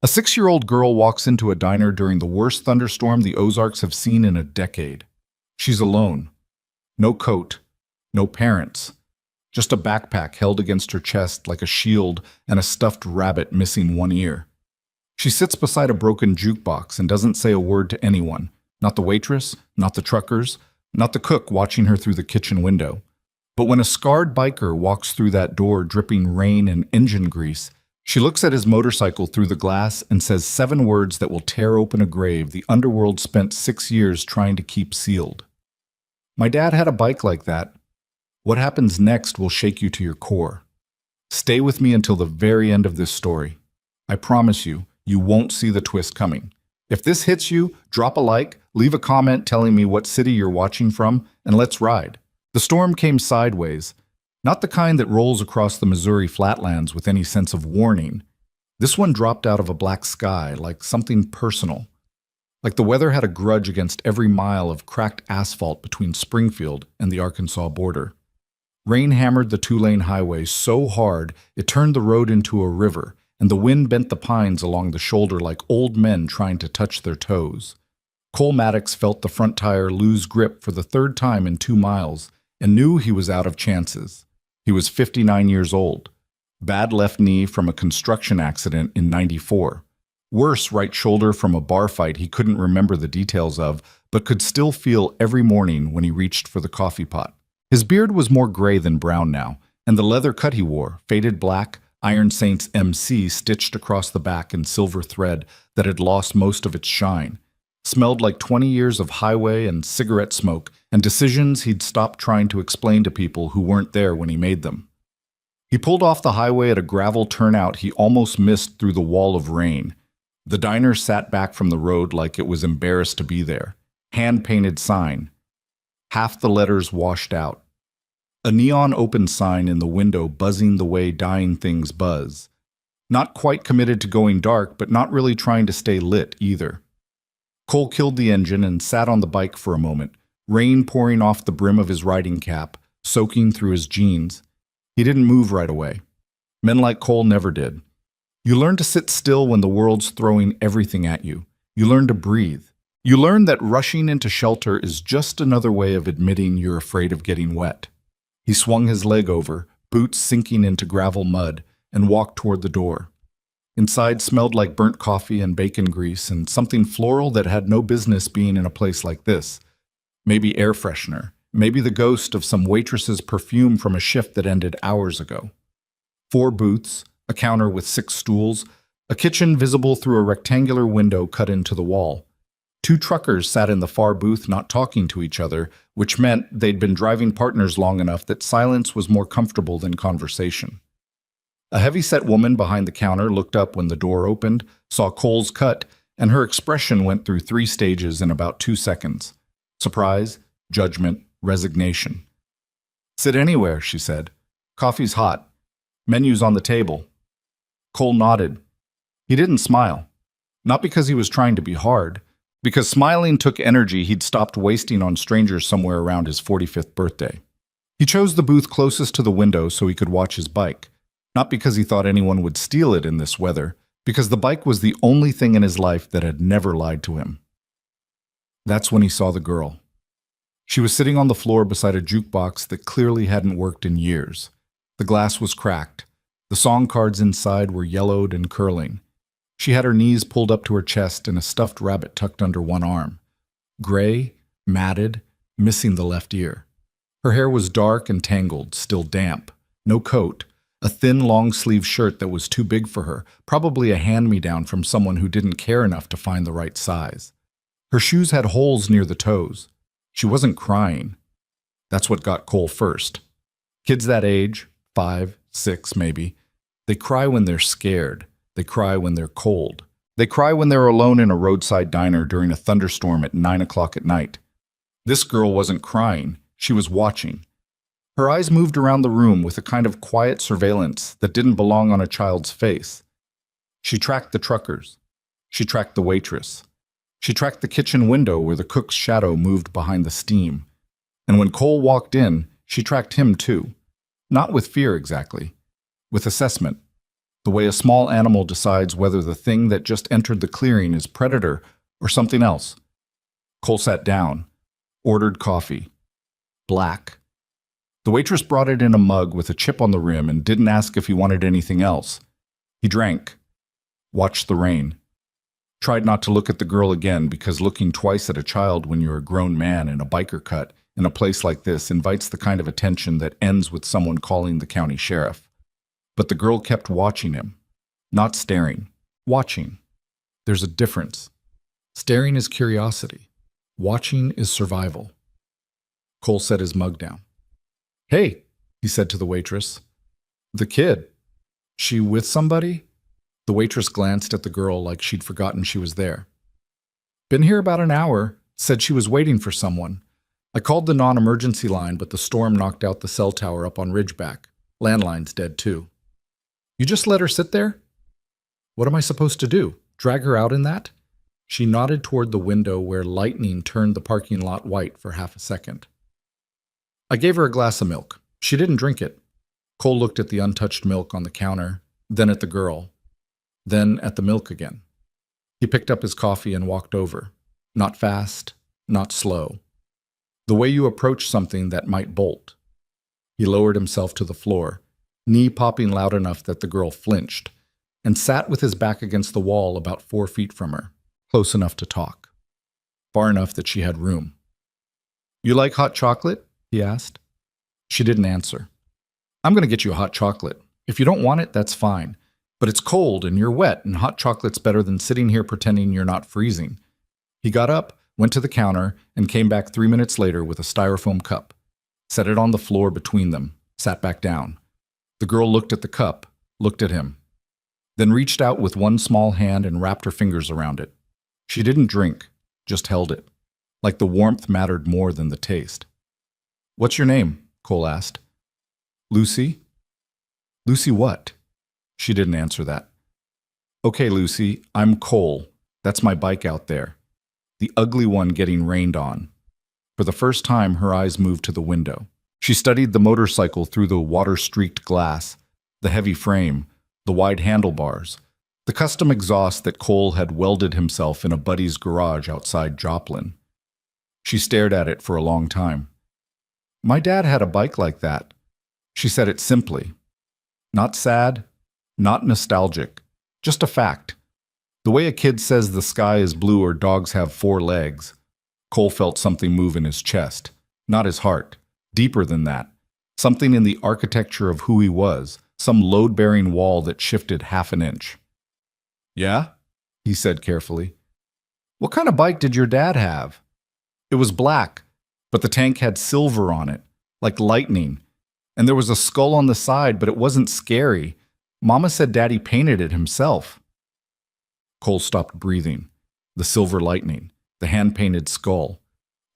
A 6-year-old girl walks into a diner during the worst thunderstorm the Ozarks have seen in a decade. She's alone. No coat, no parents, just a backpack held against her chest like a shield and a stuffed rabbit missing one ear. She sits beside a broken jukebox and doesn't say a word to anyone, not the waitress, not the truckers, not the cook watching her through the kitchen window. But when a scarred biker walks through that door dripping rain and engine grease, she looks at his motorcycle through the glass and says 7 words that will tear open a grave the underworld spent 6 years trying to keep sealed. My dad had a bike like that. What happens next will shake you to your core. Stay with me until the very end of this story. I promise you, you won't see the twist coming. If this hits you, drop a like, leave a comment telling me what city you're watching from, and let's ride. The storm came sideways, not the kind that rolls across the Missouri flatlands with any sense of warning. This one dropped out of a black sky like something personal. Like the weather had a grudge against every mile of cracked asphalt between Springfield and the Arkansas border. Rain hammered the 2-lane highway so hard it turned the road into a river, and the wind bent the pines along the shoulder like old men trying to touch their toes. Cole Maddox felt the front tire lose grip for the 3rd time in 2 miles and knew he was out of chances. He was 59 years old. Bad left knee from a construction accident in '94. Worse right shoulder from a bar fight he couldn't remember the details of, but could still feel every morning when he reached for the coffee pot. His beard was more gray than brown now, and the leather cut he wore, faded black, Iron Saints MC stitched across the back in silver thread that had lost most of its shine, smelled like 20 years of highway and cigarette smoke and decisions he'd stopped trying to explain to people who weren't there when he made them. He pulled off the highway at a gravel turnout he almost missed through the wall of rain. The diner sat back from the road like it was embarrassed to be there. Hand-painted sign. Half the letters washed out. A neon open sign in the window buzzing the way dying things buzz. Not quite committed to going dark, but not really trying to stay lit either. Cole killed the engine and sat on the bike for a moment, rain pouring off the brim of his riding cap, soaking through his jeans. He didn't move right away. Men like Cole never did. You learn to sit still when the world's throwing everything at you. You learn to breathe. You learn that rushing into shelter is just another way of admitting you're afraid of getting wet. He swung his leg over, boots sinking into gravel mud, and walked toward the door. Inside smelled like burnt coffee and bacon grease and something floral that had no business being in a place like this. Maybe air freshener. Maybe the ghost of some waitress's perfume from a shift that ended hours ago. 4 booths, a counter with 6 stools, a kitchen visible through a rectangular window cut into the wall. 2 truckers sat in the far booth not talking to each other, which meant they'd been driving partners long enough that silence was more comfortable than conversation. A heavy-set woman behind the counter looked up when the door opened, saw Cole's cut, and her expression went through 3 stages in about 2 seconds. Surprise, judgment, resignation. "Sit anywhere," she said. "Coffee's hot. Menu's on the table." Cole nodded. He didn't smile. Not because he was trying to be hard, because smiling took energy he'd stopped wasting on strangers somewhere around his 45th birthday. He chose the booth closest to the window so he could watch his bike. Not because he thought anyone would steal it in this weather, because the bike was the only thing in his life that had never lied to him. That's when he saw the girl. She was sitting on the floor beside a jukebox that clearly hadn't worked in years. The glass was cracked. The song cards inside were yellowed and curling. She had her knees pulled up to her chest and a stuffed rabbit tucked under one arm. Gray, matted, missing the left ear. Her hair was dark and tangled, still damp. No coat. A thin, long-sleeve shirt that was too big for her, probably a hand-me-down from someone who didn't care enough to find the right size. Her shoes had holes near the toes. She wasn't crying. That's what got Cole first. Kids that age, 5, 6 maybe, they cry when they're scared. They cry when they're cold. They cry when they're alone in a roadside diner during a thunderstorm at 9 o'clock at night. This girl wasn't crying. She was watching. Her eyes moved around the room with a kind of quiet surveillance that didn't belong on a child's face. She tracked the truckers. She tracked the waitress. She tracked the kitchen window where the cook's shadow moved behind the steam. And when Cole walked in, she tracked him too. Not with fear exactly. With assessment. The way a small animal decides whether the thing that just entered the clearing is predator or something else. Cole sat down, ordered coffee. Black. The waitress brought it in a mug with a chip on the rim and didn't ask if he wanted anything else. He drank, watched the rain, tried not to look at the girl again because looking twice at a child when you're a grown man in a biker cut in a place like this invites the kind of attention that ends with someone calling the county sheriff. But the girl kept watching him, not staring, watching. There's a difference. Staring is curiosity. Watching is survival. Cole set his mug down. "Hey," he said to the waitress. "The kid. She with somebody?" The waitress glanced at the girl like she'd forgotten she was there. "Been here about an hour. Said she was waiting for someone. I called the non-emergency line, but the storm knocked out the cell tower up on Ridgeback. Landline's dead too." "You just let her sit there?" "What am I supposed to do? Drag her out in that?" She nodded toward the window where lightning turned the parking lot white for half a second. "I gave her a glass of milk. She didn't drink it." Cole looked at the untouched milk on the counter, then at the girl, then at the milk again. He picked up his coffee and walked over. Not fast, not slow. The way you approach something that might bolt. He lowered himself to the floor, knee popping loud enough that the girl flinched, and sat with his back against the wall about 4 feet from her, close enough to talk. Far enough that she had room. "You like hot chocolate?" he asked. She didn't answer. "I'm going to get you a hot chocolate. If you don't want it, that's fine. But it's cold and you're wet, and hot chocolate's better than sitting here pretending you're not freezing." He got up, went to the counter, and came back 3 minutes later with a styrofoam cup. Set it on the floor between them, sat back down. The girl looked at the cup, looked at him, then reached out with one small hand and wrapped her fingers around it. She didn't drink, just held it, like the warmth mattered more than the taste. "What's your name?" Cole asked. "Lucy." "Lucy what?" She didn't answer that. "Okay, Lucy, I'm Cole. That's my bike out there. The ugly one getting rained on." For the first time, her eyes moved to the window. She studied the motorcycle through the water-streaked glass, the heavy frame, the wide handlebars, the custom exhaust that Cole had welded himself in a buddy's garage outside Joplin. She stared at it for a long time. "My dad had a bike like that." She said it simply. Not sad, not nostalgic, just a fact. The way a kid says the sky is blue or dogs have 4 legs. Cole felt something move in his chest, not his heart. Deeper than that. Something in the architecture of who he was, some load-bearing wall that shifted half an inch. "Yeah?" he said carefully. "What kind of bike did your dad have?" "It was black, but the tank had silver on it, like lightning. And there was a skull on the side, but it wasn't scary. Mama said Daddy painted it himself." Cole stopped breathing. The silver lightning, the hand-painted skull.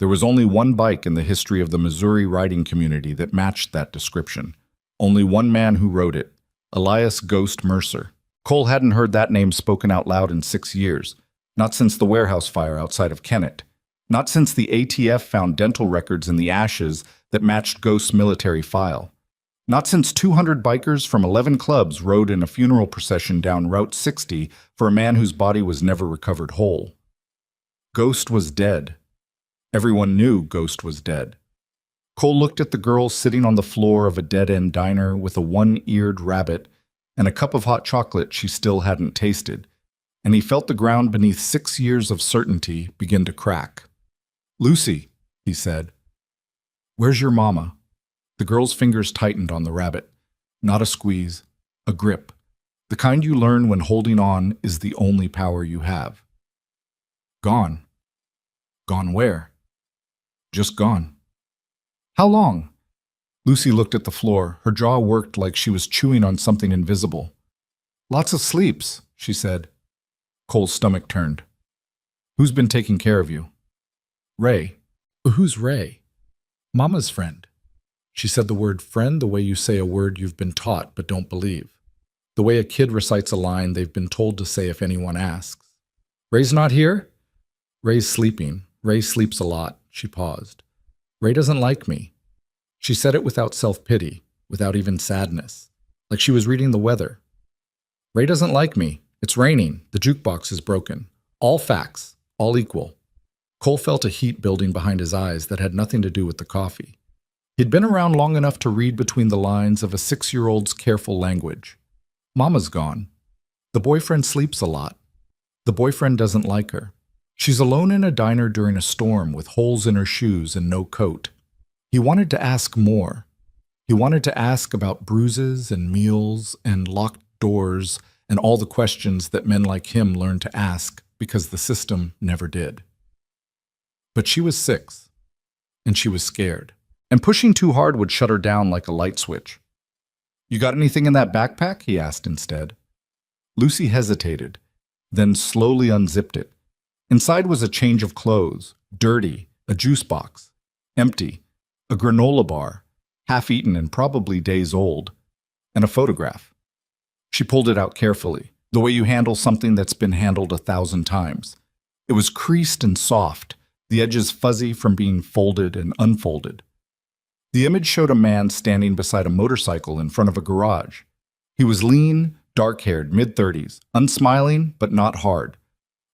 There was only one bike in the history of the Missouri riding community that matched that description. Only one man who wrote it, Elias Ghost Mercer. Cole hadn't heard that name spoken out loud in 6 years, not since the warehouse fire outside of Kennett, not since the ATF found dental records in the ashes that matched Ghost's military file. Not since 200 bikers from 11 clubs rode in a funeral procession down Route 60 for a man whose body was never recovered whole. Ghost was dead. Everyone knew Ghost was dead. Cole looked at the girl sitting on the floor of a dead-end diner with a one-eared rabbit and a cup of hot chocolate she still hadn't tasted, and he felt the ground beneath 6 years of certainty begin to crack. "Lucy," he said. "Where's your mama?" The girl's fingers tightened on the rabbit. Not a squeeze, a grip. The kind you learn when holding on is the only power you have. "Gone." "Gone where?" "Just gone." "How long?" Lucy looked at the floor. Her jaw worked like she was chewing on something invisible. "Lots of sleeps," she said. Cole's stomach turned. "Who's been taking care of you?" "Ray." "Who's Ray?" "Mama's friend." She said the word friend the way you say a word you've been taught but don't believe. The way a kid recites a line they've been told to say if anyone asks. "Ray's not here?" "Ray's sleeping. Ray sleeps a lot." She paused. "Ray doesn't like me." She said it without self-pity, without even sadness, like she was reading the weather. Ray doesn't like me. It's raining. The jukebox is broken. All facts. All equal. Cole felt a heat building behind his eyes that had nothing to do with the coffee. He'd been around long enough to read between the lines of a 6-year-old's careful language. Mama's gone. The boyfriend sleeps a lot. The boyfriend doesn't like her. She's alone in a diner during a storm with holes in her shoes and no coat. He wanted to ask more. He wanted to ask about bruises and meals and locked doors and all the questions that men like him learn to ask because the system never did. But she was 6, and she was scared, and pushing too hard would shut her down like a light switch. "You got anything in that backpack?" he asked instead. Lucy hesitated, then slowly unzipped it. Inside was a change of clothes, dirty, a juice box, empty, a granola bar, half-eaten and probably days old, and a photograph. She pulled it out carefully, the way you handle something that's been handled 1,000 times. It was creased and soft, the edges fuzzy from being folded and unfolded. The image showed a man standing beside a motorcycle in front of a garage. He was lean, dark-haired, mid-30s, unsmiling but not hard.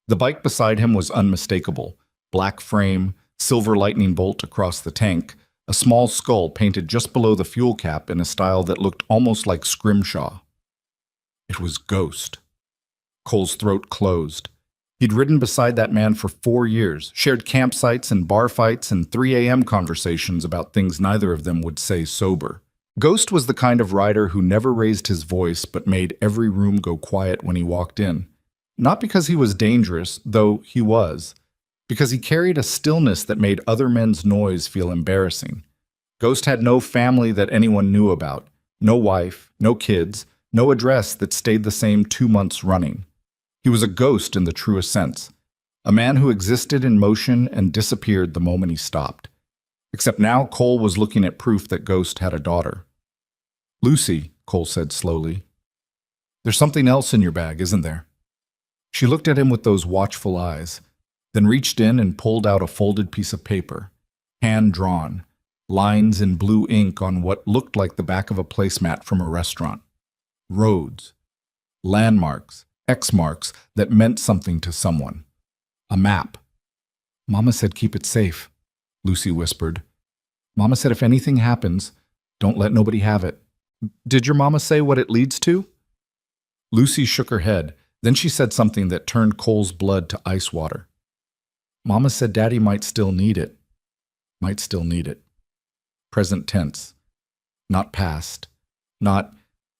The bike beside him was unmistakable. Black frame, silver lightning bolt across the tank, a small skull painted just below the fuel cap in a style that looked almost like scrimshaw. It was Ghost. Cole's throat closed. He'd ridden beside that man for 4 years, shared campsites and bar fights and 3 a.m. conversations about things neither of them would say sober. Ghost was the kind of rider who never raised his voice but made every room go quiet when he walked in. Not because he was dangerous, though he was, because he carried a stillness that made other men's noise feel embarrassing. Ghost had no family that anyone knew about, no wife, no kids, no address that stayed the same 2 months running. He was a ghost in the truest sense, a man who existed in motion and disappeared the moment he stopped. Except now Cole was looking at proof that Ghost had a daughter. "Lucy," Cole said slowly, "there's something else in your bag, isn't there?" She looked at him with those watchful eyes, then reached in and pulled out a folded piece of paper, hand-drawn, lines in blue ink on what looked like the back of a placemat from a restaurant. Roads, landmarks, X marks that meant something to someone. A map. "Mama said keep it safe," Lucy whispered. "Mama said if anything happens, don't let nobody have it." "Did your mama say what it leads to?" Lucy shook her head. Then she said something that turned Cole's blood to ice water. "Mama said Daddy might still need it. Might still need it." Present tense. Not past. Not,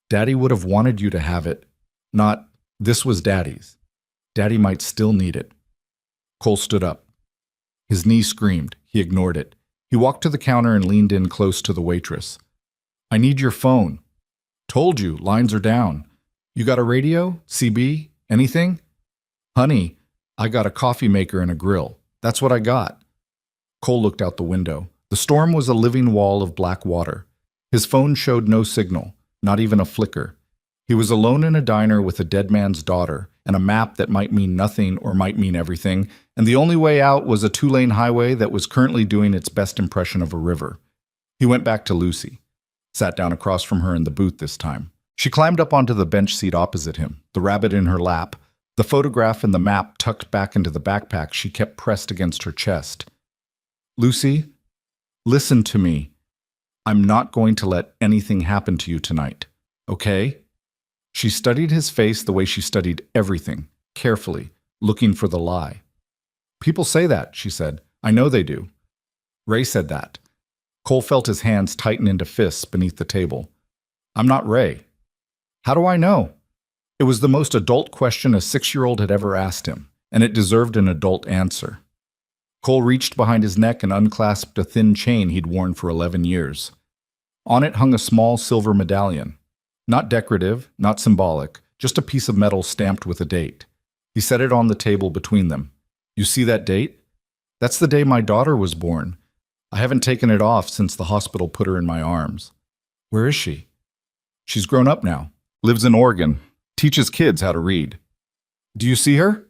Daddy would have wanted you to have it. Not, this was Daddy's. Daddy might still need it. Cole stood up. His knee screamed. He ignored it. He walked to the counter and leaned in close to the waitress. "I need your phone." "Told you, lines are down." "You got a radio? CB? Anything?" "Honey, I got a coffee maker and a grill. That's what I got." Cole looked out the window. The storm was a living wall of black water. His phone showed no signal, not even a flicker. He was alone in a diner with a dead man's daughter and a map that might mean nothing or might mean everything, and the only way out was a 2-lane highway that was currently doing its best impression of a river. He went back to Lucy, sat down across from her in the booth this time. She climbed up onto the bench seat opposite him, the rabbit in her lap, the photograph and the map tucked back into the backpack she kept pressed against her chest. "Lucy, listen to me. I'm not going to let anything happen to you tonight, okay?" She studied his face the way she studied everything, carefully, looking for the lie. "People say that," she said. "I know they do." Ray said that. Cole felt his hands tighten into fists beneath the table. "I'm not Ray." "How do I know?" It was the most adult question a 6-year-old had ever asked him, and it deserved an adult answer. Cole reached behind his neck and unclasped a thin chain he'd worn for 11 years. On it hung a small silver medallion. Not decorative, not symbolic, just a piece of metal stamped with a date. He set it on the table between them. "You see that date? That's the day my daughter was born. I haven't taken it off since the hospital put her in my arms." "Where is she?" "She's grown up now. Lives in Oregon. Teaches kids how to read." "Do you see her?"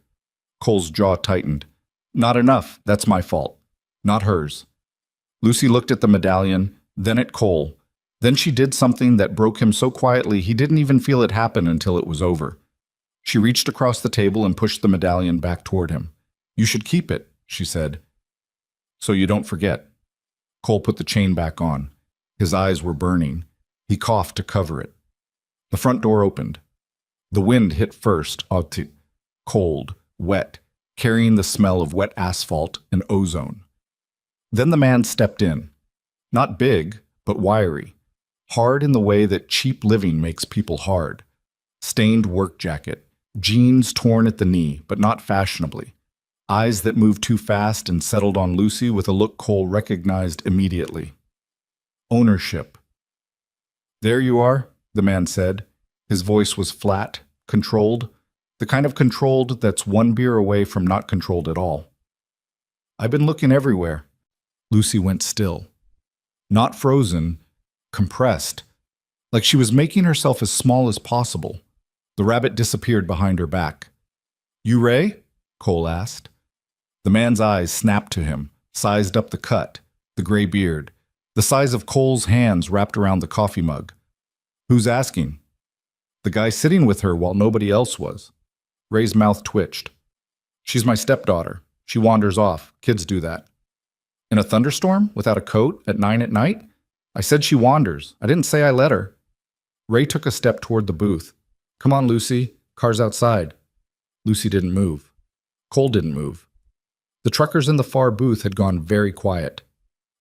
Cole's jaw tightened. "Not enough. That's my fault. Not hers." Lucy looked at the medallion, then at Cole. Then she did something that broke him so quietly he didn't even feel it happen until it was over. She reached across the table and pushed the medallion back toward him. "You should keep it," she said, "so you don't forget." Cole put the chain back on. His eyes were burning. He coughed to cover it. The front door opened. The wind hit first, cold, wet, carrying the smell of wet asphalt and ozone. Then the man stepped in. Not big, but wiry. Hard in the way that cheap living makes people hard. Stained work jacket, jeans torn at the knee, but not fashionably. Eyes that moved too fast and settled on Lucy with a look Cole recognized immediately. Ownership. "There you are," the man said. His voice was flat, controlled, the kind of controlled that's one beer away from not controlled at all. "I've been looking everywhere." Lucy went still. Not frozen, compressed, like she was making herself as small as possible. The rabbit disappeared behind her back. "You Ray?" Cole asked. The man's eyes snapped to him, sized up the cut, the gray beard, the size of Cole's hands wrapped around the coffee mug. "Who's asking?" "The guy sitting with her while nobody else was." Ray's mouth twitched. "She's my stepdaughter. She wanders off. Kids do that." "In a thunderstorm? Without a coat? At 9 at night?" "I said she wanders. I didn't say I let her." Ray took a step toward the booth. "Come on, Lucy. Car's outside." Lucy didn't move. Cole didn't move. The truckers in the far booth had gone very quiet.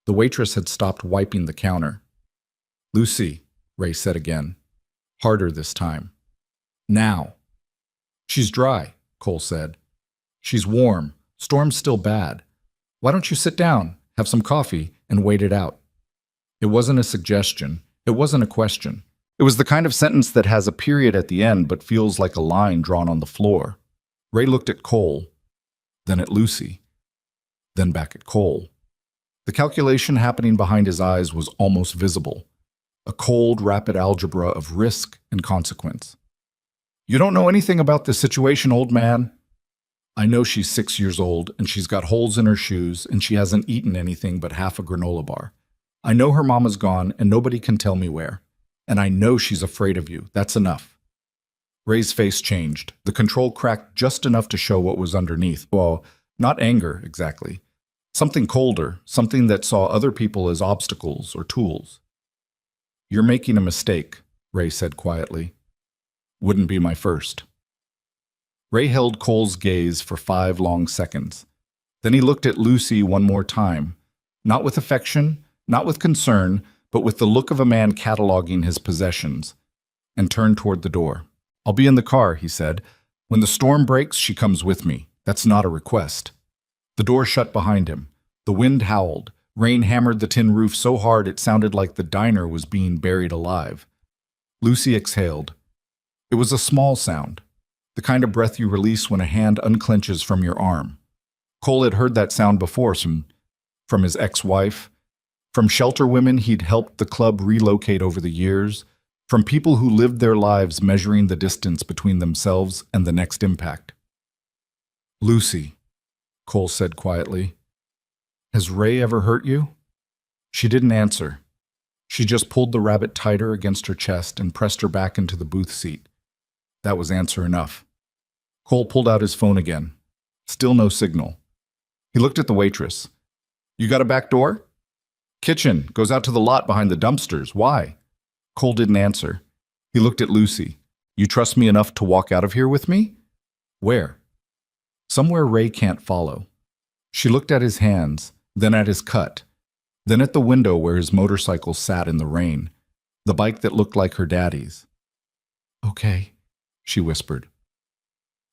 The waitress had stopped wiping the counter. "Lucy," Ray said again. Harder this time. "Now." "She's dry," Cole said. "She's warm. Storm's still bad. Why don't you sit down, have some coffee, and wait it out?" It wasn't a suggestion. It wasn't a question. It was the kind of sentence that has a period at the end but feels like a line drawn on the floor. Ray looked at Cole, then at Lucy, then back at Cole. The calculation happening behind his eyes was almost visible. A cold, rapid algebra of risk and consequence. "You don't know anything about this situation, old man." "I know she's 6 years old, and she's got holes in her shoes, and she hasn't eaten anything but half a granola bar. I know her mama's gone, and nobody can tell me where. And I know she's afraid of you. That's enough." Ray's face changed. The control cracked just enough to show what was underneath. Well, not anger, exactly. Something colder, something that saw other people as obstacles or tools. "You're making a mistake," Ray said quietly. "Wouldn't be my first." Ray held Cole's gaze for 5 long seconds. Then he looked at Lucy one more time, not with affection, not with concern, but with the look of a man cataloging his possessions, and turned toward the door. "I'll be in the car," he said. "When the storm breaks, she comes with me. That's not a request." The door shut behind him. The wind howled. Rain hammered the tin roof so hard it sounded like the diner was being buried alive. Lucy exhaled. It was a small sound, the kind of breath you release when a hand unclenches from your arm. Cole had heard that sound before from his ex-wife, from shelter women he'd helped the club relocate over the years, from people who lived their lives measuring the distance between themselves and the next impact. "Lucy," Cole said quietly, "has Ray ever hurt you?" She didn't answer. She just pulled the rabbit tighter against her chest and pressed her back into the booth seat. That was answer enough. Cole pulled out his phone again. Still no signal. He looked at the waitress. "You got a back door?" "Kitchen. Goes out to the lot behind the dumpsters. Why?" Cole didn't answer. He looked at Lucy. "You trust me enough to walk out of here with me?" "Where?" "Somewhere Ray can't follow." She looked at his hands, then at his cut, then at the window where his motorcycle sat in the rain, the bike that looked like her daddy's. "Okay," she whispered.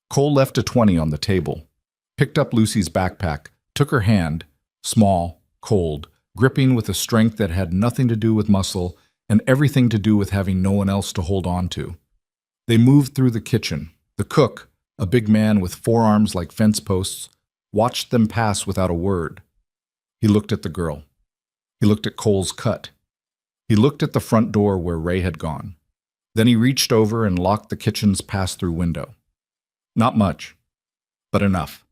Cole left a 20 on the table, picked up Lucy's backpack, took her hand, small, cold, gripping with a strength that had nothing to do with muscle and everything to do with having no one else to hold on to. They moved through the kitchen. The cook, a big man with forearms like fence posts, watched them pass without a word. He looked at the girl. He looked at Cole's cut. He looked at the front door where Ray had gone. Then he reached over and locked the kitchen's pass-through window. Not much, but enough.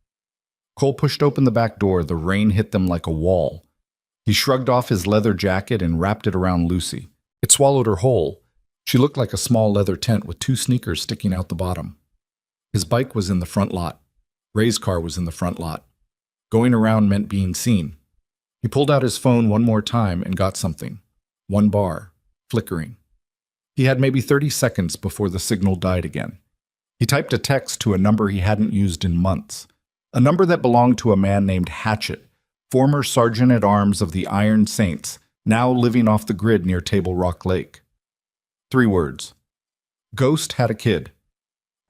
Cole pushed open the back door. The rain hit them like a wall. He shrugged off his leather jacket and wrapped it around Lucy. It swallowed her whole. She looked like a small leather tent with 2 sneakers sticking out the bottom. His bike was in the front lot. Ray's car was in the front lot. Going around meant being seen. He pulled out his phone one more time and got something. One bar, flickering. He had maybe 30 seconds before the signal died again. He typed a text to a number he hadn't used in months. A number that belonged to a man named Hatchet, former sergeant-at-arms of the Iron Saints, now living off the grid near Table Rock Lake. 3 words. Ghost had a kid.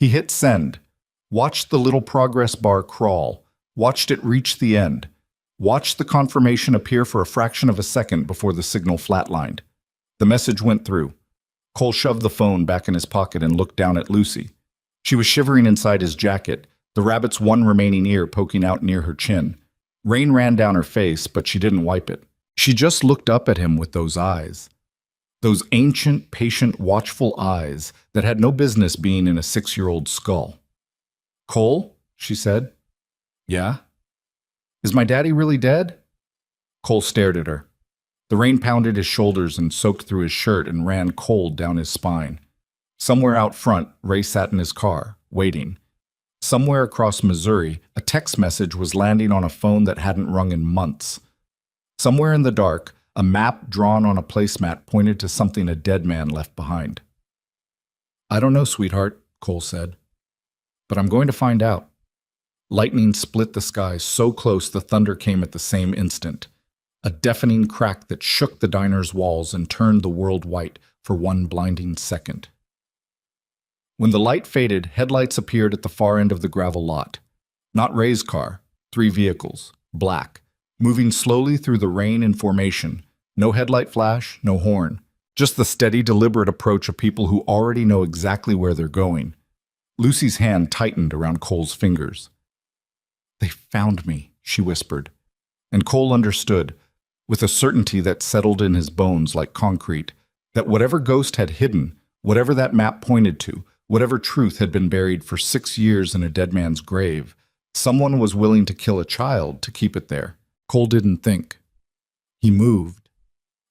He hit send, watched the little progress bar crawl, watched it reach the end, watched the confirmation appear for a fraction of a second before the signal flatlined. The message went through. Cole shoved the phone back in his pocket and looked down at Lucy. She was shivering inside his jacket, the rabbit's one remaining ear poking out near her chin. Rain ran down her face, but she didn't wipe it. She just looked up at him with those eyes. Those ancient, patient, watchful eyes that had no business being in a 6-year-old's skull. "Cole?" she said. "Yeah?" "Is my daddy really dead?" Cole stared at her. The rain pounded his shoulders and soaked through his shirt and ran cold down his spine. Somewhere out front, Ray sat in his car, waiting. Somewhere across Missouri, a text message was landing on a phone that hadn't rung in months. Somewhere in the dark, a map drawn on a placemat pointed to something a dead man left behind. "I don't know, sweetheart," Cole said. "But I'm going to find out." Lightning split the sky so close the thunder came at the same instant. A deafening crack that shook the diner's walls and turned the world white for one blinding second. When the light faded, headlights appeared at the far end of the gravel lot. Not Ray's car, 3 vehicles, black, moving slowly through the rain in formation. No headlight flash, no horn. Just the steady, deliberate approach of people who already know exactly where they're going. Lucy's hand tightened around Cole's fingers. "They found me," she whispered. And Cole understood, with a certainty that settled in his bones like concrete, that whatever ghost had hidden, whatever that map pointed to, whatever truth had been buried for 6 years in a dead man's grave, someone was willing to kill a child to keep it there. Cole didn't think. He moved.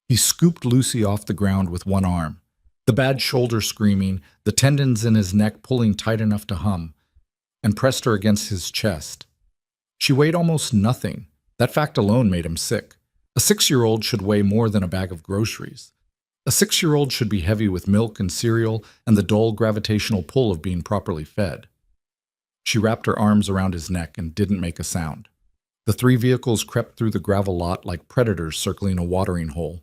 He scooped Lucy off the ground with one arm, the bad shoulder screaming, the tendons in his neck pulling tight enough to hum, and pressed her against his chest. She weighed almost nothing. That fact alone made him sick. A 6-year-old should weigh more than a bag of groceries. A 6-year-old should be heavy with milk and cereal and the dull gravitational pull of being properly fed. She wrapped her arms around his neck and didn't make a sound. The 3 vehicles crept through the gravel lot like predators circling a watering hole.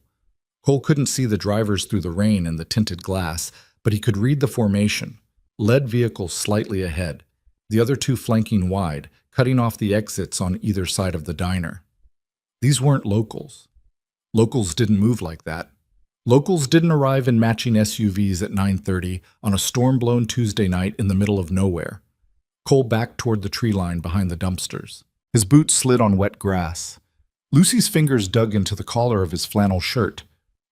Cole couldn't see the drivers through the rain and the tinted glass, but he could read the formation. Lead vehicles slightly ahead, the other 2 flanking wide, cutting off the exits on either side of the diner. These weren't locals. Locals didn't move like that. Locals didn't arrive in matching SUVs at 9:30 on a storm-blown Tuesday night in the middle of nowhere. Cole backed toward the tree line behind the dumpsters. His boots slid on wet grass. Lucy's fingers dug into the collar of his flannel shirt.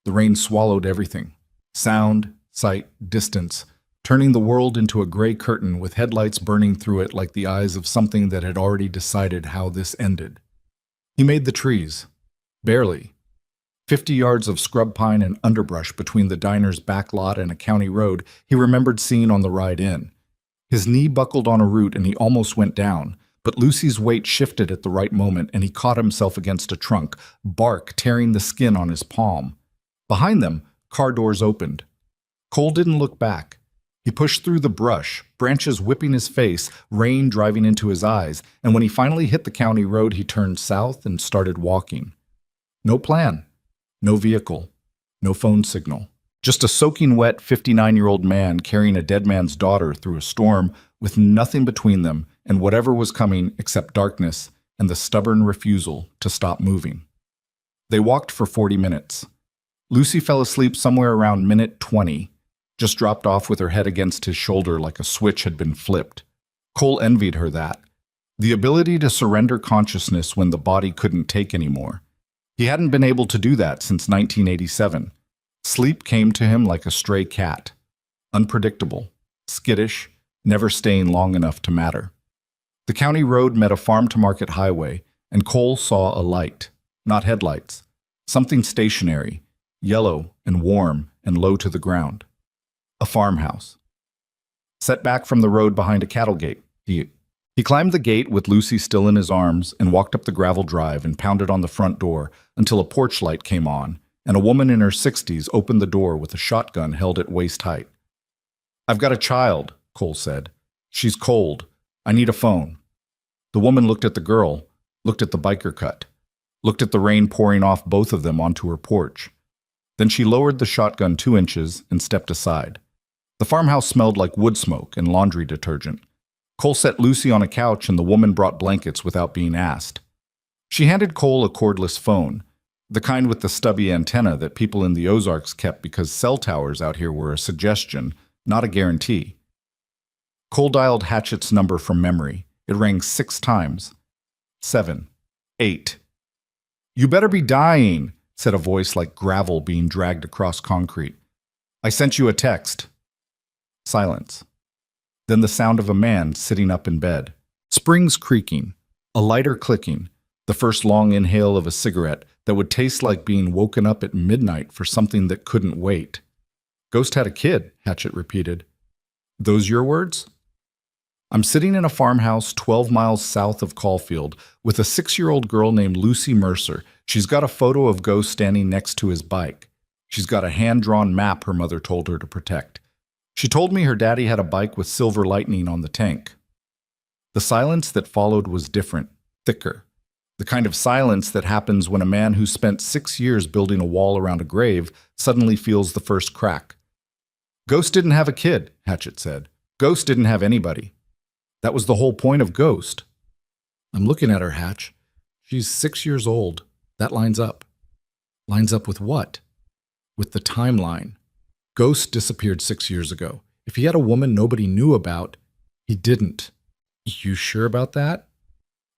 The rain swallowed everything. Sound, sight, distance, turning the world into a gray curtain with headlights burning through it like the eyes of something that had already decided how this ended. He made the trees. Barely. 50 yards of scrub pine and underbrush between the diner's back lot and a county road he remembered seeing on the ride in. His knee buckled on a root and he almost went down, but Lucy's weight shifted at the right moment and he caught himself against a trunk, bark tearing the skin on his palm. Behind them, car doors opened. Cole didn't look back. He pushed through the brush, branches whipping his face, rain driving into his eyes, and when he finally hit the county road, he turned south and started walking. No plan. No vehicle. No phone signal. Just a soaking wet 59-year-old man carrying a dead man's daughter through a storm with nothing between them and whatever was coming except darkness and the stubborn refusal to stop moving. They walked for 40 minutes. Lucy fell asleep somewhere around minute 20, just dropped off with her head against his shoulder like a switch had been flipped. Cole envied her that. The ability to surrender consciousness when the body couldn't take anymore. He hadn't been able to do that since 1987. Sleep came to him like a stray cat. Unpredictable, skittish, never staying long enough to matter. The county road met a farm-to-market highway, and Cole saw a light, not headlights. Something stationary, yellow and warm and low to the ground. A farmhouse. set back from the road behind a cattle gate. He climbed the gate with Lucy still in his arms and walked up the gravel drive and pounded on the front door until a porch light came on, and a woman in her 60s opened the door with a shotgun held at waist height. "I've got a child," Cole said. "She's cold. I need a phone." The woman looked at the girl, looked at the biker cut, looked at the rain pouring off both of them onto her porch. Then she lowered the shotgun 2 inches and stepped aside. The farmhouse smelled like wood smoke and laundry detergent. Cole set Lucy on a couch and the woman brought blankets without being asked. She handed Cole a cordless phone, the kind with the stubby antenna that people in the Ozarks kept because cell towers out here were a suggestion, not a guarantee. Cole dialed Hatchett's number from memory. It rang 6 times. 7. 8. "You better be dying," said a voice like gravel being dragged across concrete. "I sent you a text." Silence. Then the sound of a man sitting up in bed. Springs creaking, a lighter clicking, the first long inhale of a cigarette that would taste like being woken up at midnight for something that couldn't wait. "Ghost had a kid," Hatchett repeated. "Those your words?" "I'm sitting in a farmhouse 12 miles south of Caulfield with a 6-year-old girl named Lucy Mercer. She's got a photo of Ghost standing next to his bike. She's got a hand-drawn map her mother told her to protect. She told me her daddy had a bike with silver lightning on the tank." The silence that followed was different, thicker. The kind of silence that happens when a man who spent 6 years building a wall around a grave suddenly feels the first crack. "Ghost didn't have a kid," Hatchett said. "Ghost didn't have anybody. That was the whole point of Ghost." "I'm looking at her, Hatch. She's 6 years old. That lines up." "Lines up with what?" "With the timeline. Ghost disappeared 6 years ago. If he had a woman nobody knew about, he didn't." "You sure about that?"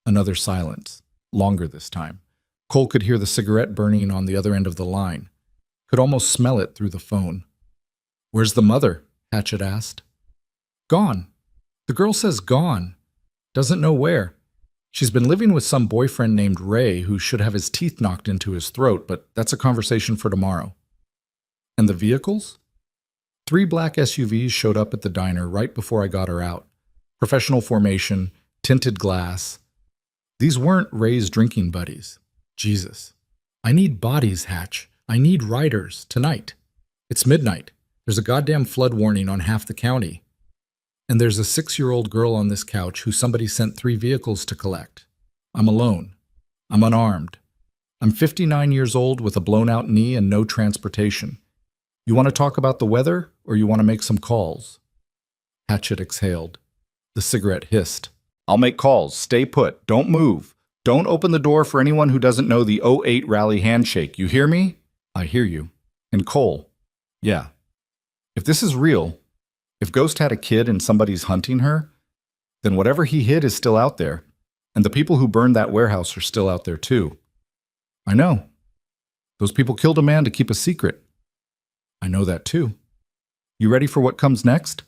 Another silence, longer this time. Cole could hear the cigarette burning on the other end of the line. Could almost smell it through the phone. "Where's the mother?" Hatchett asked. "Gone. The girl says gone. Doesn't know where. She's been living with some boyfriend named Ray who should have his teeth knocked into his throat, but that's a conversation for tomorrow." "And the vehicles?" 3 black SUVs showed up at the diner right before I got her out. Professional formation, tinted glass. These weren't Ray's drinking buddies. Jesus. I need bodies, Hatch. I need riders, tonight. It's midnight. There's a goddamn flood warning on half the county. And there's a 6-year-old girl on this couch who somebody sent 3 vehicles to collect. I'm alone. I'm unarmed. I'm 59 years old with a blown-out knee and no transportation. You want to talk about the weather, or you want to make some calls?" Hatchett exhaled. The cigarette hissed. "I'll make calls. Stay put. Don't move. Don't open the door for anyone who doesn't know the '08 rally handshake. You hear me?" "I hear you." "And Cole." "Yeah. If this is real, if Ghost had a kid and somebody's hunting her, then whatever he hid is still out there, and the people who burned that warehouse are still out there too." "I know. Those people killed a man to keep a secret." "I know that too. You ready for what comes next?"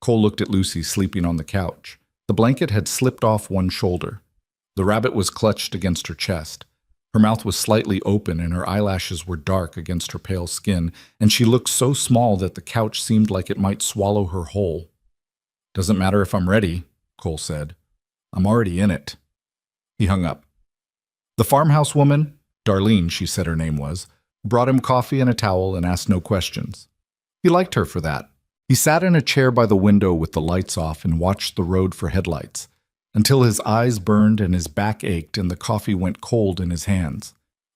Cole looked at Lucy sleeping on the couch. The blanket had slipped off one shoulder. The rabbit was clutched against her chest. Her mouth was slightly open and her eyelashes were dark against her pale skin, and she looked so small that the couch seemed like it might swallow her whole. "Doesn't matter if I'm ready," Cole said. "I'm already in it." He hung up. The farmhouse woman, Darlene she said her name was, brought him coffee and a towel and asked no questions. He liked her for that. He sat in a chair by the window with the lights off and watched the road for headlights, until his eyes burned and his back ached and the coffee went cold in his hands.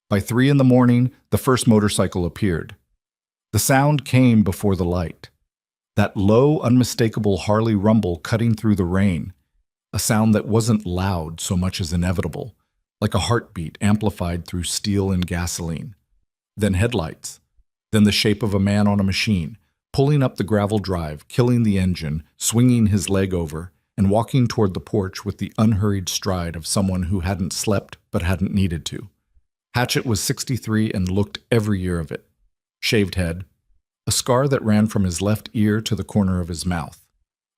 By 3 in the morning, the first motorcycle appeared. The sound came before the light. That low, unmistakable Harley rumble cutting through the rain. A sound that wasn't loud so much as inevitable, like a heartbeat amplified through steel and gasoline. Then headlights. Then the shape of a man on a machine, pulling up the gravel drive, killing the engine, swinging his leg over, and walking toward the porch with the unhurried stride of someone who hadn't slept but hadn't needed to. Hatchett was 63 and looked every year of it. Shaved head, a scar that ran from his left ear to the corner of his mouth.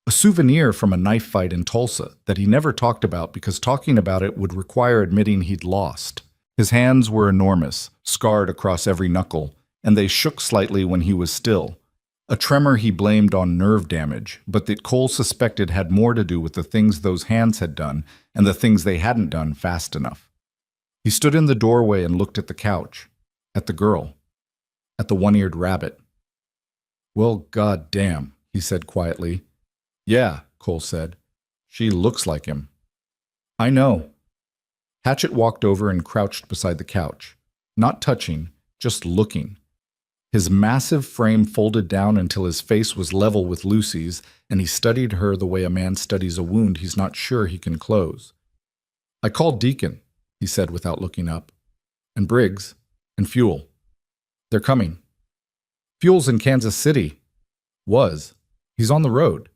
A souvenir from a knife fight in Tulsa that he never talked about because talking about it would require admitting he'd lost. His hands were enormous, scarred across every knuckle, and they shook slightly when he was still. A tremor he blamed on nerve damage, but that Cole suspected had more to do with the things those hands had done and the things they hadn't done fast enough. He stood in the doorway and looked at the couch, at the girl, at the one-eared rabbit. "Well, goddamn," he said quietly. "Yeah," Cole said. "She looks like him." "I know." Hatchet walked over and crouched beside the couch, not touching, just looking. His massive frame folded down until his face was level with Lucy's, and he studied her the way a man studies a wound he's not sure he can close. "I called Deacon," he said without looking up, "and Briggs, and Fuel. They're coming. Fuel's in Kansas City. Was. He's on the road.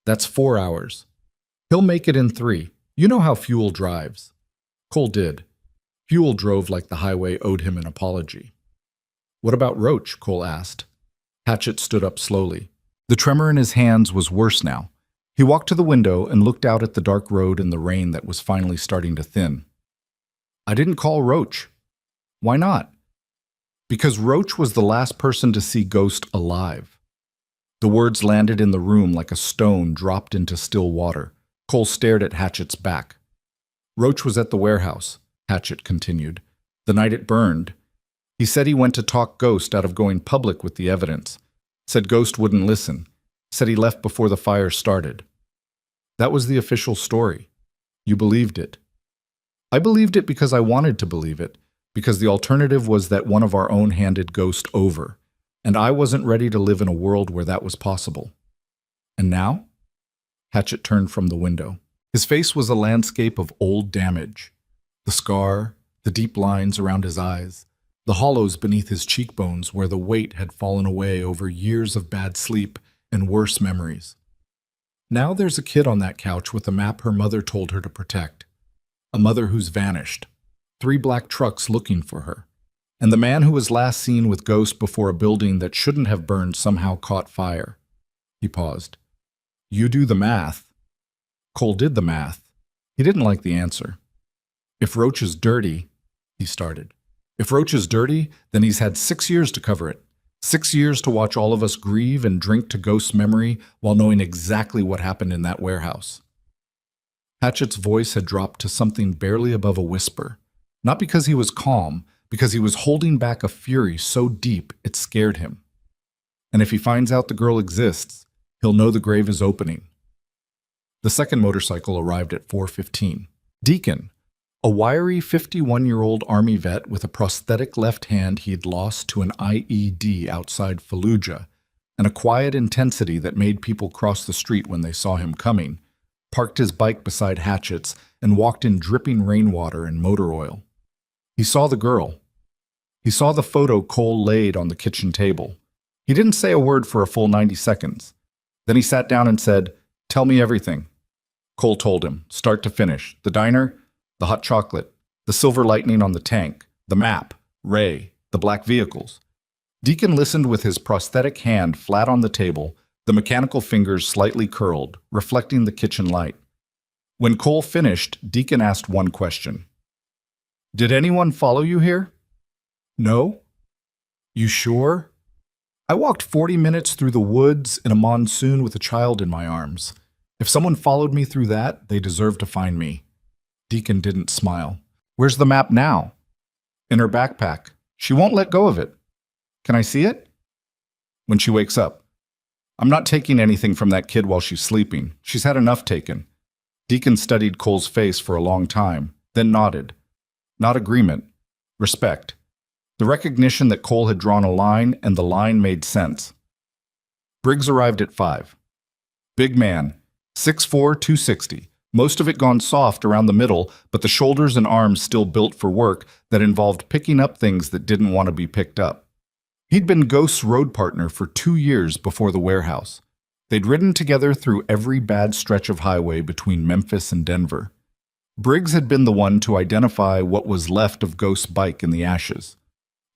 That's 4 hours. He'll make it in 3. You know how Fuel drives." Cole did. Fuel drove like the highway owed him an apology. "What about Roach?" Cole asked. Hatchet stood up slowly. The tremor in his hands was worse now. He walked to the window and looked out at the dark road and the rain that was finally starting to thin. "I didn't call Roach." "Why not?" "Because Roach was the last person to see Ghost alive." The words landed in the room like a stone dropped into still water. Cole stared at Hatchet's back. "Roach was at the warehouse," Hatchet continued, "the night it burned. He said he went to talk Ghost out of going public with the evidence. Said Ghost wouldn't listen. Said he left before the fire started. That was the official story. You believed it." "I believed it because I wanted to believe it, because the alternative was that one of our own handed Ghost over, and I wasn't ready to live in a world where that was possible." "And now?" Hatchet turned from the window. His face was a landscape of old damage. The scar, the deep lines around his eyes, the hollows beneath his cheekbones where the weight had fallen away over years of bad sleep and worse memories. Now there's a kid on that couch with a map her mother told her to protect. A mother who's vanished. 3 black trucks looking for her. And the man who was last seen with Ghost before a building that shouldn't have burned somehow caught fire. He paused. "You do the math." Cole did the math. He didn't like the answer. "If Roach is dirty," he started. "If Roach is dirty, then he's had 6 years to cover it. 6 years to watch all of us grieve and drink to Ghost's memory while knowing exactly what happened in that warehouse." Hatchet's voice had dropped to something barely above a whisper. Not because he was calm, because he was holding back a fury so deep it scared him. "And if he finds out the girl exists, he'll know the grave is opening." The second motorcycle arrived at 4:15. Deacon, a wiry 51-year-old Army vet with a prosthetic left hand he'd lost to an IED outside Fallujah, and a quiet intensity that made people cross the street when they saw him coming, parked his bike beside Hatchet's and walked in dripping rainwater and motor oil. He saw the girl. He saw the photo Cole laid on the kitchen table. He didn't say a word for a full 90 seconds. Then he sat down and said, "Tell me everything." Cole told him, start to finish. The diner, the hot chocolate, the silver lightning on the tank, the map, Ray, the black vehicles. Deacon listened with his prosthetic hand flat on the table, the mechanical fingers slightly curled, reflecting the kitchen light. When Cole finished, Deacon asked one question. "Did anyone follow you here?" "No." "You sure?" "I walked 40 minutes through the woods in a monsoon with a child in my arms. If someone followed me through that, they deserve to find me." Deacon didn't smile. "Where's the map now?" "In her backpack. She won't let go of it." "Can I see it?" "When she wakes up. I'm not taking anything from that kid while she's sleeping. She's had enough taken." Deacon studied Cole's face for a long time, then nodded. Not agreement. Respect. The recognition that Cole had drawn a line, and the line made sense. Briggs arrived at 5. Big man, 6'4", 260. Most of it gone soft around the middle, but the shoulders and arms still built for work that involved picking up things that didn't want to be picked up. He'd been Ghost's road partner for 2 years before the warehouse. They'd ridden together through every bad stretch of highway between Memphis and Denver. Briggs had been the one to identify what was left of Ghost's bike in the ashes.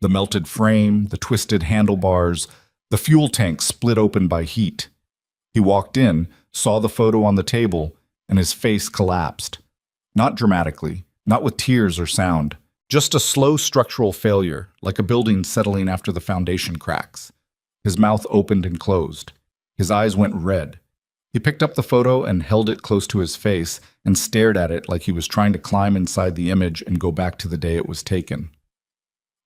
The melted frame, the twisted handlebars, the fuel tank split open by heat. He walked in, saw the photo on the table, and his face collapsed. Not dramatically, not with tears or sound, just a slow structural failure, like a building settling after the foundation cracks. His mouth opened and closed. His eyes went red. He picked up the photo and held it close to his face and stared at it like he was trying to climb inside the image and go back to the day it was taken.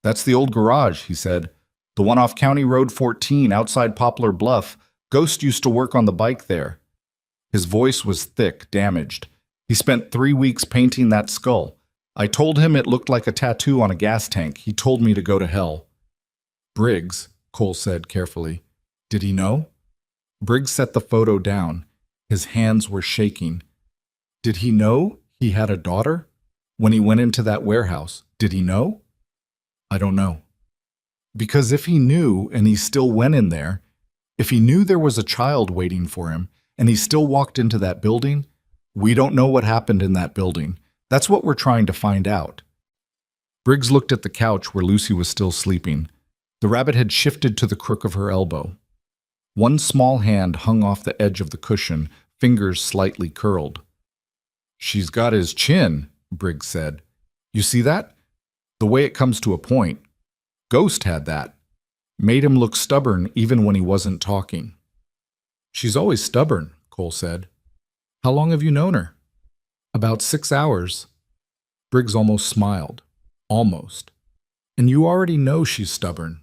"That's the old garage," he said. "The one off County Road 14 outside Poplar Bluff. Ghost used to work on the bike there." His voice was thick, damaged. "He spent 3 weeks painting that skull. I told him it looked like a tattoo on a gas tank. He told me to go to hell." "Briggs," Cole said carefully. "Did he know?" Briggs set the photo down. His hands were shaking. "Did he know he had a daughter? When he went into that warehouse, did he know?" "I don't know." "Because if he knew and he still went in there, if he knew there was a child waiting for him and he still walked into that building, we don't know what happened in that building. That's what we're trying to find out." Briggs looked at the couch where Lucy was still sleeping. The rabbit had shifted to the crook of her elbow. One small hand hung off the edge of the cushion, fingers slightly curled. "She's got his chin," Briggs said. "You see that? The way it comes to a point. Ghost had that. Made him look stubborn even when he wasn't talking." "She's always stubborn," Cole said. "How long have you known her?" "About 6 hours." Briggs almost smiled. Almost. "And you already know she's stubborn."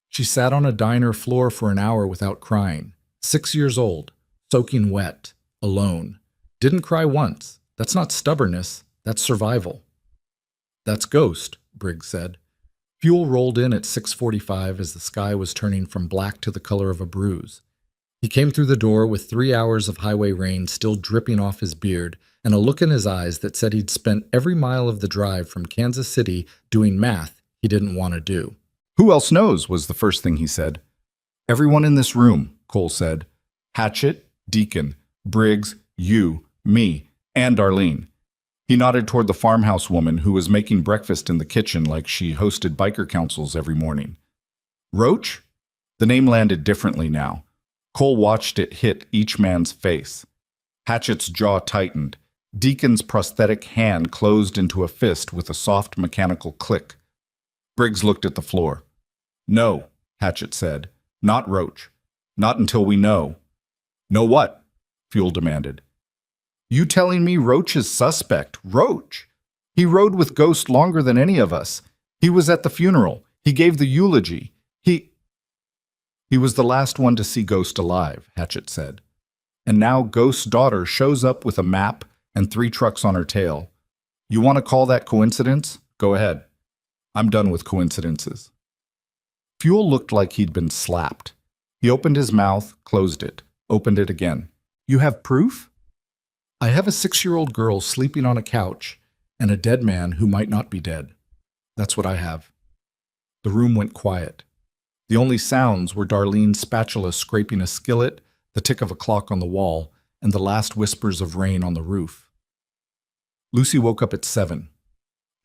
"She sat on a diner floor for an hour without crying. 6 years old, soaking wet, alone. Didn't cry once. That's not stubbornness, that's survival." "That's Ghost," Briggs said. Fuel rolled in at 6:45 as the sky was turning from black to the color of a bruise. He came through the door with 3 hours of highway rain still dripping off his beard and a look in his eyes that said he'd spent every mile of the drive from Kansas City doing math he didn't want to do. "Who else knows?" was the first thing he said. "Everyone in this room," Cole said. "Hatchet, Deacon, Briggs, you, me, and Darlene." He nodded toward the farmhouse woman who was making breakfast in the kitchen like she hosted biker councils every morning. "Roach?" The name landed differently now. Cole watched it hit each man's face. Hatchet's jaw tightened. Deacon's prosthetic hand closed into a fist with a soft mechanical click. Briggs looked at the floor. "No," Hatchet said. "Not Roach. Not until we know." "Know what?" Fuel demanded. "You telling me Roach is suspect? Roach? He rode with Ghost longer than any of us. He was at the funeral. He gave the eulogy. He was the last one to see Ghost alive," Hatchet said. "And now Ghost's daughter shows up with a map and 3 trucks on her tail. You want to call that coincidence? Go ahead. I'm done with coincidences." Fuel looked like he'd been slapped. He opened his mouth, closed it, opened it again. "You have proof?" "I have a 6-year-old girl sleeping on a couch and a dead man who might not be dead. That's what I have." The room went quiet. The only sounds were Darlene's spatula scraping a skillet, the tick of a clock on the wall, and the last whispers of rain on the roof. Lucy woke up at 7.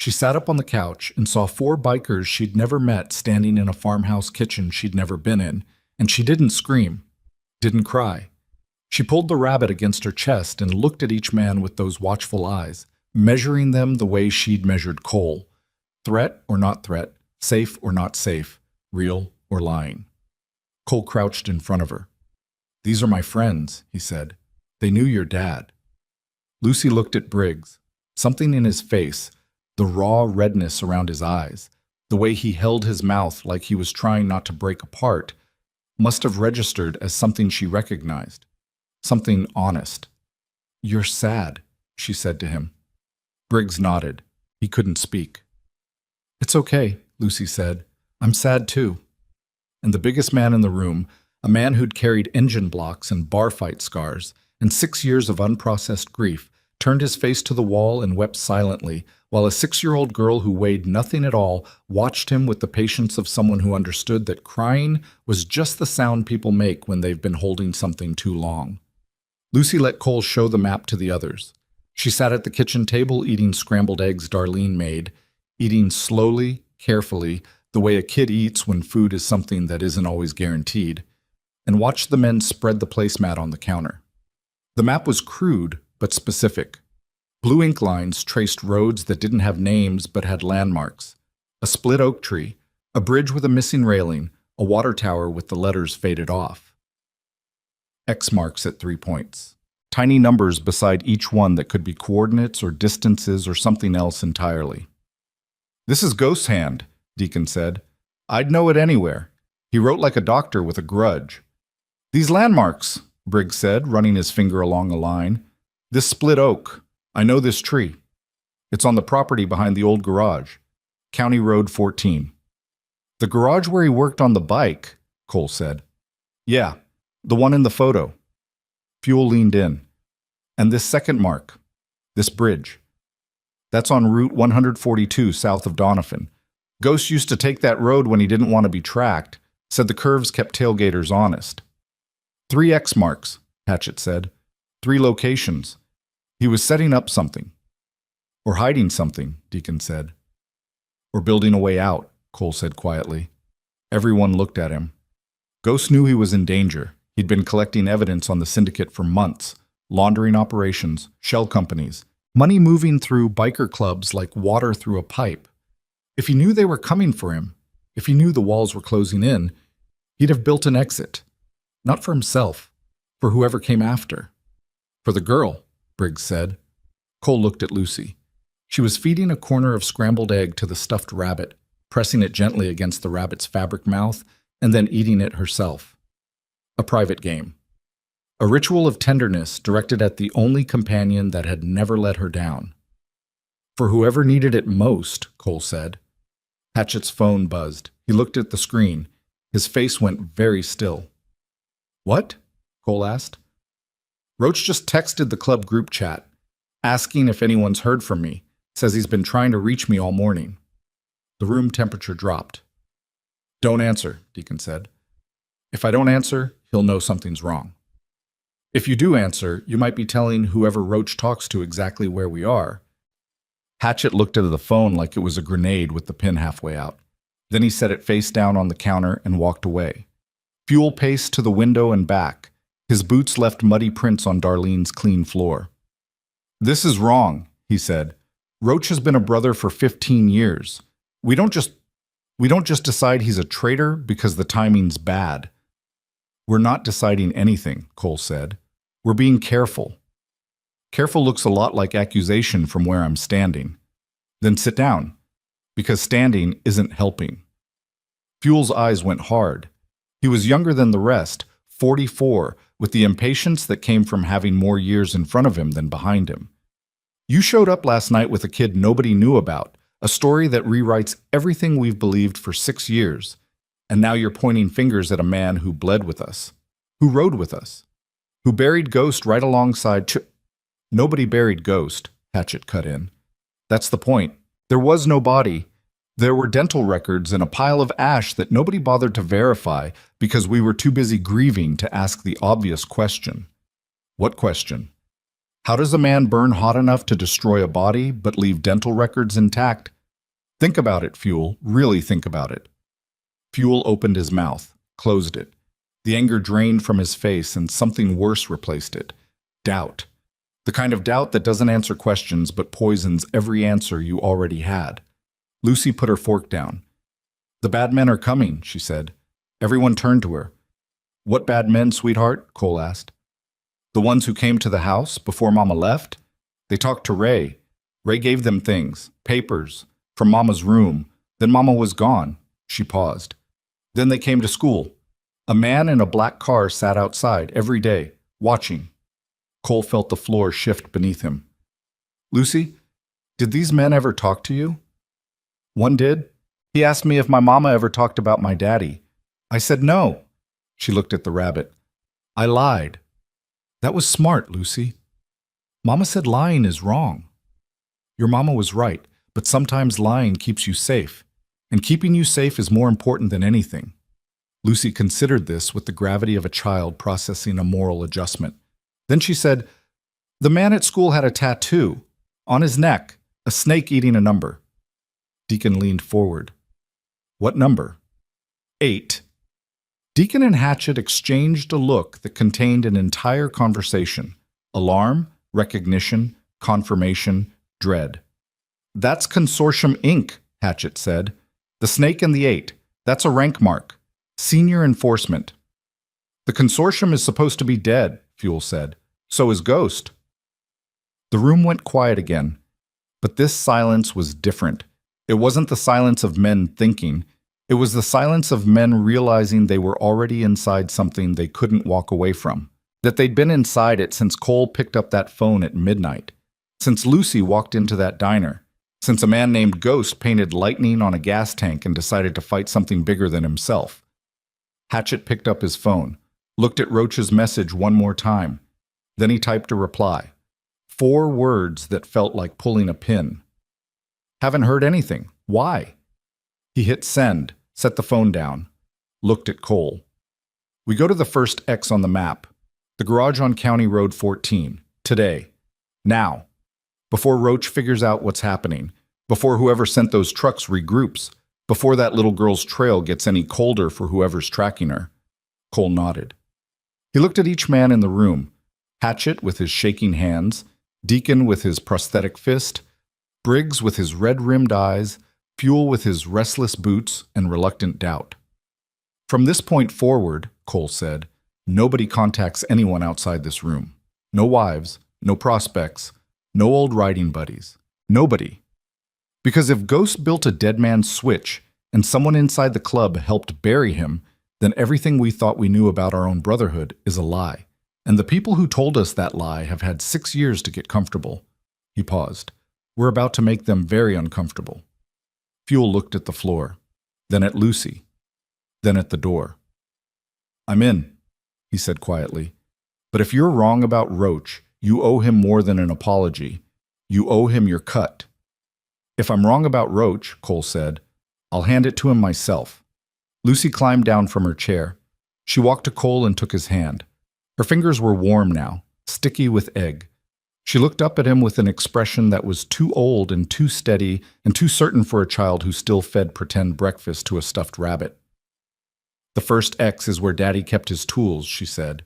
She sat up on the couch and saw 4 bikers she'd never met standing in a farmhouse kitchen she'd never been in, and she didn't scream, didn't cry. She pulled the rabbit against her chest and looked at each man with those watchful eyes, measuring them the way she'd measured Cole. Threat or not threat, safe or not safe, real or lying. Cole crouched in front of her. "These are my friends," he said. "They knew your dad." Lucy looked at Briggs. Something in his face, the raw redness around his eyes, the way he held his mouth like he was trying not to break apart, must have registered as something she recognized. Something honest. "You're sad," she said to him. Briggs nodded. He couldn't speak. "It's okay," Lucy said. "I'm sad too." And the biggest man in the room, a man who'd carried engine blocks and bar fight scars and 6 years of unprocessed grief, turned his face to the wall and wept silently, while a 6-year-old girl who weighed nothing at all watched him with the patience of someone who understood that crying was just the sound people make when they've been holding something too long. Lucy let Cole show the map to the others. She sat at the kitchen table eating scrambled eggs Darlene made, eating slowly, carefully, the way a kid eats when food is something that isn't always guaranteed, and watched the men spread the placemat on the counter. The map was crude, but specific. Blue ink lines traced roads that didn't have names but had landmarks. A split oak tree, a bridge with a missing railing, a water tower with the letters faded off. X marks at 3 points. Tiny numbers beside each one that could be coordinates or distances or something else entirely. "This is Ghost's hand," Deacon said. "I'd know it anywhere. He wrote like a doctor with a grudge." "These landmarks," Briggs said, running his finger along a line. "This split oak. I know this tree. It's on the property behind the old garage. County Road 14. "The garage where he worked on the bike," Cole said. "Yeah, the one in the photo." Fuel leaned in. "And this second mark, this bridge. That's on Route 142 south of Doniphan. Ghost used to take that road when he didn't want to be tracked, said the curves kept tailgaters honest." 3 X marks, Hatchett said. 3 locations. He was setting up something. "Or hiding something," Deacon said. "Or building a way out," Cole said quietly. Everyone looked at him. Ghost knew he was in danger. He'd been collecting evidence on the syndicate for months. Laundering operations, shell companies, money moving through biker clubs like water through a pipe. If he knew they were coming for him, if he knew the walls were closing in, he'd have built an exit. Not for himself, for whoever came after. "For the girl," Briggs said. Cole looked at Lucy. She was feeding a corner of scrambled egg to the stuffed rabbit, pressing it gently against the rabbit's fabric mouth, and then eating it herself. A private game. A ritual of tenderness directed at the only companion that had never let her down. "For whoever needed it most," Cole said. Hatchett's phone buzzed. He looked at the screen. His face went very still. "What?" Cole asked. "Roach just texted the club group chat, asking if anyone's heard from me. Says he's been trying to reach me all morning." The room temperature dropped. "Don't answer," Deacon said. "If I don't answer, he'll know something's wrong. If you do answer, you might be telling whoever Roach talks to exactly where we are." Hatchett looked at the phone like it was a grenade with the pin halfway out. Then he set it face down on the counter and walked away. Fuel paced to the window and back. His boots left muddy prints on Darlene's clean floor. "This is wrong," he said. "Roach has been a brother for 15 years. We don't just decide he's a traitor because the timing's bad." "We're not deciding anything," Cole said. "We're being careful." "Careful looks a lot like accusation from where I'm standing." "Then sit down, because standing isn't helping." Fuel's eyes went hard. He was younger than the rest, 44, with the impatience that came from having more years in front of him than behind him. "You showed up last night with a kid nobody knew about, a story that rewrites everything we've believed for 6 years, and now you're pointing fingers at a man who bled with us, who rode with us, who buried Ghost right alongside Nobody buried Ghost," Hatchett cut in. "That's the point. There was no body. There were dental records and a pile of ash that nobody bothered to verify because we were too busy grieving to ask the obvious question." "What question?" "How does a man burn hot enough to destroy a body but leave dental records intact? Think about it, Fuel. Really think about it." Fuel opened his mouth, closed it. The anger drained from his face and something worse replaced it. Doubt. The kind of doubt that doesn't answer questions but poisons every answer you already had. Lucy put her fork down. "The bad men are coming," she said. Everyone turned to her. "What bad men, sweetheart?" Cole asked. "The ones who came to the house before Mama left? They talked to Ray. Ray gave them things, papers, from Mama's room. Then Mama was gone." She paused. "Then they came to school. A man in a black car sat outside every day, watching." Cole felt the floor shift beneath him. "Lucy, did these men ever talk to you?" "One did. He asked me if my mama ever talked about my daddy. I said no." She looked at the rabbit. "I lied." "That was smart, Lucy. Mama said lying is wrong. Your mama was right, but sometimes lying keeps you safe, and keeping you safe is more important than anything." Lucy considered this with the gravity of a child processing a moral adjustment. Then she said, "The man at school had a tattoo. On his neck, a snake eating a number." Deacon leaned forward. "What number?" 8. Deacon and Hatchett exchanged a look that contained an entire conversation. Alarm, recognition, confirmation, dread. "That's Consortium Inc., Hatchett said. "The snake and the 8. That's a rank mark. Senior enforcement. The consortium is supposed to be dead, Fuel said. So is Ghost. The room went quiet again, but this silence was different. It wasn't the silence of men thinking. It was the silence of men realizing they were already inside something they couldn't walk away from. That they'd been inside it since Cole picked up that phone at midnight. Since Lucy walked into that diner. Since a man named Ghost painted lightning on a gas tank and decided to fight something bigger than himself. Hatchet picked up his phone, looked at Roach's message one more time. Then he typed a reply. 4 words that felt like pulling a pin. Haven't heard anything. Why? He hit send, set the phone down, looked at Cole. We go to the first X on the map. The garage on County Road 14. Today. Now. Before Roach figures out what's happening. Before whoever sent those trucks regroups. Before that little girl's trail gets any colder for whoever's tracking her. Cole nodded. He looked at each man in the room. Hatchet with his shaking hands. Deacon with his prosthetic fist. Briggs with his red-rimmed eyes. Fuel with his restless boots and reluctant doubt. From this point forward, Cole said, nobody contacts anyone outside this room. No wives, no prospects, no old riding buddies. Nobody. Because if Ghost built a dead man's switch and someone inside the club helped bury him, then everything we thought we knew about our own brotherhood is a lie. And the people who told us that lie have had 6 years to get comfortable. He paused. We're about to make them very uncomfortable. Fuel looked at the floor, then at Lucy, then at the door. I'm in, he said quietly. But if you're wrong about Roach, you owe him more than an apology. You owe him your cut. If I'm wrong about Roach, Cole said, I'll hand it to him myself. Lucy climbed down from her chair. She walked to Cole and took his hand. Her fingers were warm now, sticky with egg. She looked up at him with an expression that was too old and too steady and too certain for a child who still fed pretend breakfast to a stuffed rabbit. The first X is where Daddy kept his tools, she said.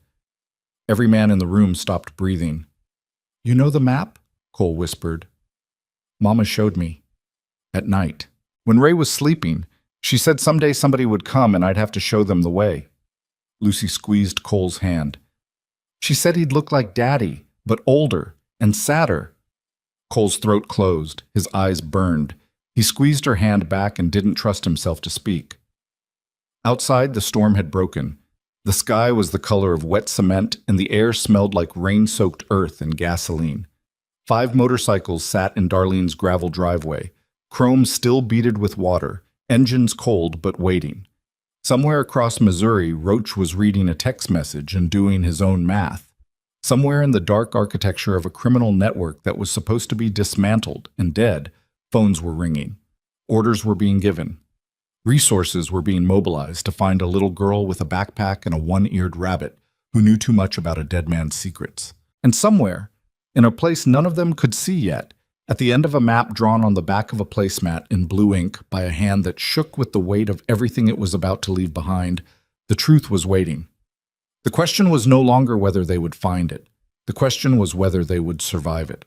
Every man in the room stopped breathing. You know the map? Cole whispered. Mama showed me. At night. When Ray was sleeping, she said someday somebody would come and I'd have to show them the way. Lucy squeezed Cole's hand. She said he'd look like Daddy, but older and sadder. Cole's throat closed, his eyes burned. He squeezed her hand back and didn't trust himself to speak. Outside, the storm had broken. The sky was the color of wet cement and the air smelled like rain-soaked earth and gasoline. 5 motorcycles sat in Darlene's gravel driveway, chrome still beaded with water, engines cold but waiting. Somewhere across Missouri, Roach was reading a text message and doing his own math. Somewhere in the dark architecture of a criminal network that was supposed to be dismantled and dead, phones were ringing. Orders were being given. Resources were being mobilized to find a little girl with a backpack and a one-eared rabbit who knew too much about a dead man's secrets. And somewhere, in a place none of them could see yet, at the end of a map drawn on the back of a placemat in blue ink by a hand that shook with the weight of everything it was about to leave behind, the truth was waiting. The question was no longer whether they would find it. The question was whether they would survive it.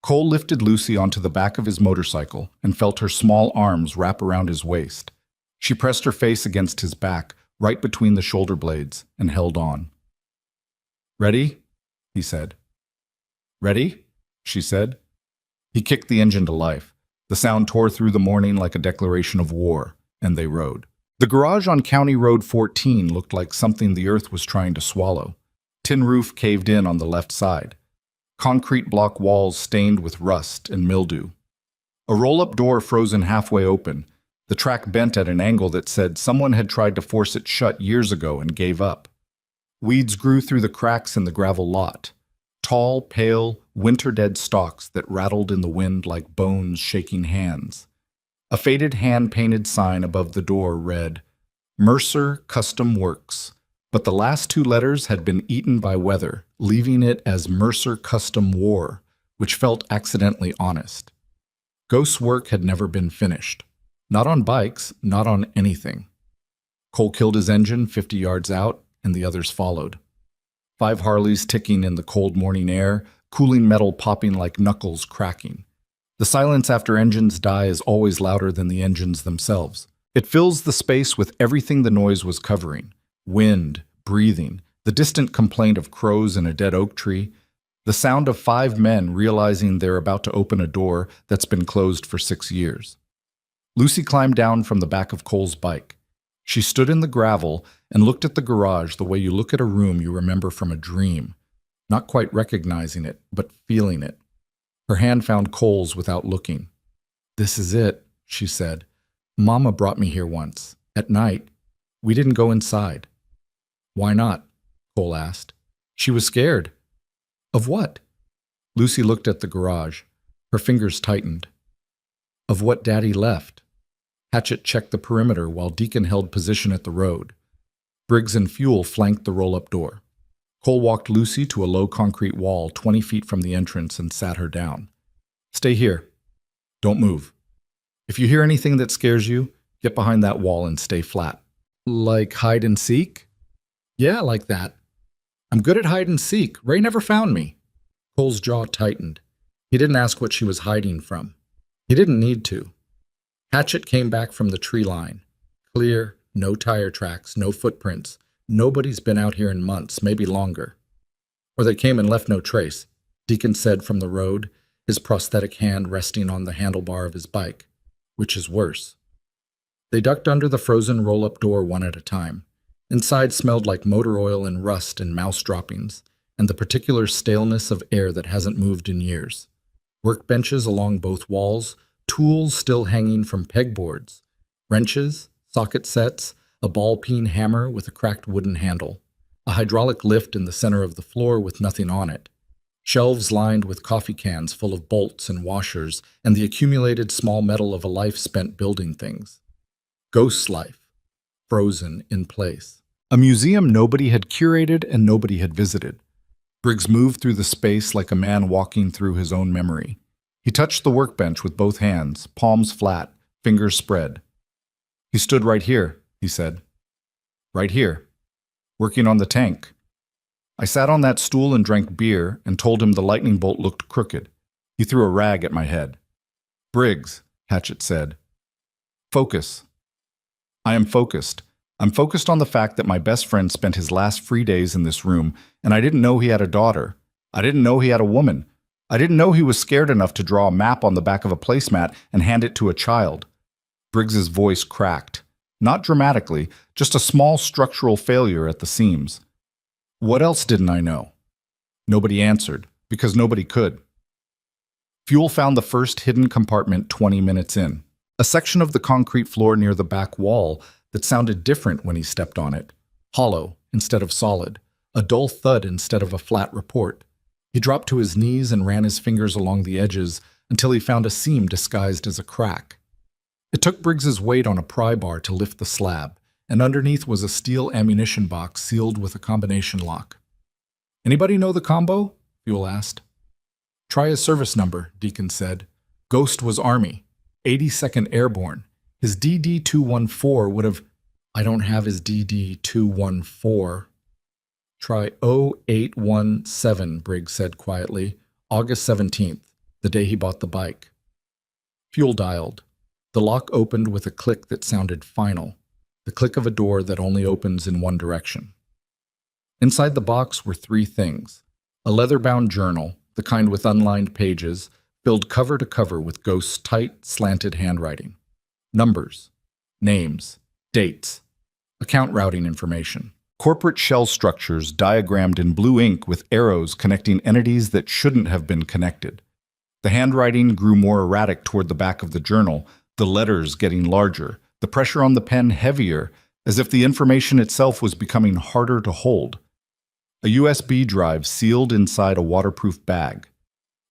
Cole lifted Lucy onto the back of his motorcycle and felt her small arms wrap around his waist. She pressed her face against his back, right between the shoulder blades, and held on. Ready? He said. Ready? She said. He kicked the engine to life. The sound tore through the morning like a declaration of war, and they rode. The garage on County Road 14 looked like something the earth was trying to swallow. Tin roof caved in on the left side. Concrete block walls stained with rust and mildew. A roll-up door frozen halfway open. The track bent at an angle that said someone had tried to force it shut years ago and gave up. Weeds grew through the cracks in the gravel lot. Tall, pale, winter-dead stalks that rattled in the wind like bones shaking hands. A faded hand-painted sign above the door read, Mercer Custom Works, but the last 2 letters had been eaten by weather, leaving it as Mercer Custom War, which felt accidentally honest. Ghost's work had never been finished. Not on bikes, not on anything. Cole killed his engine 50 yards out, and the others followed. 5 Harleys ticking in the cold morning air, cooling metal popping like knuckles cracking. The silence after engines die is always louder than the engines themselves. It fills the space with everything the noise was covering: wind, breathing, the distant complaint of crows in a dead oak tree, the sound of 5 men realizing they're about to open a door that's been closed for 6 years. Lucy climbed down from the back of Cole's bike. She stood in the gravel and looked at the garage the way you look at a room you remember from a dream, not quite recognizing it, but feeling it. Her hand found Cole's without looking. "This is it," she said. "Mama brought me here once. At night. We didn't go inside." "Why not?" Cole asked. "She was scared." "Of what?" Lucy looked at the garage. Her fingers tightened. "Of what Daddy left." Hatchet checked the perimeter while Deacon held position at the road. Briggs and Fuel flanked the roll-up door. Cole walked Lucy to a low concrete wall 20 feet from the entrance and sat her down. "Stay here. Don't move. If you hear anything that scares you, get behind that wall and stay flat." "Like hide and seek?" "Yeah, like that. I'm good at hide and seek. Ray never found me." Cole's jaw tightened. He didn't ask what she was hiding from. He didn't need to. Hatchet came back from the tree line. Clear, no tire tracks, no footprints. Nobody's been out here in months, maybe longer. "Or they came and left no trace," Deacon said from the road, his prosthetic hand resting on the handlebar of his bike. "Which is worse." They ducked under the frozen roll-up door one at a time. Inside smelled like motor oil and rust and mouse droppings, and the particular staleness of air that hasn't moved in years. Workbenches along both walls, tools still hanging from pegboards, wrenches, socket sets, a ball-peen hammer with a cracked wooden handle, a hydraulic lift in the center of the floor with nothing on it, shelves lined with coffee cans full of bolts and washers and the accumulated small metal of a life spent building things. Ghost's life, frozen in place. A museum nobody had curated and nobody had visited. Briggs moved through the space like a man walking through his own memory. He touched the workbench with both hands, palms flat, fingers spread. "He stood right here," he said. "Right here. Working on the tank. I sat on that stool and drank beer and told him the lightning bolt looked crooked. He threw a rag at my head." "Briggs," Hatchet said. "Focus." "I am focused. I'm focused on the fact that my best friend spent his last free days in this room, and I didn't know he had a daughter. I didn't know he had a woman. I didn't know he was scared enough to draw a map on the back of a placemat and hand it to a child." Briggs's voice cracked. Not dramatically, just a small structural failure at the seams. "What else didn't I know?" Nobody answered, because nobody could. Fuel found the first hidden compartment 20 minutes in. A section of the concrete floor near the back wall that sounded different when he stepped on it. Hollow instead of solid. A dull thud instead of a flat report. He dropped to his knees and ran his fingers along the edges until he found a seam disguised as a crack. It took Briggs's weight on a pry bar to lift the slab, and underneath was a steel ammunition box sealed with a combination lock. "Anybody know the combo?" Fuel asked. "Try his service number," Deacon said. Ghost was Army, 82nd Airborne. His DD-214 would have... "I don't have his DD-214. "Try 0817, Briggs said quietly. "August 17th, the day he bought the bike." Fuel dialed. The lock opened with a click that sounded final, the click of a door that only opens in one direction. Inside the box were 3 things. A leather-bound journal, the kind with unlined pages, filled cover to cover with Ghost's tight, slanted handwriting. Numbers, names, dates, account routing information. Corporate shell structures diagrammed in blue ink with arrows connecting entities that shouldn't have been connected. The handwriting grew more erratic toward the back of the journal, the letters getting larger, the pressure on the pen heavier, as if the information itself was becoming harder to hold. A USB drive sealed inside a waterproof bag.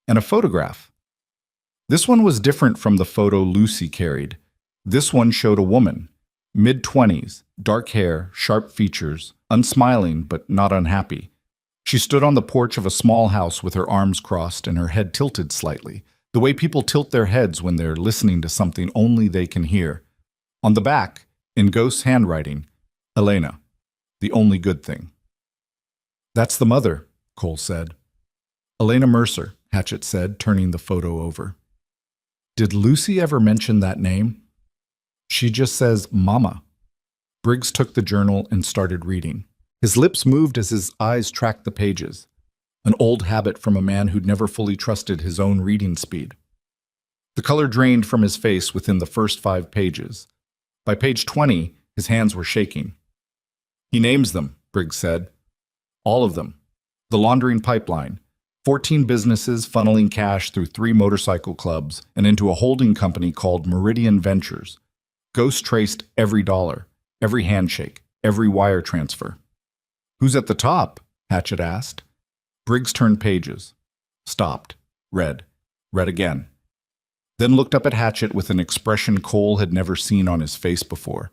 And a photograph. This one was different from the photo Lucy carried. This one showed a woman. Mid-20s, dark hair, sharp features, unsmiling but not unhappy. She stood on the porch of a small house with her arms crossed and her head tilted slightly, the way people tilt their heads when they're listening to something only they can hear. On the back, in Ghost's handwriting, Elena, the only good thing. "That's the mother," Cole said. "Elena Mercer," Hatchet said, turning the photo over. "Did Lucy ever mention that name?" She just says, Mama. Briggs took the journal and started reading. His lips moved as his eyes tracked the pages, an old habit from a man who'd never fully trusted his own reading speed. The color drained from his face within the first 5 pages. By page 20, his hands were shaking. He names them, Briggs said. All of them. The laundering pipeline. 14 businesses funneling cash through 3 motorcycle clubs and into a holding company called Meridian Ventures. Ghost traced every dollar, every handshake, every wire transfer. Who's at the top? Hatchet asked. Briggs turned pages. Stopped. Read. Read again. Then looked up at Hatchet with an expression Cole had never seen on his face before.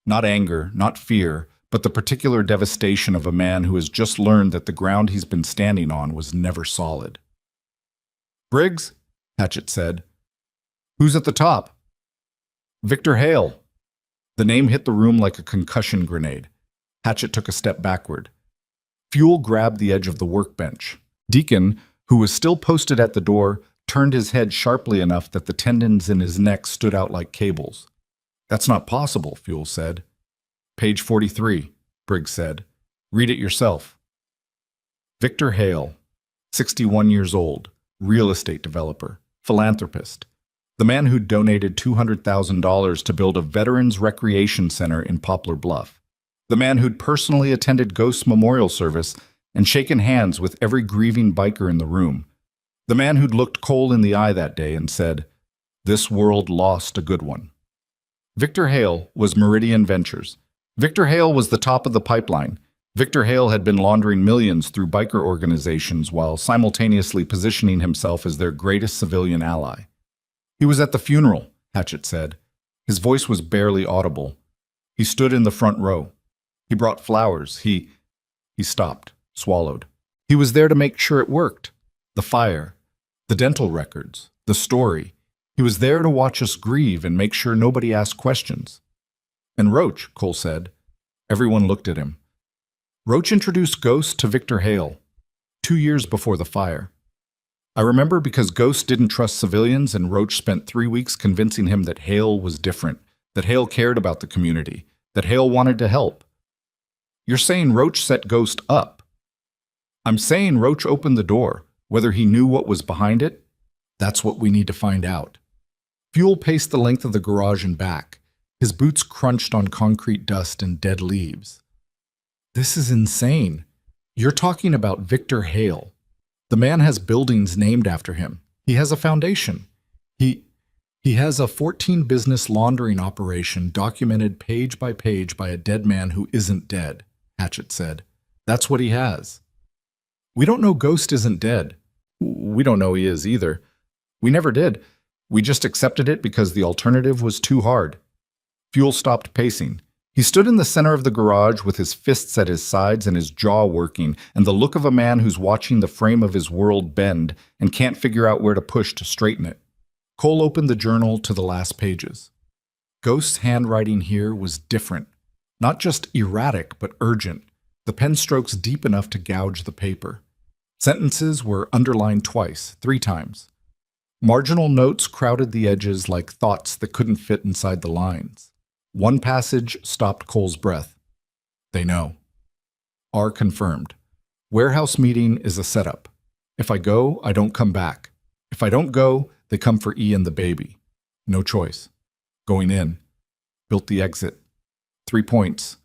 Not anger, not fear, but the particular devastation of a man who has just learned that the ground he's been standing on was never solid. Briggs, Hatchet said. Who's at the top? Victor Hale. The name hit the room like a concussion grenade. Hatchet took a step backward. Fuel grabbed the edge of the workbench. Deacon, who was still posted at the door, turned his head sharply enough that the tendons in his neck stood out like cables. That's not possible, Fuel said. Page 43, Briggs said. Read it yourself. Victor Hale, 61 years old, real estate developer, philanthropist. The man who donated $200,000 to build a veterans recreation center in Poplar Bluff. The man who'd personally attended Ghost's memorial service and shaken hands with every grieving biker in the room. The man who'd looked Cole in the eye that day and said, "This world lost a good one." Victor Hale was Meridian Ventures. Victor Hale was the top of the pipeline. Victor Hale had been laundering millions through biker organizations while simultaneously positioning himself as their greatest civilian ally. He was at the funeral, Hatchet said. His voice was barely audible. He stood in the front row. He brought flowers. He stopped, swallowed. He was there to make sure it worked. The fire, the dental records, the story. He was there to watch us grieve and make sure nobody asked questions. And Roach, Cole said. Everyone looked at him. Roach introduced Ghost to Victor Hale 2 years before the fire. I remember because Ghost didn't trust civilians and Roach spent 3 weeks convincing him that Hale was different, that Hale cared about the community, that Hale wanted to help. You're saying Roach set Ghost up. I'm saying Roach opened the door. Whether he knew what was behind it, that's what we need to find out. Fuel paced the length of the garage and back. His boots crunched on concrete dust and dead leaves. This is insane. You're talking about Victor Hale. The man has buildings named after him. He has a foundation. He has a 14-business laundering operation documented page by page by a dead man who isn't dead, Hatchet said. That's what he has. We don't know Ghost isn't dead. We don't know he is either. We never did. We just accepted it because the alternative was too hard. Fuel stopped pacing. He stood in the center of the garage with his fists at his sides and his jaw working, and the look of a man who's watching the frame of his world bend and can't figure out where to push to straighten it. Cole opened the journal to the last pages. Ghost's handwriting here was different. Not just erratic, but urgent. The pen strokes deep enough to gouge the paper. Sentences were underlined twice, 3 times. Marginal notes crowded the edges like thoughts that couldn't fit inside the lines. One passage stopped Cole's breath. They know. R confirmed. Warehouse meeting is a setup. If I go, I don't come back. If I don't go, they come for E and the baby. No choice. Going in. Built the exit. 3 points.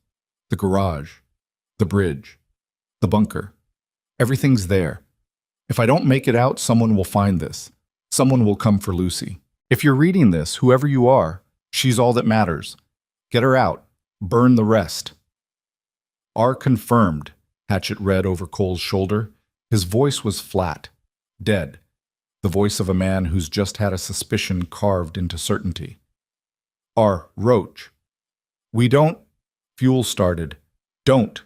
The garage. The bridge. The bunker. Everything's there. If I don't make it out, someone will find this. Someone will come for Lucy. If you're reading this, whoever you are, she's all that matters. Get her out. Burn the rest. R confirmed, Hatchet read over Cole's shoulder. His voice was flat, dead. The voice of a man who's just had a suspicion carved into certainty. R. Roach. We don't... Fuel started. Don't.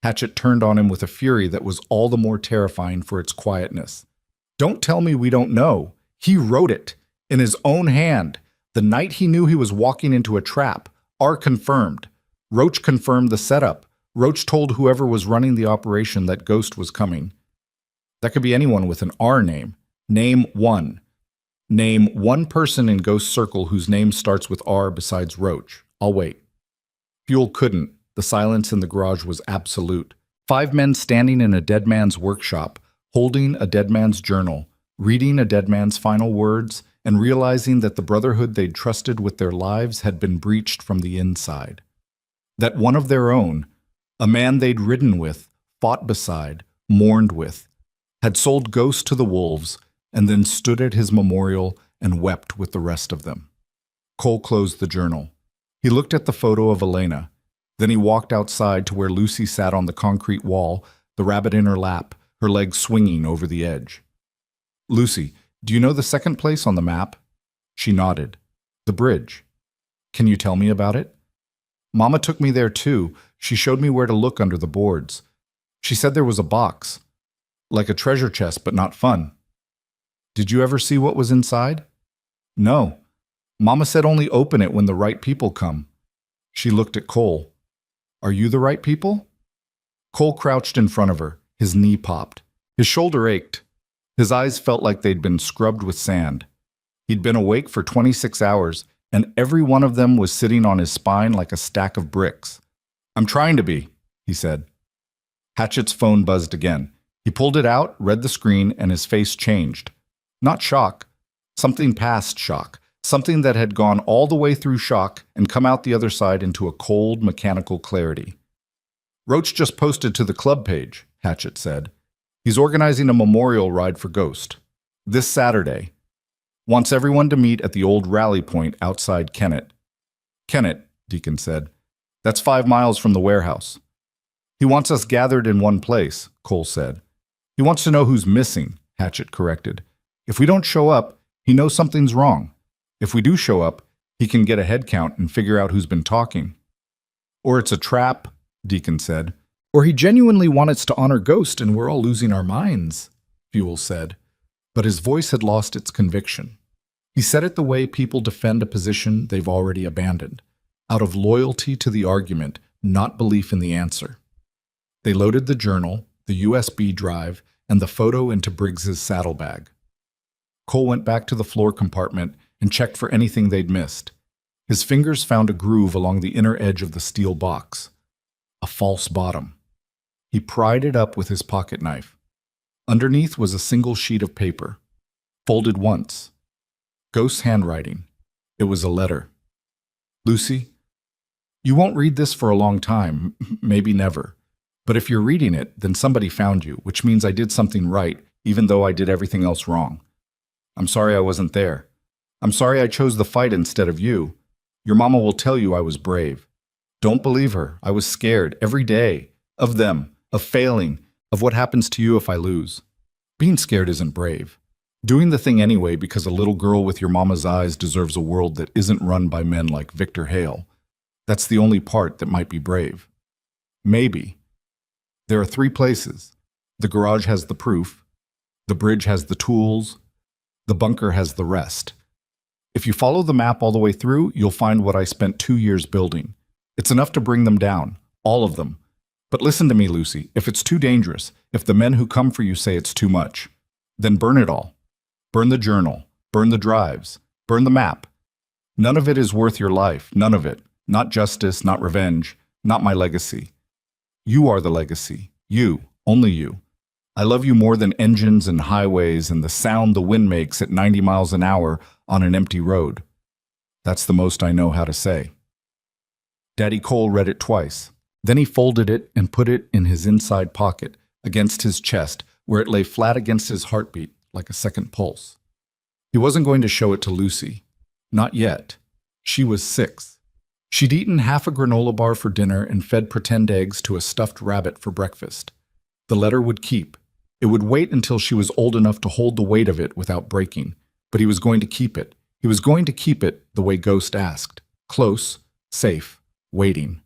Hatchet turned on him with a fury that was all the more terrifying for its quietness. Don't tell me we don't know. He wrote it. In his own hand. The night he knew he was walking into a trap. R confirmed. Roach confirmed the setup. Roach told whoever was running the operation that Ghost was coming. That could be anyone with an R name. Name one. Name one person in Ghost Circle whose name starts with R besides Roach. I'll wait. Fuel couldn't. The silence in the garage was absolute. 5 men standing in a dead man's workshop, holding a dead man's journal, reading a dead man's final words, and realizing that the brotherhood they'd trusted with their lives had been breached from the inside. That one of their own, a man they'd ridden with, fought beside, mourned with, had sold ghosts to the wolves, and then stood at his memorial and wept with the rest of them. Cole closed the journal. He looked at the photo of Elena. Then he walked outside to where Lucy sat on the concrete wall, the rabbit in her lap, her legs swinging over the edge. "Lucy, do you know the second place on the map?" She nodded. "The bridge. Can you tell me about it?" "Mama took me there too. She showed me where to look under the boards. She said there was a box. Like a treasure chest, but not fun." "Did you ever see what was inside?" "No. Mama said only open it when the right people come." She looked at Cole. "Are you the right people?" Cole crouched in front of her. His knee popped. His shoulder ached. His eyes felt like they'd been scrubbed with sand. He'd been awake for 26 hours, and every one of them was sitting on his spine like a stack of bricks. "I'm trying to be," he said. Hatchet's phone buzzed again. He pulled it out, read the screen, and his face changed. Not shock. Something past shock. Something that had gone all the way through shock and come out the other side into a cold, mechanical clarity. "Roach just posted to the club page," Hatchet said. "He's organizing a memorial ride for Ghost. This Saturday. Wants everyone to meet at the old rally point outside Kennett." "Kennett," Deacon said. "That's 5 miles from the warehouse." "He wants us gathered in one place," Cole said. "He wants to know who's missing," Hatchet corrected. "If we don't show up, he knows something's wrong. If we do show up, he can get a head count and figure out who's been talking." "Or it's a trap," Deacon said. "Or he genuinely wants to honor Ghost and we're all losing our minds," Fuel said. But his voice had lost its conviction. He said it the way people defend a position they've already abandoned, out of loyalty to the argument, not belief in the answer. They loaded the journal, the USB drive, and the photo into Briggs's saddlebag. Cole went back to the floor compartment and checked for anything they'd missed. His fingers found a groove along the inner edge of the steel box. A false bottom. He pried it up with his pocket knife. Underneath was a single sheet of paper, folded once. Ghost's handwriting. It was a letter. "Lucy, you won't read this for a long time, maybe never. But if you're reading it, then somebody found you, which means I did something right, even though I did everything else wrong. I'm sorry I wasn't there. I'm sorry I chose the fight instead of you. Your mama will tell you I was brave. Don't believe her. I was scared every day. Of them. Of failing. Of what happens to you if I lose. Being scared isn't brave. Doing the thing anyway because a little girl with your mama's eyes deserves a world that isn't run by men like Victor Hale. That's the only part that might be brave. Maybe. There are 3 places. The garage has the proof. The bridge has the tools. The bunker has the rest. If you follow the map all the way through, you'll find what I spent 2 years building. It's enough to bring them down. All of them. But listen to me, Lucy. If it's too dangerous, if the men who come for you say it's too much, then burn it all. Burn the journal. Burn the drives. Burn the map. None of it is worth your life. None of it. Not justice, not revenge, not my legacy. You are the legacy. You. Only you. I love you more than engines and highways and the sound the wind makes at 90 miles an hour on an empty road. That's the most I know how to say. Daddy Cole read it twice. Then he folded it and put it in his inside pocket, against his chest, where it lay flat against his heartbeat, like a second pulse. He wasn't going to show it to Lucy. Not yet. She was 6. She'd eaten half a granola bar for dinner and fed pretend eggs to a stuffed rabbit for breakfast. The letter would keep. It would wait until she was old enough to hold the weight of it without breaking. But he was going to keep it. He was going to keep it the way Ghost asked. Close, safe, waiting.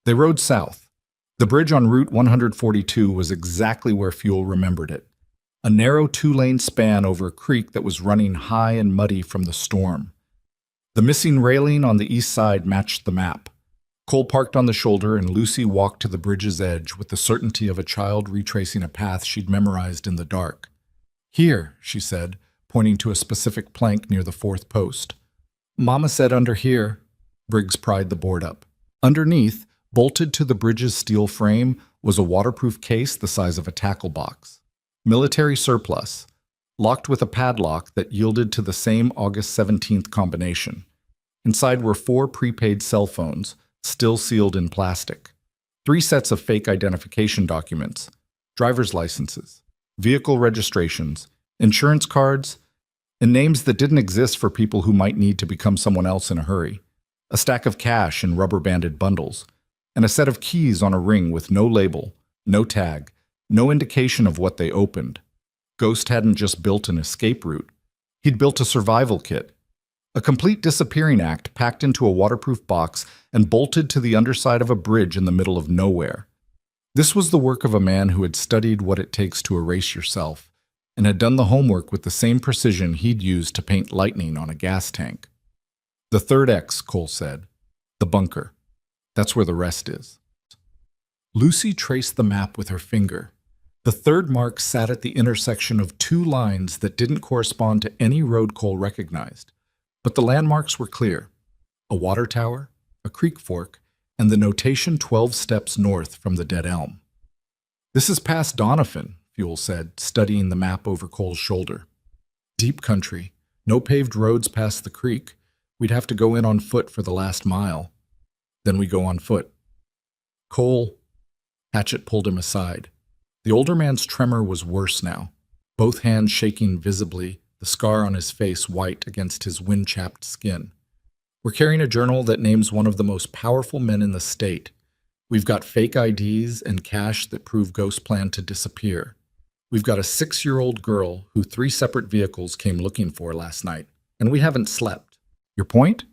They rode south. The bridge on Route 142 was exactly where Fuel remembered it. A narrow 2-lane span over a creek that was running high and muddy from the storm. The missing railing on the east side matched the map. Cole parked on the shoulder and Lucy walked to the bridge's edge with the certainty of a child retracing a path she'd memorized in the dark. "Here," she said, pointing to a specific plank near the fourth post. "Mama said under here." Briggs pried the board up. Underneath, bolted to the bridge's steel frame, was a waterproof case the size of a tackle box. Military surplus, locked with a padlock that yielded to the same August 17th combination. Inside were 4 prepaid cell phones, still sealed in plastic. 3 sets of fake identification documents, driver's licenses, vehicle registrations, insurance cards, and names that didn't exist for people who might need to become someone else in a hurry. A stack of cash in rubber-banded bundles, and a set of keys on a ring with no label, no tag, no indication of what they opened. Ghost hadn't just built an escape route. He'd built a survival kit. A complete disappearing act packed into a waterproof box and bolted to the underside of a bridge in the middle of nowhere. This was the work of a man who had studied what it takes to erase yourself, and had done the homework with the same precision he'd used to paint lightning on a gas tank. "The third X," Cole said. "The bunker. That's where the rest is." Lucy traced the map with her finger. The third mark sat at the intersection of 2 lines that didn't correspond to any road Cole recognized. But the landmarks were clear: a water tower, a creek fork, and the notation 12 steps north from the dead elm. "This is past Doniphan," Fuel said, studying the map over Cole's shoulder. "Deep country, no paved roads past the creek. We'd have to go in on foot for the last mile. Then we go on foot." "Cole," Hatchet pulled him aside. The older man's tremor was worse now, both hands shaking visibly, the scar on his face white against his wind-chapped skin. "We're carrying a journal that names one of the most powerful men in the state. We've got fake IDs and cash that prove Ghost planned to disappear. We've got a 6-year-old girl who 3 separate vehicles came looking for last night, and we haven't slept." "Your point?"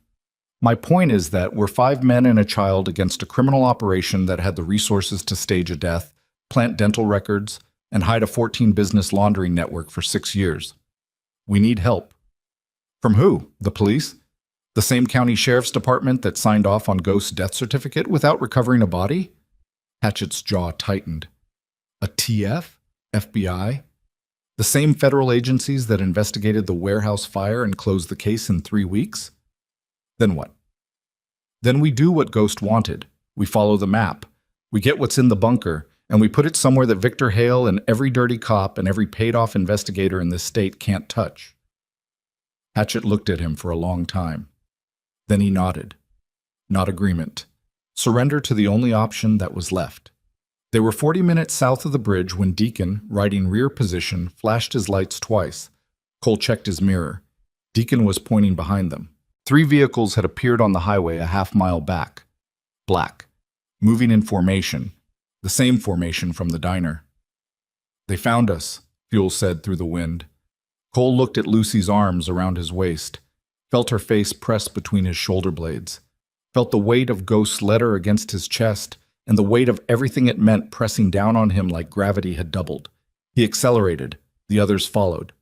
"My point is that we're 5 men and a child against a criminal operation that had the resources to stage a death, plant dental records, and hide a 14-business laundering network for 6 years. We need help." "From who? The police? The same county sheriff's department that signed off on Ghost's death certificate without recovering a body?" Hatchet's jaw tightened. "A TF? FBI? The same federal agencies that investigated the warehouse fire and closed the case in 3 weeks? Then what?" "Then we do what Ghost wanted. We follow the map. We get what's in the bunker, and we put it somewhere that Victor Hale and every dirty cop and every paid-off investigator in this state can't touch." Hatchet looked at him for a long time. Then he nodded. Not agreement. Surrender to the only option that was left. They were 40 minutes south of the bridge when Deacon, riding rear position, flashed his lights twice. Cole checked his mirror. Deacon was pointing behind them. 3 vehicles had appeared on the highway a half-mile back. Black. Moving in formation. The same formation from the diner. "They found us," Fuel said through the wind. Cole looked at Lucy's arms around his waist, felt her face pressed between his shoulder blades, felt the weight of Ghost's letter against his chest, and the weight of everything it meant pressing down on him like gravity had doubled. He accelerated. The others followed.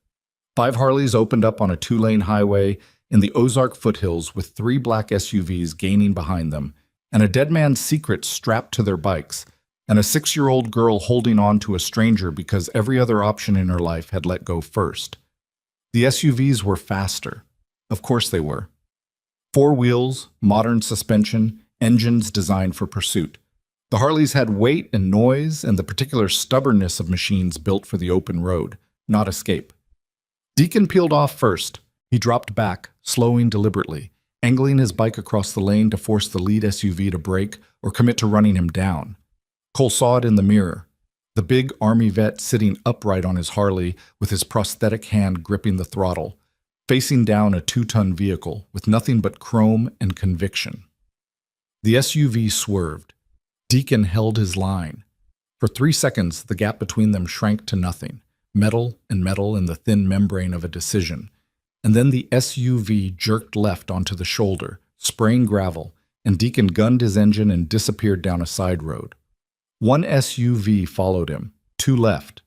5 Harleys opened up on a 2-lane highway in the Ozark foothills with 3 black SUVs gaining behind them, and a dead man's secret strapped to their bikes, and a 6-year-old girl holding on to a stranger because every other option in her life had let go first. The SUVs were faster. Of course they were. 4 wheels, modern suspension, engines designed for pursuit. The Harleys had weight and noise and the particular stubbornness of machines built for the open road, not escape. Deacon peeled off first. He dropped back, slowing deliberately, angling his bike across the lane to force the lead SUV to brake or commit to running him down. Cole saw it in the mirror. The big Army vet sitting upright on his Harley with his prosthetic hand gripping the throttle, facing down a 2-ton vehicle with nothing but chrome and conviction. The SUV swerved. Deacon held his line. For 3 seconds, the gap between them shrank to nothing, metal and metal in the thin membrane of a decision. And then the SUV jerked left onto the shoulder, spraying gravel, and Deacon gunned his engine and disappeared down a side road. 1 SUV followed him, 2 left.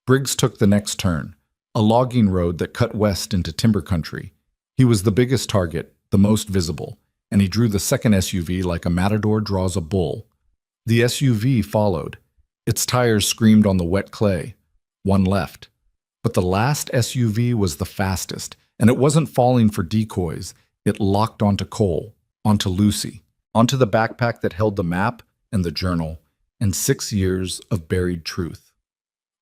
Briggs took the next turn, a logging road that cut west into timber country. He was the biggest target, the most visible, and he drew the second SUV like a matador draws a bull. The SUV followed. Its tires screamed on the wet clay. 1 left. But the last SUV was the fastest, and it wasn't falling for decoys. It locked onto Cole, onto Lucy, onto the backpack that held the map and the journal, and 6 years of buried truth.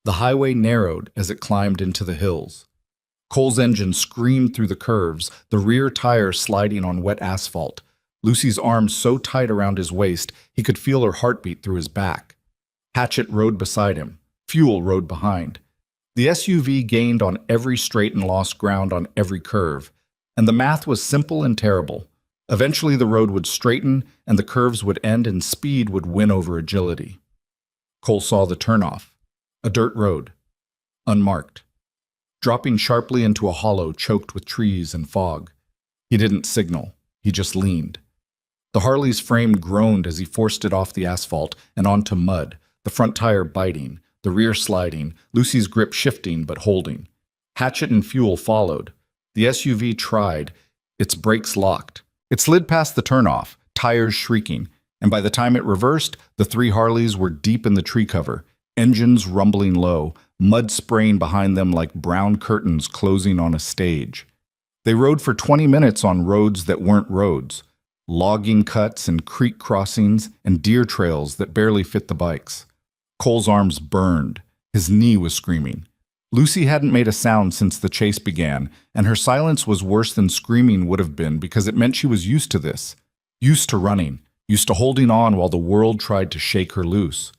The highway narrowed as it climbed into the hills. Cole's engine screamed through the curves, the rear tire sliding on wet asphalt. Lucy's arms so tight around his waist he could feel her heartbeat through his back. Hatchet rode beside him. Fuel rode behind. The SUV gained on every straight and lost ground on every curve. And the math was simple and terrible. Eventually the road would straighten and the curves would end and speed would win over agility. Cole saw the turnoff. A dirt road. Unmarked. Dropping sharply into a hollow choked with trees and fog. He didn't signal. He just leaned. The Harley's frame groaned as he forced it off the asphalt and onto mud, the front tire biting, the rear sliding, Lucy's grip shifting but holding. Hatchet and Fuel followed. The SUV tried. Its brakes locked. It slid past the turnoff, tires shrieking, and by the time it reversed, the 3 Harleys were deep in the tree cover, engines rumbling low, mud spraying behind them like brown curtains closing on a stage. They rode for 20 minutes on roads that weren't roads, logging cuts and creek crossings and deer trails that barely fit the bikes. Cole's arms burned. His knee was screaming. Lucy hadn't made a sound since the chase began, and her silence was worse than screaming would have been because it meant she was used to this, used to running, used to holding on while the world tried to shake her loose.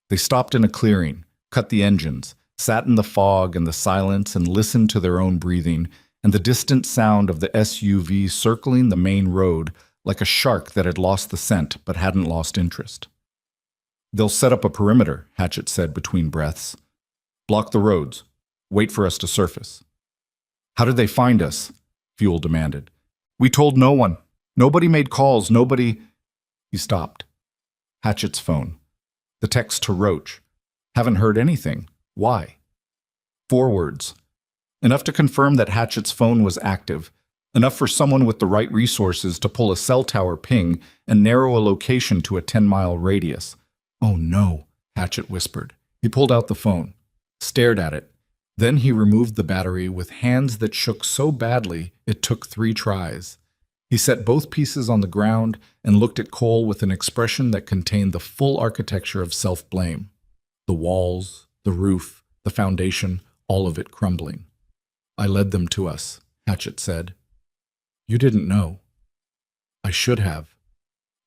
They stopped in a clearing, cut the engines, sat in the fog and the silence and listened to their own breathing and the distant sound of the SUV circling the main road like a shark that had lost the scent but hadn't lost interest. "They'll set up a perimeter," Hatchet said between breaths. "Block the roads. Wait for us to surface." "How did they find us?" Fuel demanded. "We told no one. Nobody made calls. Nobody—" He stopped. Hatchet's phone. The text to Roach. "Haven't heard anything. Why?" 4 words. Enough to confirm that Hatchet's phone was active. Enough for someone with the right resources to pull a cell tower ping and narrow a location to a 10-mile radius. "Oh no," Hatchet whispered. He pulled out the phone, stared at it. Then he removed the battery with hands that shook so badly it took 3 tries. He set both pieces on the ground and looked at Cole with an expression that contained the full architecture of self-blame. The walls, the roof, the foundation, all of it crumbling. "I led them to us," Hatchet said. "You didn't know." "I should have.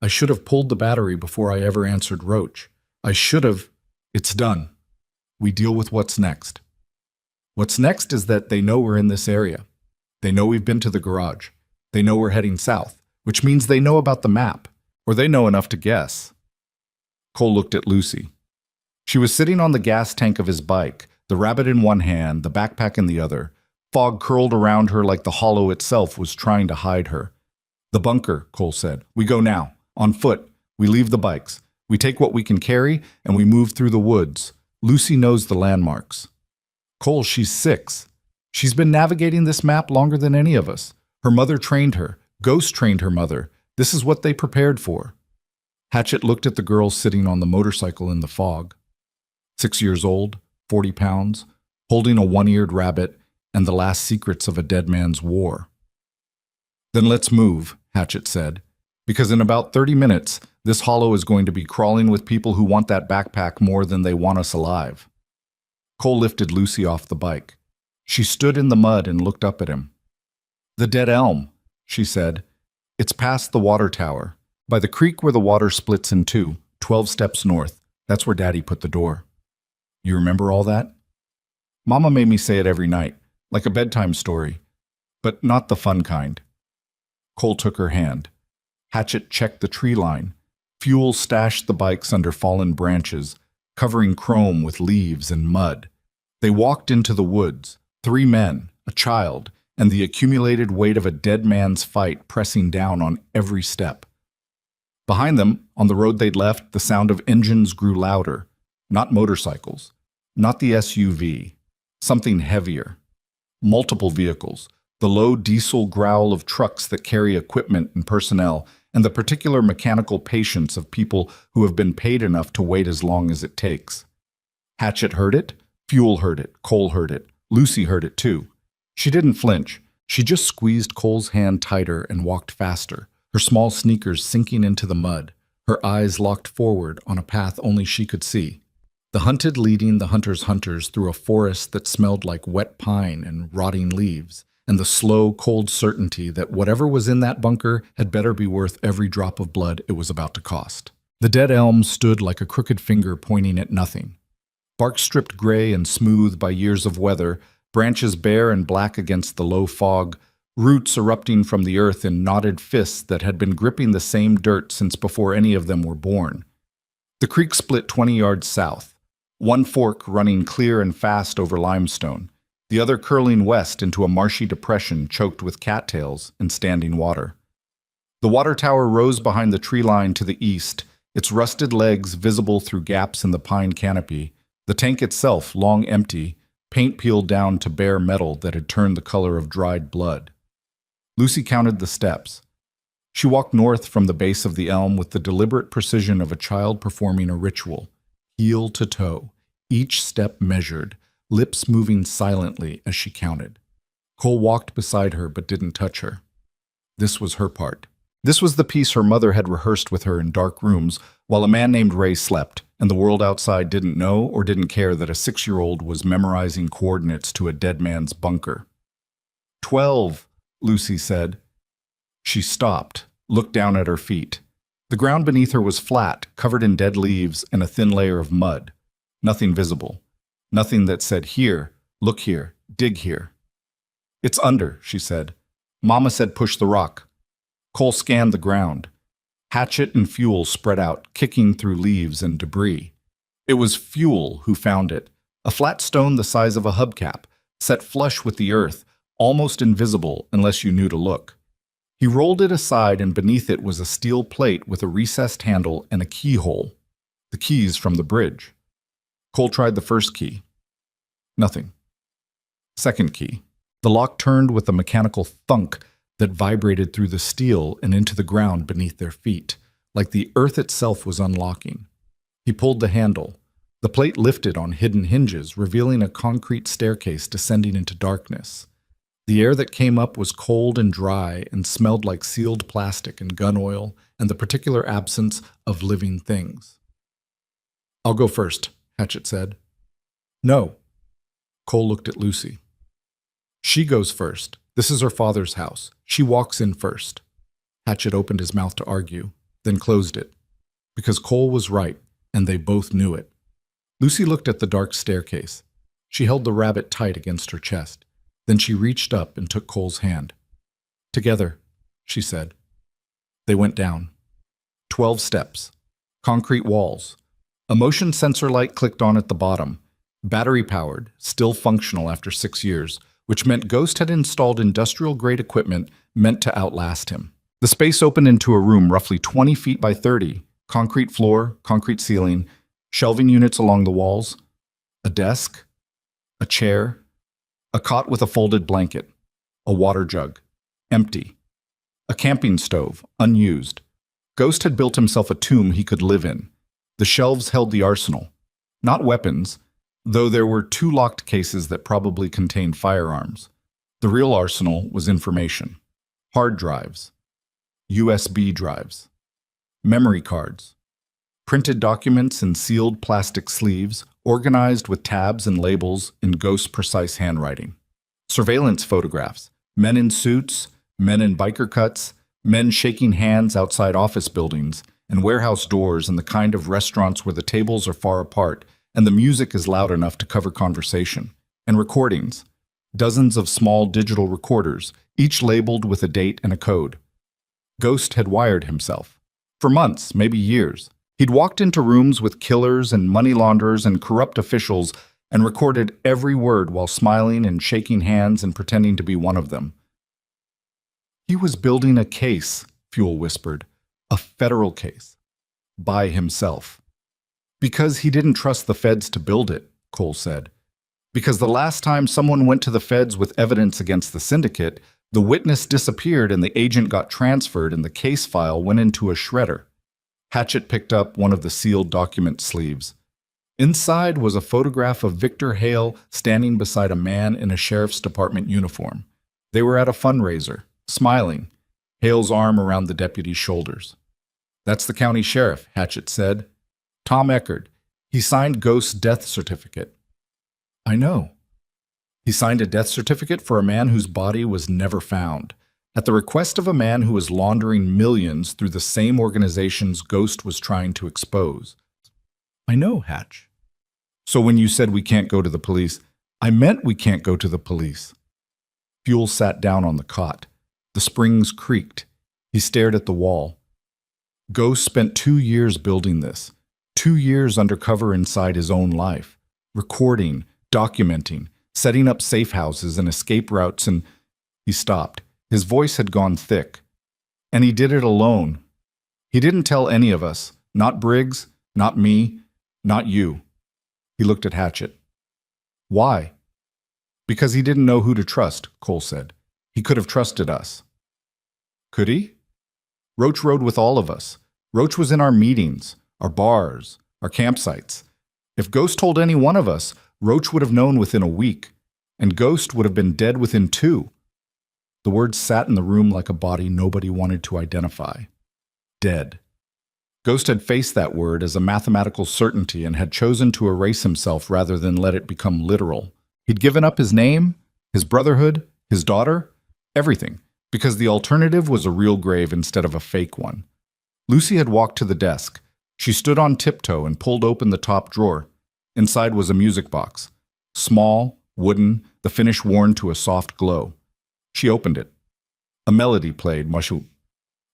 I should have pulled the battery before I ever answered Roach. I should have—" "It's done. We deal with what's next." What's next is that they know we're in this area. They know we've been to the garage. They know we're heading south, which means they know about the map, or they know enough to guess. Cole looked at Lucy. She was sitting on the gas tank of his bike, the rabbit in one hand, the backpack in the other. Fog curled around her like the hollow itself was trying to hide her. "The bunker," Cole said. "We go now. On foot. We leave the bikes. We take what we can carry, and we move through the woods. Lucy knows the landmarks." "Cole, she's 6. She's been navigating this map longer than any of us. Her mother trained her. Ghost trained her mother. This is what they prepared for." Hatchet looked at the girl sitting on the motorcycle in the fog. 6 years old, 40 pounds, holding a one-eared rabbit and the last secrets of a dead man's war. "Then let's move," Hatchet said, "because in about 30 minutes, this hollow is going to be crawling with people who want that backpack more than they want us alive." Cole lifted Lucy off the bike. She stood in the mud and looked up at him. "The dead elm," she said. "It's past the water tower, by the creek where the water splits in 2, 12 steps north. That's where Daddy put the door." "You remember all that?" "Mama made me say it every night, like a bedtime story, but not the fun kind." Cole took her hand. Hatchet checked the tree line. Fuel stashed the bikes under fallen branches, covering chrome with leaves and mud. They walked into the woods, 3 men, a child, and the accumulated weight of a dead man's fight pressing down on every step. Behind them, on the road they'd left, the sound of engines grew louder. Not motorcycles, not the SUV, something heavier. Multiple vehicles, the low diesel growl of trucks that carry equipment and personnel, and the particular mechanical patience of people who have been paid enough to wait as long as it takes. Hatchet heard it, Fuel heard it, Cole heard it, Lucy heard it too. She didn't flinch. She just squeezed Cole's hand tighter and walked faster, her small sneakers sinking into the mud, her eyes locked forward on a path only she could see. The hunted leading the hunter's hunters through a forest that smelled like wet pine and rotting leaves, and the slow, cold certainty that whatever was in that bunker had better be worth every drop of blood it was about to cost. The dead elm stood like a crooked finger pointing at nothing. Bark stripped gray and smooth by years of weather, branches bare and black against the low fog, roots erupting from the earth in knotted fists that had been gripping the same dirt since before any of them were born. The creek split 20 yards south, one fork running clear and fast over limestone, the other curling west into a marshy depression choked with cattails and standing water. The water tower rose behind the tree line to the east, its rusted legs visible through gaps in the pine canopy, the tank itself long empty, paint peeled down to bare metal that had turned the color of dried blood. Lucy counted the steps. She walked north from the base of the elm with the deliberate precision of a child performing a ritual, heel to toe, each step measured, lips moving silently as she counted. Cole walked beside her but didn't touch her. This was her part. This was the piece her mother had rehearsed with her in dark rooms while a man named Ray slept, and the world outside didn't know or didn't care that a 6-year-old was memorizing coordinates to a dead man's bunker. 12, Lucy said. She stopped, looked down at her feet. The ground beneath her was flat, covered in dead leaves and a thin layer of mud. Nothing visible. Nothing that said, here, look here, dig here. It's under, she said. Mama said push the rock. Cole scanned the ground. Hatchet and Fuel spread out, kicking through leaves and debris. It was Fuel who found it, a flat stone the size of a hubcap, set flush with the earth, almost invisible unless you knew to look. He rolled it aside, and beneath it was a steel plate with a recessed handle and a keyhole. The keys from the bridge. Cole tried the first key. Nothing. Second key. The lock turned with a mechanical thunk that vibrated through the steel and into the ground beneath their feet, like the earth itself was unlocking. He pulled the handle. The plate lifted on hidden hinges, revealing a concrete staircase descending into darkness. The air that came up was cold and dry and smelled like sealed plastic and gun oil and the particular absence of living things. I'll go first, Hatchet said. No. Cole looked at Lucy. She goes first. This is her father's house. She walks in first. Hatchet opened his mouth to argue, then closed it. Because Cole was right, and they both knew it. Lucy looked at the dark staircase. She held the rabbit tight against her chest. Then she reached up and took Cole's hand. Together, she said. They went down. 12 steps. Concrete walls. A motion sensor light clicked on at the bottom. Battery-powered, still functional after 6 years, which meant Ghost had installed industrial-grade equipment meant to outlast him. The space opened into a room roughly 20 feet by 30, concrete floor, concrete ceiling, shelving units along the walls, a desk, a chair, a cot with a folded blanket, a water jug, empty, a camping stove, unused. Ghost had built himself a tomb he could live in. The shelves held the arsenal, not weapons, though there were 2 locked cases that probably contained firearms. The real arsenal was information. Hard drives, USB drives, memory cards, printed documents in sealed plastic sleeves, organized with tabs and labels in Ghost's precise handwriting. Surveillance photographs, men in suits, men in biker cuts, men shaking hands outside office buildings, and warehouse doors and the kind of restaurants where the tables are far apart and the music is loud enough to cover conversation, and recordings. Dozens of small digital recorders, each labeled with a date and a code. Ghost had wired himself. For months, maybe years. He'd walked into rooms with killers and money launderers and corrupt officials and recorded every word while smiling and shaking hands and pretending to be one of them. He was building a case, Fuel whispered. A federal case. By himself. Because he didn't trust the feds to build it, Cole said. Because the last time someone went to the feds with evidence against the syndicate, the witness disappeared and the agent got transferred and the case file went into a shredder. Hatchet picked up one of the sealed document sleeves. Inside was a photograph of Victor Hale standing beside a man in a sheriff's department uniform. They were at a fundraiser, smiling, Hale's arm around the deputy's shoulders. "That's the county sheriff," Hatchett said. "Tom Eckerd. He signed Ghost's death certificate." "I know." He signed a death certificate for a man whose body was never found, at the request of a man who was laundering millions through the same organizations Ghost was trying to expose. "I know, Hatch." "So when you said we can't go to the police, I meant we can't go to the police." Fuel sat down on the cot. The springs creaked. He stared at the wall. Ghost spent 2 years building this, 2 years undercover inside his own life, recording, documenting, setting up safe houses and escape routes, and he stopped. His voice had gone thick. And he did it alone. He didn't tell any of us, not Briggs, not me, not you. He looked at Hatchett. "Why?" "Because he didn't know who to trust," Cole said. "He could have trusted us." "Could he?" "Roach rode with all of us. Roach was in our meetings, our bars, our campsites. If Ghost told any one of us, Roach would have known within a week, and Ghost would have been dead within 2. The words sat in the room like a body nobody wanted to identify. Dead. Ghost had faced that word as a mathematical certainty and had chosen to erase himself rather than let it become literal. He'd given up his name, his brotherhood, his daughter, everything, because the alternative was a real grave instead of a fake one. Lucy had walked to the desk. She stood on tiptoe and pulled open the top drawer. Inside was a music box. Small, wooden, the finish worn to a soft glow. She opened it. A melody played, Mashu,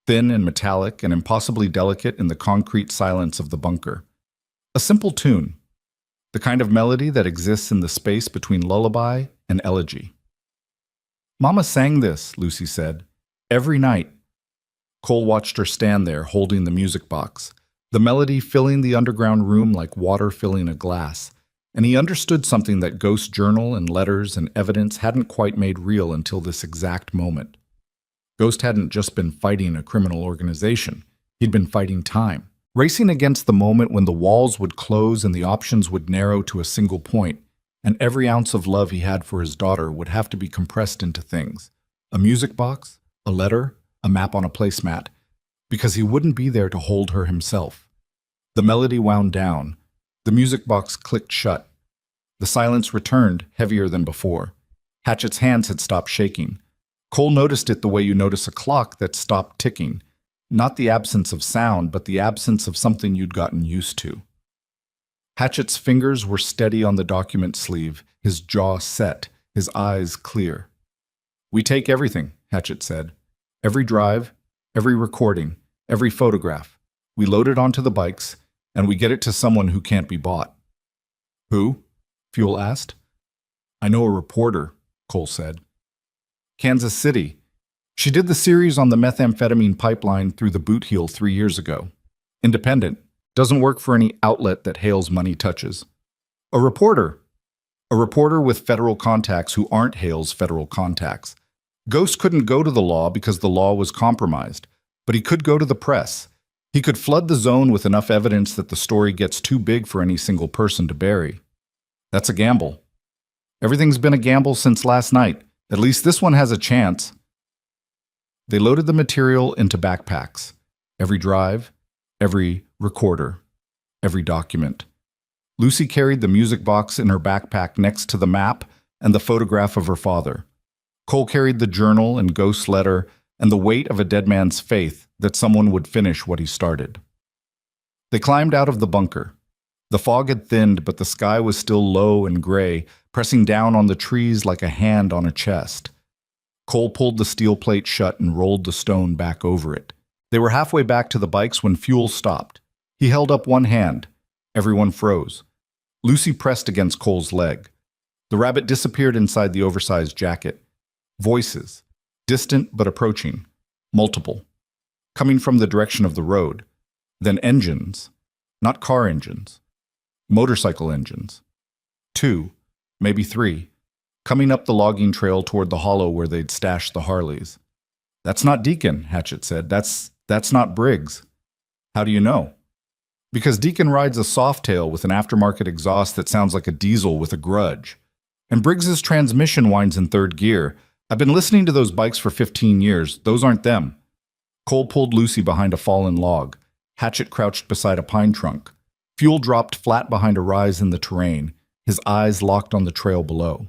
thin and metallic and impossibly delicate in the concrete silence of the bunker. A simple tune, the kind of melody that exists in the space between lullaby and elegy. "Mama sang this," Lucy said, "every night." Cole watched her stand there, holding the music box, the melody filling the underground room like water filling a glass, and he understood something that Ghost's journal and letters and evidence hadn't quite made real until this exact moment. Ghost hadn't just been fighting a criminal organization. He'd been fighting time, racing against the moment when the walls would close and the options would narrow to a single point, and every ounce of love he had for his daughter would have to be compressed into things. A music box, a letter, a map on a placemat, because he wouldn't be there to hold her himself. The melody wound down. The music box clicked shut. The silence returned, heavier than before. Hatchett's hands had stopped shaking. Cole noticed it the way you notice a clock that stopped ticking. Not the absence of sound, but the absence of something you'd gotten used to. Hatchett's fingers were steady on the document sleeve, his jaw set, his eyes clear. "We take everything," Hatchett said. "Every drive, every recording, every photograph. We load it onto the bikes, and we get it to someone who can't be bought." "Who?" Fuel asked. "I know a reporter," Cole said. "Kansas City. She did the series on the methamphetamine pipeline through the boot heel 3 years ago. Independent. Doesn't work for any outlet that Hale's money touches." "A reporter." "A reporter with federal contacts who aren't Hale's federal contacts. Ghost couldn't go to the law because the law was compromised, but he could go to the press. He could flood the zone with enough evidence that the story gets too big for any single person to bury. That's a gamble. Everything's been a gamble since last night. At least this one has a chance." They loaded the material into backpacks. Every drive, every recorder, every document. Lucy carried the music box in her backpack next to the map and the photograph of her father. Cole carried the journal and Ghost's letter and the weight of a dead man's faith that someone would finish what he started. They climbed out of the bunker. The fog had thinned, but the sky was still low and gray, pressing down on the trees like a hand on a chest. Cole pulled the steel plate shut and rolled the stone back over it. They were halfway back to the bikes when Fuel stopped. He held up one hand. Everyone froze. Lucy pressed against Cole's leg. The rabbit disappeared inside the oversized jacket. Voices. Distant but approaching. Multiple. Coming from the direction of the road. Then engines. Not car engines. Motorcycle engines. 2, maybe 3. Coming up the logging trail toward the hollow where they'd stashed the Harleys. "That's not Deacon," Hatchett said. That's not Briggs." "How do you know?" Because Deacon rides a Softail with an aftermarket exhaust that sounds like a diesel with a grudge. And Briggs's transmission winds in third gear. I've been listening to those bikes for 15 years. Those aren't them. Cole pulled Lucy behind a fallen log. Hatchet crouched beside a pine trunk. Fuel dropped flat behind a rise in the terrain, his eyes locked on the trail below.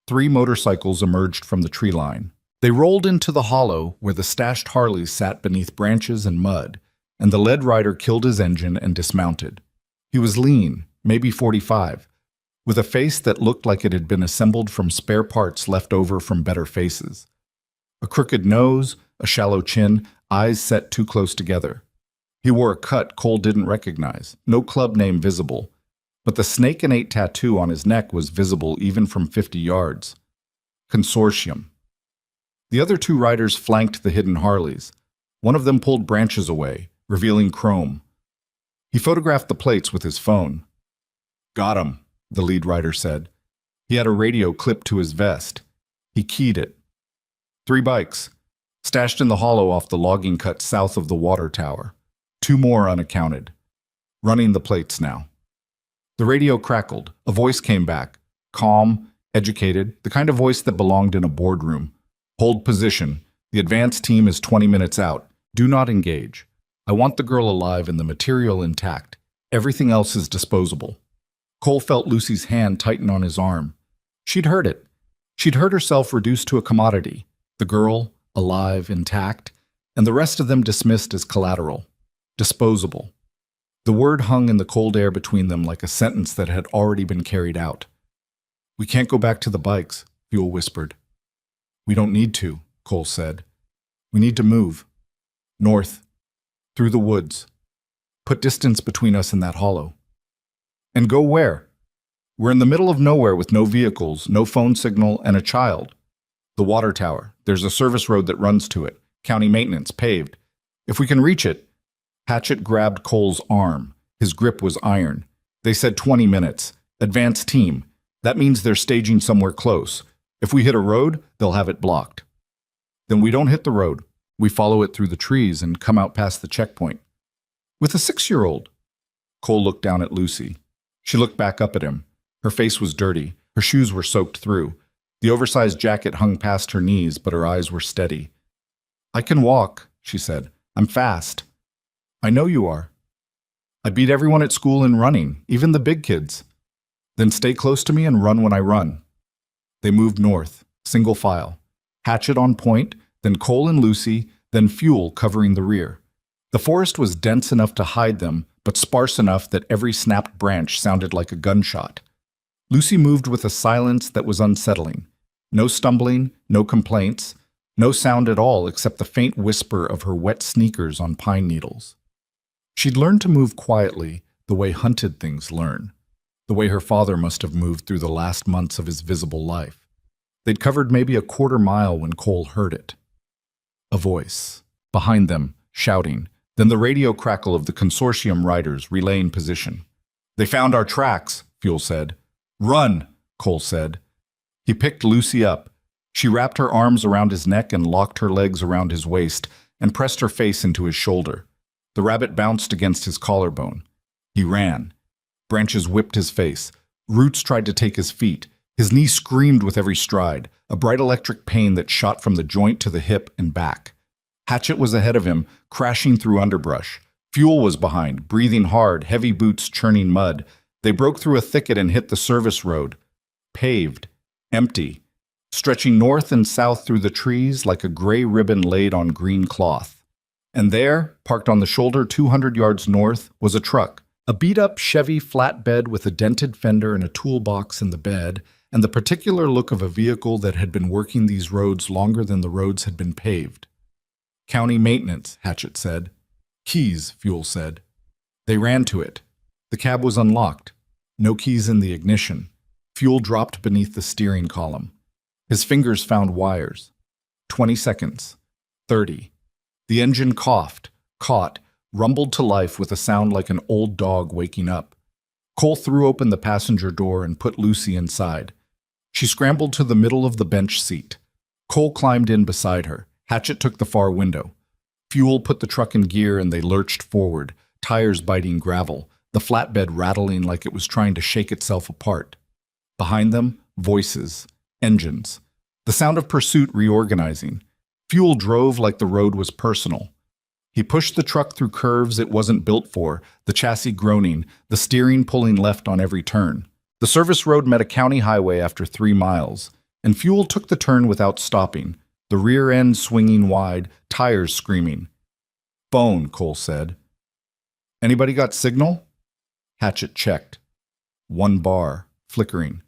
3 motorcycles emerged from the tree line. They rolled into the hollow where the stashed Harleys sat beneath branches and mud, and the lead rider killed his engine and dismounted. He was lean, maybe 45, with a face that looked like it had been assembled from spare parts left over from better faces. A crooked nose, a shallow chin, eyes set too close together. He wore a cut Cole didn't recognize, no club name visible, but the snake and 8 tattoo on his neck was visible even from 50 yards. Consortium. The other 2 riders flanked the hidden Harleys. One of them pulled branches away, revealing chrome. He photographed the plates with his phone. "Got him," the lead rider said. He had a radio clipped to his vest. He keyed it. 3 bikes, stashed in the hollow off the logging cut south of the water tower. 2 more unaccounted. Running the plates now. The radio crackled. A voice came back. Calm, educated, the kind of voice that belonged in a boardroom. "Hold position. The advance team is 20 minutes out. Do not engage. I want the girl alive and the material intact. Everything else is disposable." Cole felt Lucy's hand tighten on his arm. She'd heard it. She'd heard herself reduced to a commodity. The girl, alive, intact, and the rest of them dismissed as collateral. Disposable. The word hung in the cold air between them like a sentence that had already been carried out. "We can't go back to the bikes," Fuel whispered. "We don't need to," Cole said. "We need to move. North. Through the woods. Put distance between us and that hollow." "And go where?" "We're in the middle of nowhere with no vehicles, no phone signal, and a child." "The water tower. There's a service road that runs to it. County maintenance, paved. If we can reach it." Hatchet grabbed Cole's arm. His grip was iron. "They said 20 minutes. Advance team. That means they're staging somewhere close. If we hit a road, they'll have it blocked." "Then we don't hit the road. We follow it through the trees and come out past the checkpoint." "With a 6-year-old?" Cole looked down at Lucy. She looked back up at him. Her face was dirty. Her shoes were soaked through. The oversized jacket hung past her knees, but her eyes were steady. "I can walk," she said. "I'm fast." "I know you are. I beat everyone at school in running, even the big kids." "Then stay close to me and run when I run." They moved north, single file. Hatchet on point, then Cole and Lucy, then Fuel covering the rear. The forest was dense enough to hide them, but sparse enough that every snapped branch sounded like a gunshot. Lucy moved with a silence that was unsettling. No stumbling, no complaints, no sound at all except the faint whisper of her wet sneakers on pine needles. She'd learned to move quietly, the way hunted things learn, the way her father must have moved through the last months of his visible life. They'd covered maybe a quarter mile when Cole heard it. A voice. Behind them, shouting. Then the radio crackle of the consortium riders relaying position. "They found our tracks," Fuel said. "Run," Cole said. He picked Lucy up. She wrapped her arms around his neck and locked her legs around his waist and pressed her face into his shoulder. The rabbit bounced against his collarbone. He ran. Branches whipped his face. Roots tried to take his feet. His knee screamed with every stride, a bright electric pain that shot from the joint to the hip and back. Hatchet was ahead of him, crashing through underbrush. Fuel was behind, breathing hard, heavy boots churning mud. They broke through a thicket and hit the service road. Paved. Empty. Stretching north and south through the trees like a gray ribbon laid on green cloth. And there, parked on the shoulder 200 yards north, was a truck. A beat-up Chevy flatbed with a dented fender and a toolbox in the bed, and the particular look of a vehicle that had been working these roads longer than the roads had been paved. "County maintenance," Hatchet said. "Keys," Fuel said. They ran to it. The cab was unlocked. No keys in the ignition. Fuel dropped beneath the steering column. His fingers found wires. 20 seconds. 30. The engine coughed, caught, rumbled to life with a sound like an old dog waking up. Cole threw open the passenger door and put Lucy inside. She scrambled to the middle of the bench seat. Cole climbed in beside her. Hatchet took the far window. Fuel put the truck in gear and they lurched forward, tires biting gravel, the flatbed rattling like it was trying to shake itself apart. Behind them, voices, engines, the sound of pursuit reorganizing. Fuel drove like the road was personal. He pushed the truck through curves it wasn't built for, the chassis groaning, the steering pulling left on every turn. The service road met a county highway after 3 miles, and Fuel took the turn without stopping, the rear end swinging wide, tires screaming. "Phone," Cole said. "Anybody got signal?" Hatchet checked. 1 bar, flickering.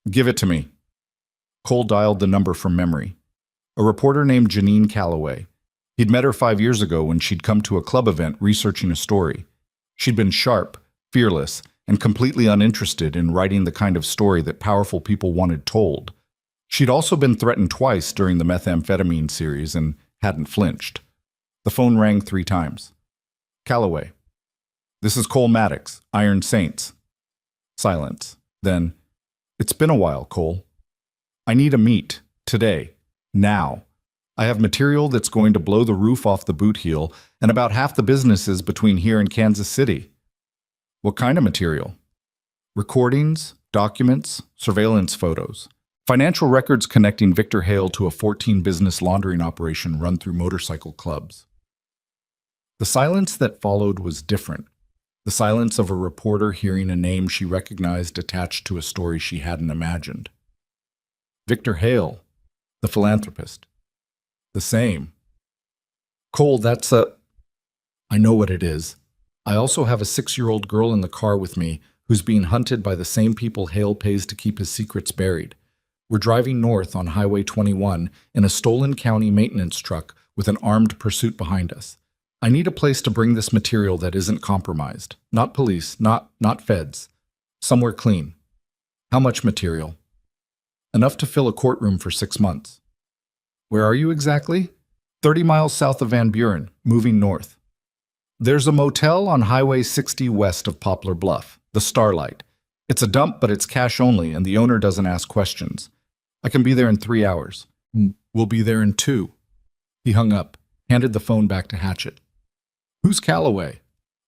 "Give it to me." Cole dialed the number from memory. A reporter named Janine Calloway. He'd met her 5 years ago when she'd come to a club event researching a story. She'd been sharp, fearless, and completely uninterested in writing the kind of story that powerful people wanted told. She'd also been threatened twice during the methamphetamine series and hadn't flinched. The phone rang 3 times. "Calloway. This is Cole Maddox, Iron Saints." Silence. Then, "It's been a while, Cole. I need a meet. Today. Now. I have material that's going to blow the roof off the boot heel and about half the businesses between here and Kansas City." "What kind of material?" "Recordings, documents, surveillance photos. Financial records connecting Victor Hale to a 14-business laundering operation run through motorcycle clubs." The silence that followed was different. The silence of a reporter hearing a name she recognized attached to a story she hadn't imagined. Victor Hale, the philanthropist. The same. "Cole, that's a—" "I know what it is. I also have a 6-year-old girl in the car with me who's being hunted by the same people Hale pays to keep his secrets buried. We're driving north on Highway 21 in a stolen county maintenance truck with an armed pursuit behind us. I need a place to bring this material that isn't compromised. Not police, not feds. Somewhere clean." "How much material?" "Enough to fill a courtroom for 6 months." "Where are you exactly?" 30 miles south of Van Buren, moving north. "There's a motel on Highway 60 west of Poplar Bluff, the Starlight. It's a dump, but it's cash only, and the owner doesn't ask questions. I can be there in 3 hours. We'll be there in 2. He hung up, handed the phone back to Hatchet. "Who's Calloway?"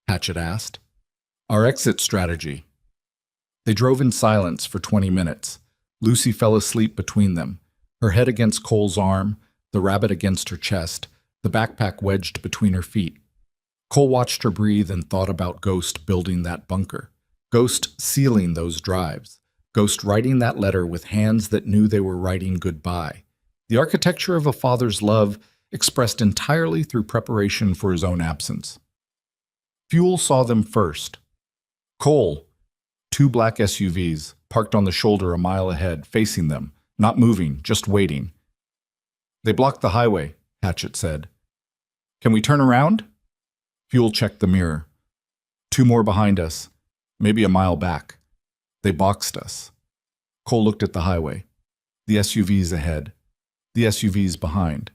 Hatchet asked. "Our exit strategy." They drove in silence for 20 minutes. Lucy fell asleep between them, her head against Cole's arm, the rabbit against her chest, the backpack wedged between her feet. Cole watched her breathe and thought about Ghost building that bunker, Ghost sealing those drives, Ghost writing that letter with hands that knew they were writing goodbye. The architecture of a father's love expressed entirely through preparation for his own absence. Fuel saw them first. Cole, 2 black SUVs, parked on the shoulder a mile ahead, facing them, not moving, just waiting. "They blocked the highway," Hatchet said. "Can we turn around?" Fuel checked the mirror. 2 more behind us, maybe a mile back. They boxed us. Cole looked at the highway. The SUVs ahead. The SUVs behind.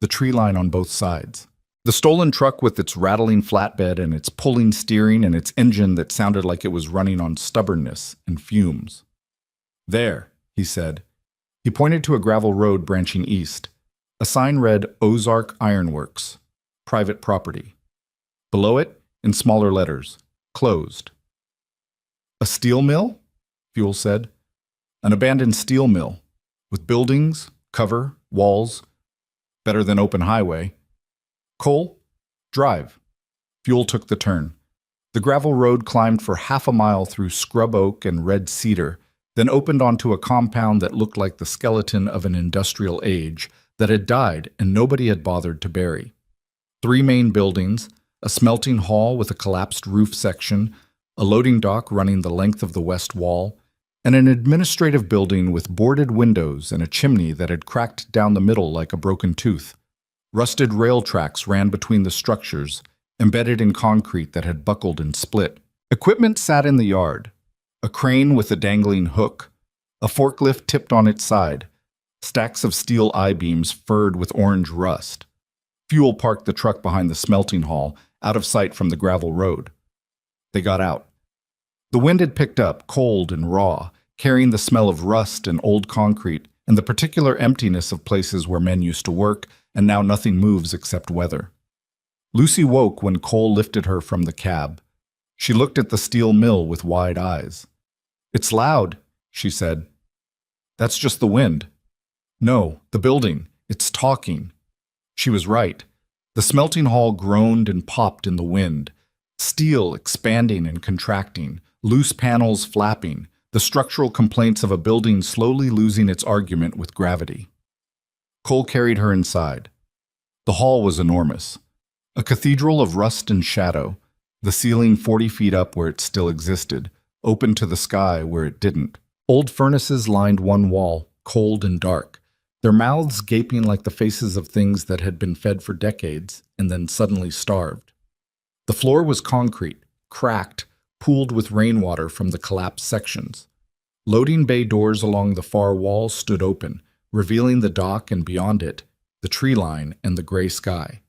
The tree line on both sides. The stolen truck with its rattling flatbed and its pulling steering and its engine that sounded like it was running on stubbornness and fumes. "There," he said. He pointed to a gravel road branching east. A sign read Ozark Ironworks, private property. Below it, in smaller letters, closed. "A steel mill?" Fuel said. "An abandoned steel mill, with buildings, cover, walls. Better than open highway. Cole, drive." Fuel took the turn. The gravel road climbed for half a mile through scrub oak and red cedar, then opened onto a compound that looked like the skeleton of an industrial age that had died and nobody had bothered to bury. 3 main buildings, a smelting hall with a collapsed roof section, a loading dock running the length of the west wall, and an administrative building with boarded windows and a chimney that had cracked down the middle like a broken tooth. Rusted rail tracks ran between the structures, embedded in concrete that had buckled and split. Equipment sat in the yard. A crane with a dangling hook, a forklift tipped on its side, stacks of steel I-beams furred with orange rust. Fuel parked the truck behind the smelting hall, out of sight from the gravel road. They got out. The wind had picked up, cold and raw, carrying the smell of rust and old concrete and the particular emptiness of places where men used to work, and now nothing moves except weather. Lucy woke when Cole lifted her from the cab. She looked at the steel mill with wide eyes. "It's loud," she said. "That's just the wind." "No, the building. It's talking." She was right. The smelting hall groaned and popped in the wind. Steel expanding and contracting, loose panels flapping, the structural complaints of a building slowly losing its argument with gravity. Cole carried her inside. The hall was enormous. A cathedral of rust and shadow, the ceiling 40 feet up where it still existed, open to the sky where it didn't. Old furnaces lined one wall, cold and dark, their mouths gaping like the faces of things that had been fed for decades and then suddenly starved. The floor was concrete, cracked, pooled with rainwater from the collapsed sections. Loading bay doors along the far wall stood open, revealing the dock and beyond it, the tree line and the gray sky.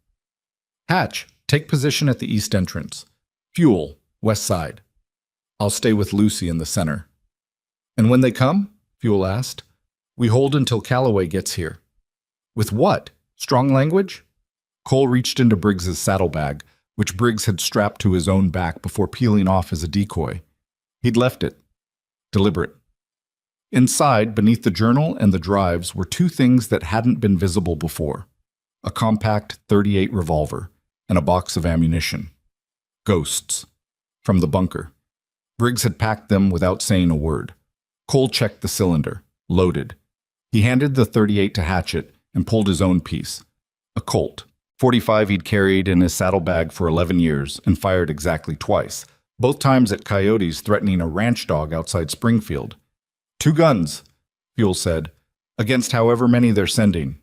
"Hatch, take position at the east entrance. Fuel, west side. I'll stay with Lucy in the center." "And when they come?" Fuel asked. "We hold until Calloway gets here." "With what? Strong language?" Cole reached into Briggs's saddlebag, which Briggs had strapped to his own back before peeling off as a decoy. He'd left it. Deliberate. Inside, beneath the journal and the drives, were two things that hadn't been visible before: a compact .38 revolver and a box of ammunition. Ghosts. From the bunker. Briggs had packed them without saying a word. Cole checked the cylinder. Loaded. He handed the .38 to Hatchet and pulled his own piece. A Colt. .45 he'd carried in his saddlebag for 11 years and fired exactly twice, both times at coyotes threatening a ranch dog outside Springfield. "2 guns," Fuel said, "against however many they're sending."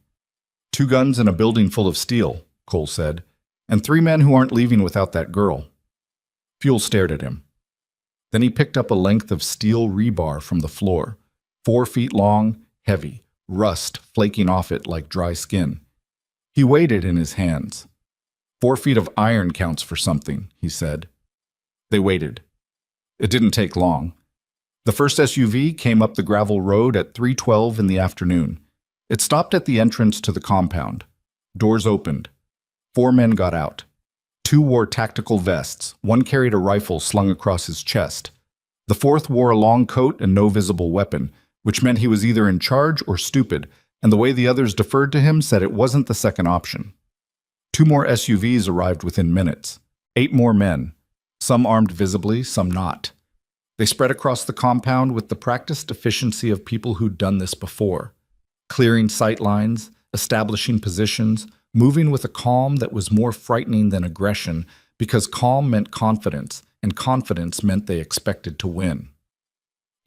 "2 guns in a building full of steel," Cole said, "and 3 men who aren't leaving without that girl." Fuel stared at him. Then he picked up a length of steel rebar from the floor, 4 feet long, heavy, rust flaking off it like dry skin. He weighed it in his hands. 4 feet of iron counts for something, he said. They waited. It didn't take long. The first SUV came up the gravel road at 3:12 in the afternoon. It stopped at the entrance to the compound. Doors opened. 4 men got out. 2 wore tactical vests. 1 carried a rifle slung across his chest. The 4th wore a long coat and no visible weapon, which meant he was either in charge or stupid, and the way the others deferred to him said it wasn't the second option. 2 more SUVs arrived within minutes. 8 more men, some armed visibly, some not. They spread across the compound with the practiced efficiency of people who'd done this before, clearing sight lines, establishing positions, moving with a calm that was more frightening than aggression, because calm meant confidence, and confidence meant they expected to win.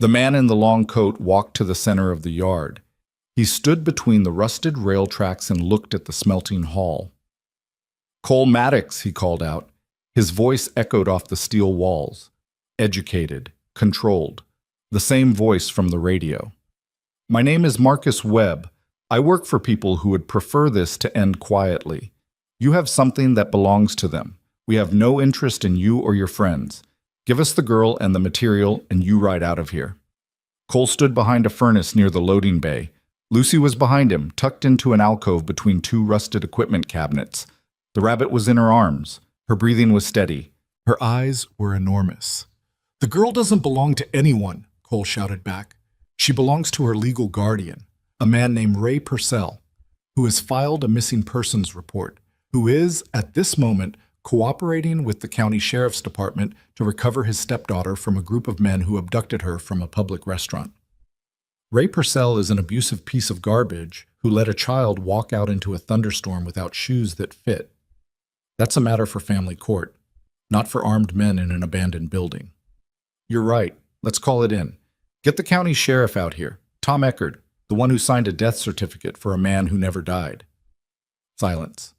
The man in the long coat walked to the center of the yard. He stood between the rusted rail tracks and looked at the smelting hall. "Cole Maddox," he called out. His voice echoed off the steel walls. Educated, controlled, the same voice from the radio. "My name is Marcus Webb. I work for people who would prefer this to end quietly. You have something that belongs to them. We have no interest in you or your friends. Give us the girl and the material, and you ride out of here." Cole stood behind a furnace near the loading bay. Lucy was behind him, tucked into an alcove between 2 rusted equipment cabinets. The rabbit was in her arms. Her breathing was steady. Her eyes were enormous. "The girl doesn't belong to anyone," Cole shouted back. "She belongs to her legal guardian, a man named Ray Purcell, who has filed a missing persons report, who is, at this moment, cooperating with the county sheriff's department to recover his stepdaughter from a group of men who abducted her from a public restaurant. Ray Purcell is an abusive piece of garbage who let a child walk out into a thunderstorm without shoes that fit. That's a matter for family court, not for armed men in an abandoned building." "You're right. Let's call it in. Get the county sheriff out here, Tom Eckerd, the one who signed a death certificate for a man who never died." Silence.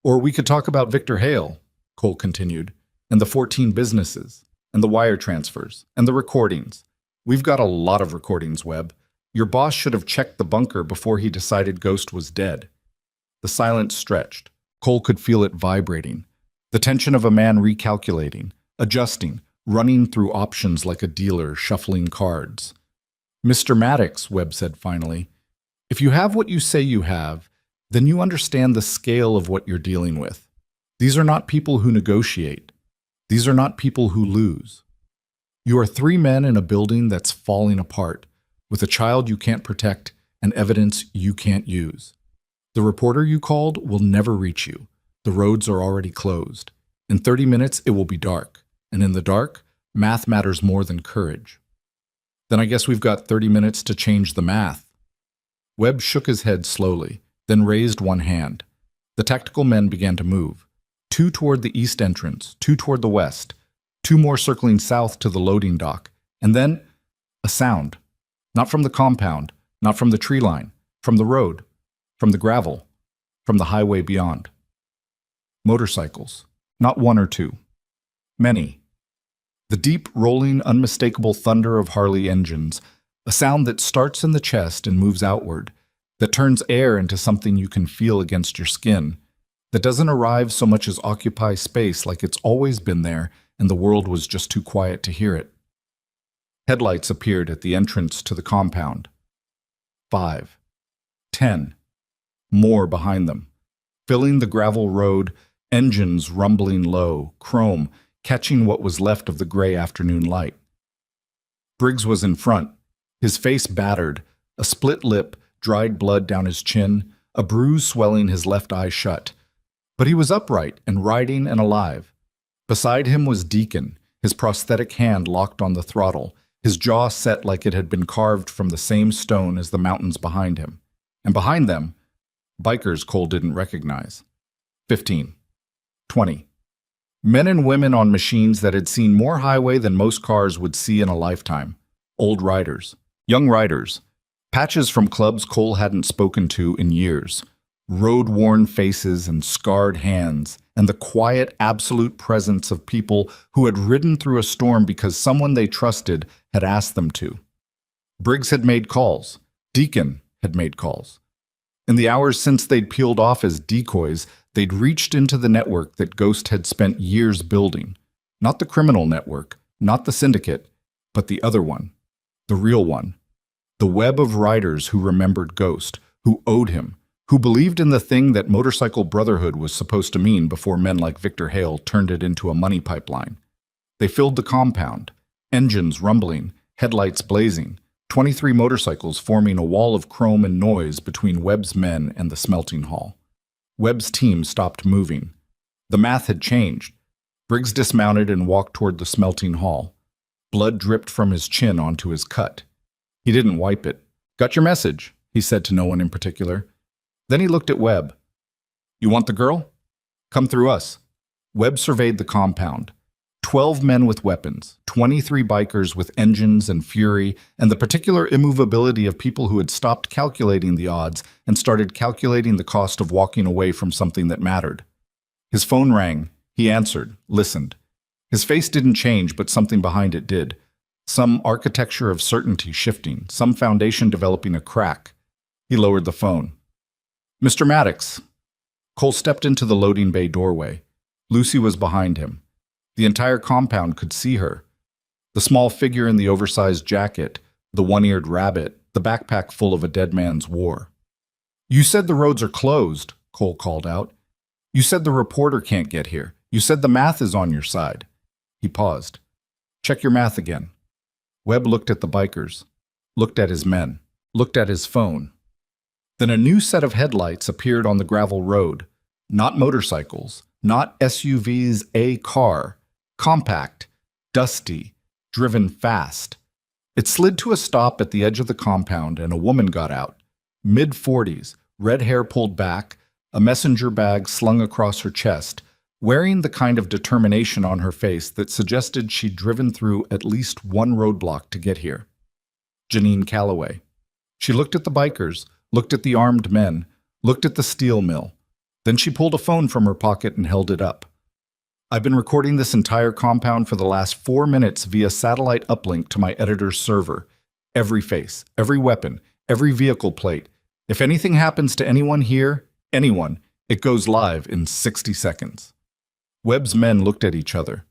"Or we could talk about Victor Hale," Cole continued, "and the 14 businesses, and the wire transfers, and the recordings. We've got a lot of recordings, Webb. Your boss should have checked the bunker before he decided Ghost was dead." The silence stretched. Cole could feel it vibrating. The tension of a man recalculating, adjusting, running through options like a dealer shuffling cards. "Mr. Maddox," Webb said finally, "if you have what you say you have, then you understand the scale of what you're dealing with. These are not people who negotiate. These are not people who lose. You are three men in a building that's falling apart, with a child you can't protect and evidence you can't use. The reporter you called will never reach you. The roads are already closed. In 30 minutes, it will be dark. And in the dark, math matters more than courage. Then I guess we've got 30 minutes to change the math. Webb shook his head slowly, then raised one hand. The tactical men began to move. 2 toward the east entrance, 2 toward the west, 2 more circling south to the loading dock, and then a sound. Not from the compound, not from the tree line, from the road, from the gravel, from the highway beyond. Motorcycles, not 1 or 2. Many. The deep, rolling, unmistakable thunder of Harley engines, a sound that starts in the chest and moves outward, that turns air into something you can feel against your skin, that doesn't arrive so much as occupy space like it's always been there and the world was just too quiet to hear it. Headlights appeared at the entrance to the compound. 5. 10. More behind them. Filling the gravel road, engines rumbling low, chrome, catching what was left of the gray afternoon light. Briggs was in front, his face battered, a split lip, dried blood down his chin, a bruise swelling his left eye shut. But he was upright and riding and alive. Beside him was Deacon, his prosthetic hand locked on the throttle, his jaw set like it had been carved from the same stone as the mountains behind him. And behind them, bikers Cole didn't recognize. 15. 20. Men and women on machines that had seen more highway than most cars would see in a lifetime. Old riders, young riders, patches from clubs Cole hadn't spoken to in years, road-worn faces and scarred hands, and the quiet, absolute presence of people who had ridden through a storm because someone they trusted had asked them to. Briggs had made calls. Deacon had made calls. In the hours since they'd peeled off as decoys, they'd reached into the network that Ghost had spent years building. Not the criminal network, not the syndicate, but the other one, the real one. The web of riders who remembered Ghost, who owed him, who believed in the thing that motorcycle brotherhood was supposed to mean before men like Victor Hale turned it into a money pipeline. They filled the compound, engines rumbling, headlights blazing, 23 motorcycles forming a wall of chrome and noise between Webb's men and the smelting hall. Webb's team stopped moving. The math had changed. Briggs dismounted and walked toward the smelting hall. Blood dripped from his chin onto his cut. He didn't wipe it. "Got your message," he said to no one in particular. Then he looked at Webb. "You want the girl? Come through us." Webb surveyed the compound. 12 men with weapons, 23 bikers with engines and fury, and the particular immovability of people who had stopped calculating the odds and started calculating the cost of walking away from something that mattered. His phone rang. He answered, listened. His face didn't change, but something behind it did. Some architecture of certainty shifting, some foundation developing a crack. He lowered the phone. "Mr. Maddox." Cole stepped into the loading bay doorway. Lucy was behind him. The entire compound could see her. The small figure in the oversized jacket, the one-eared rabbit, the backpack full of a dead man's war. "You said the roads are closed," Cole called out. "You said the reporter can't get here. You said the math is on your side." He paused. "Check your math again." Webb looked at the bikers, looked at his men, looked at his phone. Then a new set of headlights appeared on the gravel road. Not motorcycles, not SUVs, a car. Compact, dusty, driven fast. It slid to a stop at the edge of the compound and a woman got out. Mid-40s, red hair pulled back, a messenger bag slung across her chest, wearing the kind of determination on her face that suggested she'd driven through at least one roadblock to get here. Janine Calloway. She looked at the bikers, looked at the armed men, looked at the steel mill. Then she pulled a phone from her pocket and held it up. "I've been recording this entire compound for the last 4 minutes via satellite uplink to my editor's server. Every face, every weapon, every vehicle plate. If anything happens to anyone here, anyone, it goes live in 60 seconds. Webb's men looked at each other.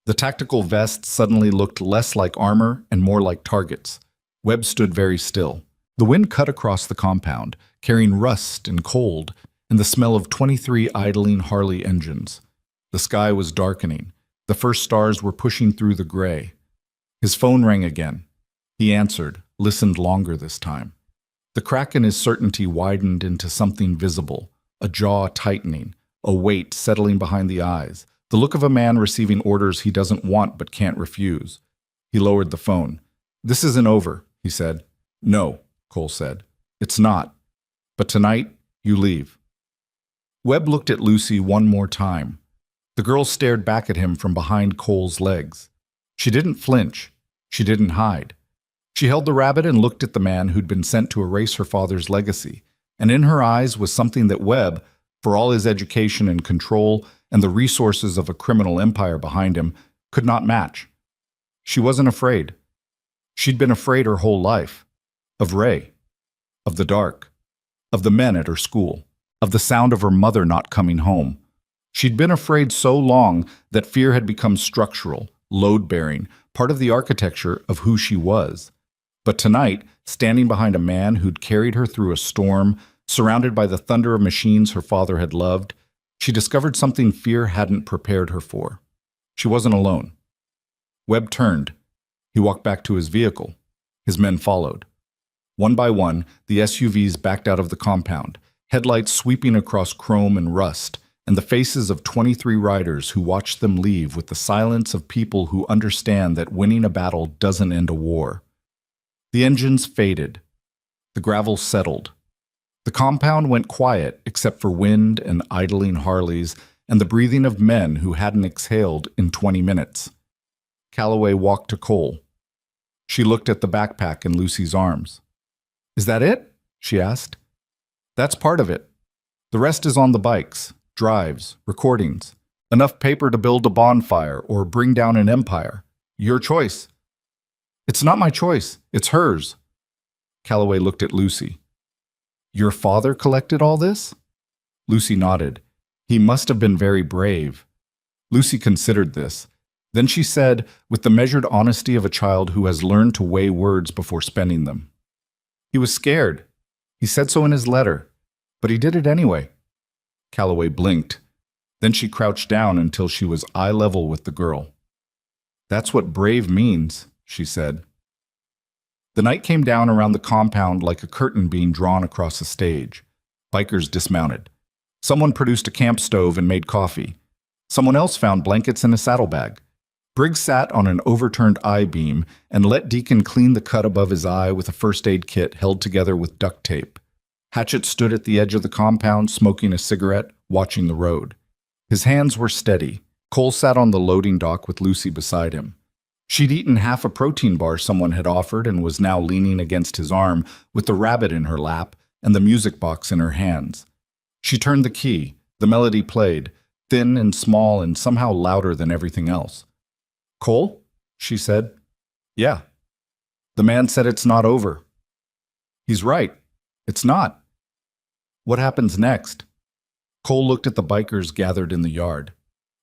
The tactical vests suddenly looked less like armor and more like targets. Webb stood very still. The wind cut across the compound, carrying rust and cold and the smell of 23 idling Harley engines. The sky was darkening. The first stars were pushing through the gray. His phone rang again. He answered, listened longer this time. The crack in his certainty widened into something visible, a jaw tightening, a weight settling behind the eyes, the look of a man receiving orders he doesn't want but can't refuse. He lowered the phone. "This isn't over," he said. "No," Cole said. "It's not. But tonight, you leave." Webb looked at Lucy one more time. The girl stared back at him from behind Cole's legs. She didn't flinch. She didn't hide. She held the rabbit and looked at the man who'd been sent to erase her father's legacy, and in her eyes was something that Webb, for all his education and control and the resources of a criminal empire behind him, could not match. She wasn't afraid. She'd been afraid her whole life. Of Ray. Of the dark. Of the men at her school. Of the sound of her mother not coming home. She'd been afraid so long that fear had become structural, load-bearing, part of the architecture of who she was. But tonight, standing behind a man who'd carried her through a storm, surrounded by the thunder of machines her father had loved, she discovered something fear hadn't prepared her for. She wasn't alone. Webb turned. He walked back to his vehicle. His men followed. One by one, the SUVs backed out of the compound, headlights sweeping across chrome and rust, and the faces of 23 riders who watched them leave with the silence of people who understand that winning a battle doesn't end a war. The engines faded. The gravel settled. The compound went quiet except for wind and idling Harleys and the breathing of men who hadn't exhaled in 20 minutes. Calloway walked to Cole. She looked at the backpack in Lucy's arms. "Is that it?" she asked. "That's part of it. The rest is on the bikes, drives, recordings. Enough paper to build a bonfire or bring down an empire. Your choice." "It's not my choice. It's hers." Calloway looked at Lucy. "Your father collected all this?" Lucy nodded. "He must have been very brave." Lucy considered this. Then she said, with the measured honesty of a child who has learned to weigh words before spending them, "He was scared. He said so in his letter. But he did it anyway." Calloway blinked. Then she crouched down until she was eye level with the girl. "That's what brave means," she said. The night came down around the compound like a curtain being drawn across a stage. Bikers dismounted. Someone produced a camp stove and made coffee. Someone else found blankets in a saddlebag. Briggs sat on an overturned I-beam and let Deacon clean the cut above his eye with a first aid kit held together with duct tape. Hatchet stood at the edge of the compound, smoking a cigarette, watching the road. His hands were steady. Cole sat on the loading dock with Lucy beside him. She'd eaten half a protein bar someone had offered and was now leaning against his arm with the rabbit in her lap and the music box in her hands. She turned the key. The melody played, thin and small and somehow louder than everything else. "Cole?" she said. "Yeah." "The man said it's not over." "He's right. It's not." "What happens next?" Cole looked at the bikers gathered in the yard.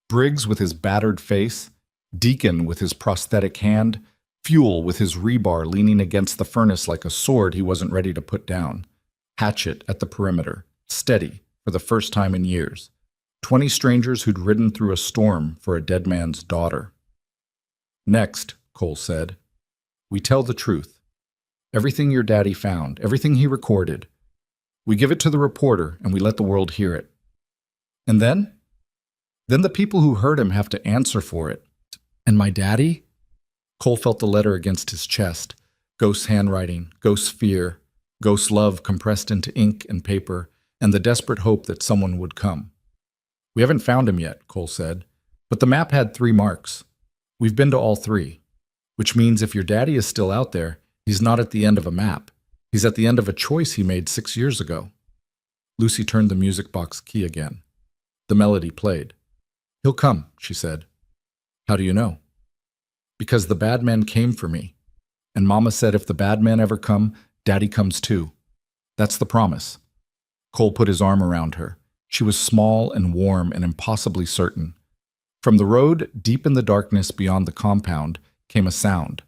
Briggs with his battered face, Deacon with his prosthetic hand, Fuel with his rebar leaning against the furnace like a sword he wasn't ready to put down. Hatchet at the perimeter, steady for the first time in years. 20 strangers who'd ridden through a storm for a dead man's daughter. "Next," Cole said, "we tell the truth. Everything your daddy found, everything he recorded. We give it to the reporter and we let the world hear it. And then? Then the people who heard him have to answer for it. And my daddy?" Cole felt the letter against his chest. Ghost's handwriting, ghost's fear, ghost's love compressed into ink and paper, and the desperate hope that someone would come. "We haven't found him yet," Cole said, "but the map had 3 marks. We've been to all 3, which means if your daddy is still out there, he's not at the end of a map. He's at the end of a choice he made 6 years ago." Lucy turned the music box key again. The melody played. "He'll come," she said. "How do you know?" "Because the bad men came for me. And Mama said if the bad men ever come, Daddy comes too. That's the promise." Cole put his arm around her. She was small and warm and impossibly certain. From the road, deep in the darkness beyond the compound, came a sound.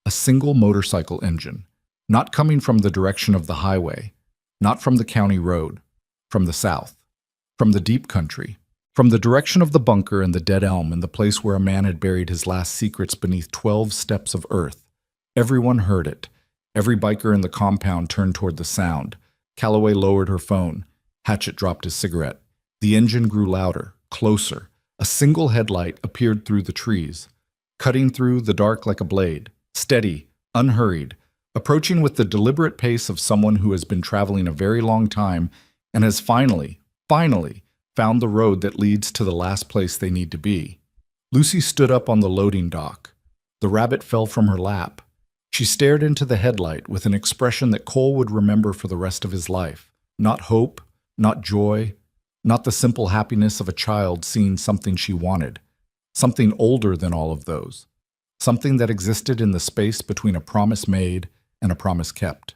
A single motorcycle engine. Not coming from the direction of the highway. Not from the county road. From the south. From the deep country. From the direction of the bunker and the dead elm and the place where a man had buried his last secrets beneath 12 steps of earth, everyone heard it. Every biker in the compound turned toward the sound. Calloway lowered her phone. Hatchet dropped his cigarette. The engine grew louder, closer. A single headlight appeared through the trees, cutting through the dark like a blade, steady, unhurried, approaching with the deliberate pace of someone who has been traveling a very long time and has finally found the road that leads to the last place they need to be. Lucy stood up on the loading dock. The rabbit fell from her lap. She stared into the headlight with an expression that Cole would remember for the rest of his life. Not hope, not joy, not the simple happiness of a child seeing something she wanted. Something older than all of those. Something that existed in the space between a promise made and a promise kept.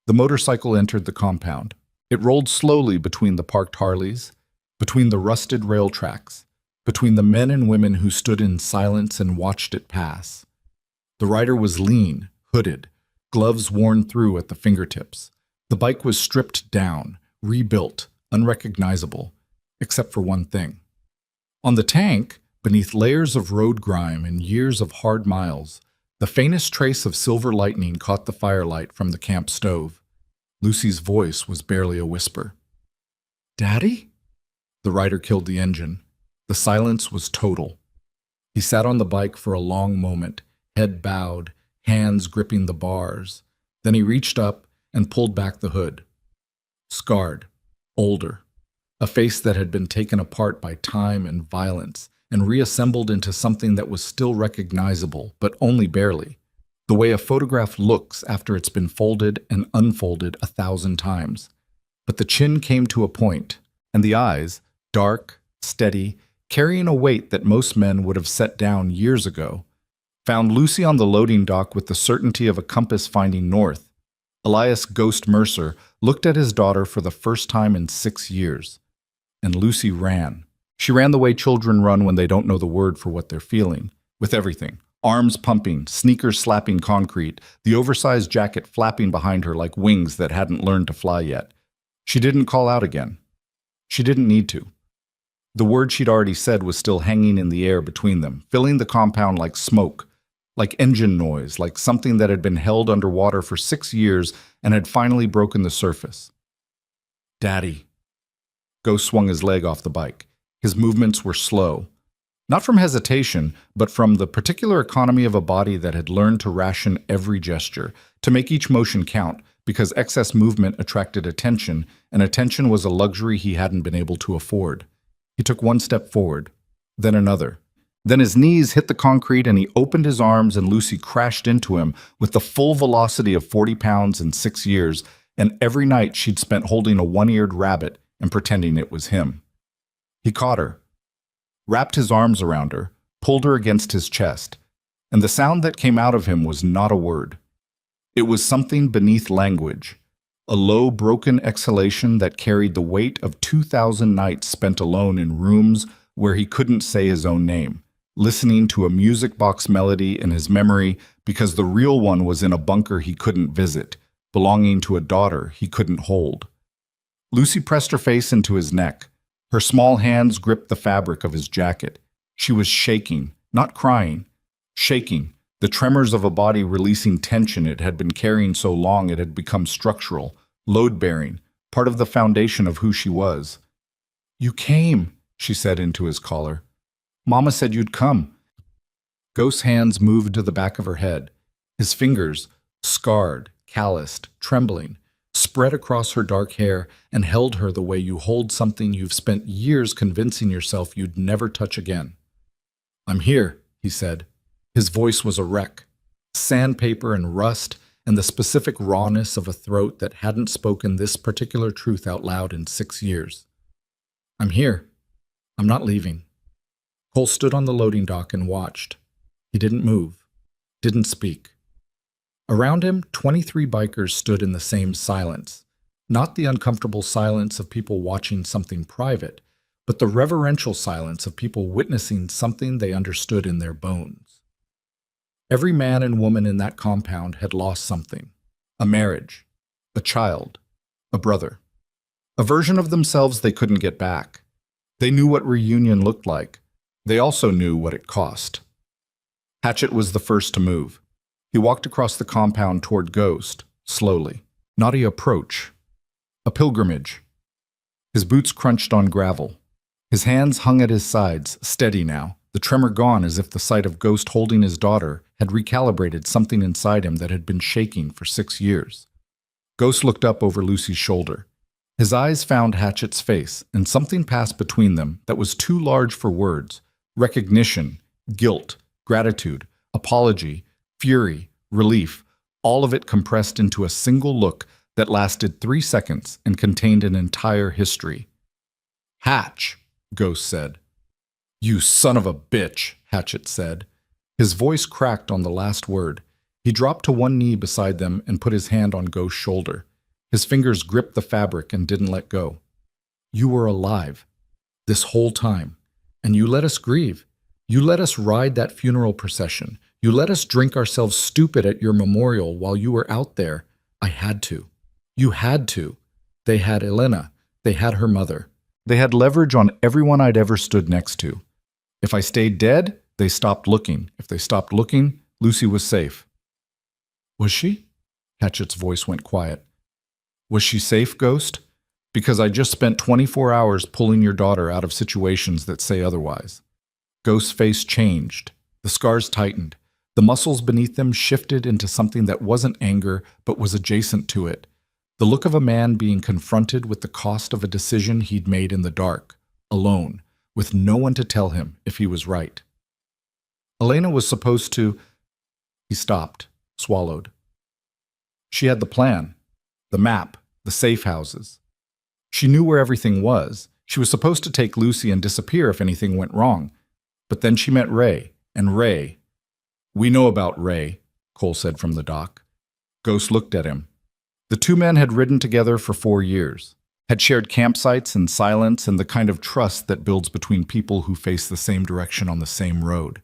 The motorcycle entered the compound. It rolled slowly between the parked Harleys, between the rusted rail tracks, between the men and women who stood in silence and watched it pass. The rider was lean, hooded, gloves worn through at the fingertips. The bike was stripped down, rebuilt, unrecognizable, except for one thing. On the tank, beneath layers of road grime and years of hard miles, the faintest trace of silver lightning caught the firelight from the camp stove. Lucy's voice was barely a whisper. "Daddy?" The rider killed the engine. The silence was total. He sat on the bike for a long moment, head bowed, hands gripping the bars. Then he reached up and pulled back the hood. Scarred, older, a face that had been taken apart by time and violence and reassembled into something that was still recognizable, but only barely. The way a photograph looks after it's been folded and unfolded 1,000 times. But the chin came to a point, and the eyes, dark, steady, carrying a weight that most men would have set down years ago, found Lucy on the loading dock with the certainty of a compass finding north. Elias Ghost Mercer looked at his daughter for the first time in 6 years. And Lucy ran. She ran the way children run when they don't know the word for what they're feeling, with everything. Arms pumping, sneakers slapping concrete, the oversized jacket flapping behind her like wings that hadn't learned to fly yet. She didn't call out again. She didn't need to. The word she'd already said was still hanging in the air between them, filling the compound like smoke, like engine noise, like something that had been held underwater for 6 years and had finally broken the surface. "Daddy." Ghost swung his leg off the bike. His movements were slow. Not from hesitation, but from the particular economy of a body that had learned to ration every gesture, to make each motion count, because excess movement attracted attention, and attention was a luxury he hadn't been able to afford. He took one step forward, then another. Then his knees hit the concrete and he opened his arms and Lucy crashed into him with the full velocity of 40 pounds in 6 years, and every night she'd spent holding a one-eared rabbit and pretending it was him. He caught her, wrapped his arms around her, pulled her against his chest, and the sound that came out of him was not a word. It was something beneath language, a low, broken exhalation that carried the weight of 2,000 nights spent alone in rooms where he couldn't say his own name, listening to a music box melody in his memory because the real one was in a bunker he couldn't visit, belonging to a daughter he couldn't hold. Lucy pressed her face into his neck. Her small hands gripped the fabric of his jacket. She was shaking, not crying, shaking, the tremors of a body releasing tension it had been carrying so long it had become structural, load-bearing, part of the foundation of who she was. "You came," she said into his collar. "Mama said you'd come." Ghost's hands moved to the back of her head. His fingers, scarred, calloused, trembling, spread across her dark hair and held her the way you hold something you've spent years convincing yourself you'd never touch again. "I'm here," he said. His voice was a wreck, sandpaper and rust and the specific rawness of a throat that hadn't spoken this particular truth out loud in 6 years. "I'm here. I'm not leaving." Cole stood on the loading dock and watched. He didn't move, didn't speak. Around him, 23 bikers stood in the same silence, not the uncomfortable silence of people watching something private, but the reverential silence of people witnessing something they understood in their bones. Every man and woman in that compound had lost something: a marriage, a child, a brother, a version of themselves they couldn't get back. They knew what reunion looked like. They also knew what it cost. Hatchet was the first to move. He walked across the compound toward Ghost, slowly. Not a approach. A pilgrimage. His boots crunched on gravel. His hands hung at his sides, steady now, the tremor gone as if the sight of Ghost holding his daughter had recalibrated something inside him that had been shaking for 6 years. Ghost looked up over Lucy's shoulder. His eyes found Hatchet's face, and something passed between them that was too large for words. Recognition, guilt, gratitude, apology, fury, relief, all of it compressed into a single look that lasted 3 seconds and contained an entire history. "Hatch," Ghost said. "You son of a bitch," Hatchet said. His voice cracked on the last word. He dropped to one knee beside them and put his hand on Ghost's shoulder. His fingers gripped the fabric and didn't let go. "You were alive, this whole time, and you let us grieve. You let us ride that funeral procession. You let us drink ourselves stupid at your memorial while you were out there. I had to. You had to. They had Elena. They had her mother. They had leverage on everyone I'd ever stood next to. If I stayed dead, they stopped looking. If they stopped looking, Lucy was safe." "Was she?" Hatchet's voice went quiet. "Was she safe, Ghost? Because I just spent 24 hours pulling your daughter out of situations that say otherwise." Ghost's face changed. The scars tightened. The muscles beneath them shifted into something that wasn't anger, but was adjacent to it. The look of a man being confronted with the cost of a decision he'd made in the dark, alone, with no one to tell him if he was right. Elena was supposed to... He stopped, swallowed. She had the plan, the map, the safe houses. She knew where everything was. She was supposed to take Lucy and disappear if anything went wrong. But then she met Ray, and Ray... "We know about Ray," Cole said from the dock. Ghost looked at him. The two men had ridden together for 4 years, had shared campsites and silence and the kind of trust that builds between people who face the same direction on the same road.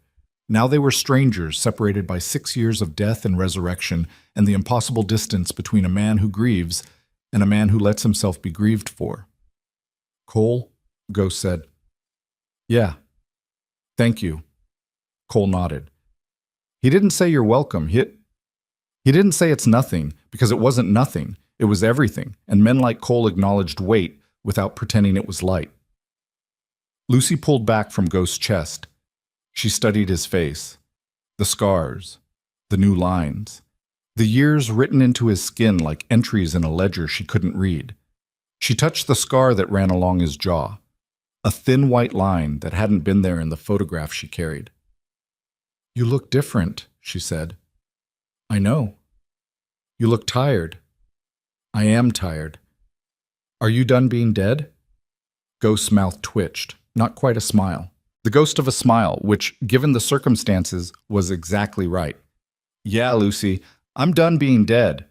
Now they were strangers separated by 6 years of death and resurrection and the impossible distance between a man who grieves and a man who lets himself be grieved for. "Cole?" Ghost said. "Yeah. Thank you." Cole nodded. He didn't say you're welcome. He didn't say it's nothing, because it wasn't nothing. It was everything, and men like Cole acknowledged weight without pretending it was light. Lucy pulled back from Ghost's chest. She studied his face. The scars. The new lines. The years written into his skin like entries in a ledger she couldn't read. She touched the scar that ran along his jaw. A thin white line that hadn't been there in the photograph she carried. "You look different," she said. "I know. You look tired." "I am tired." "Are you done being dead?" Ghost's mouth twitched, not quite a smile. The ghost of a smile, which, given the circumstances, was exactly right. "Yeah, Lucy, I'm done being dead."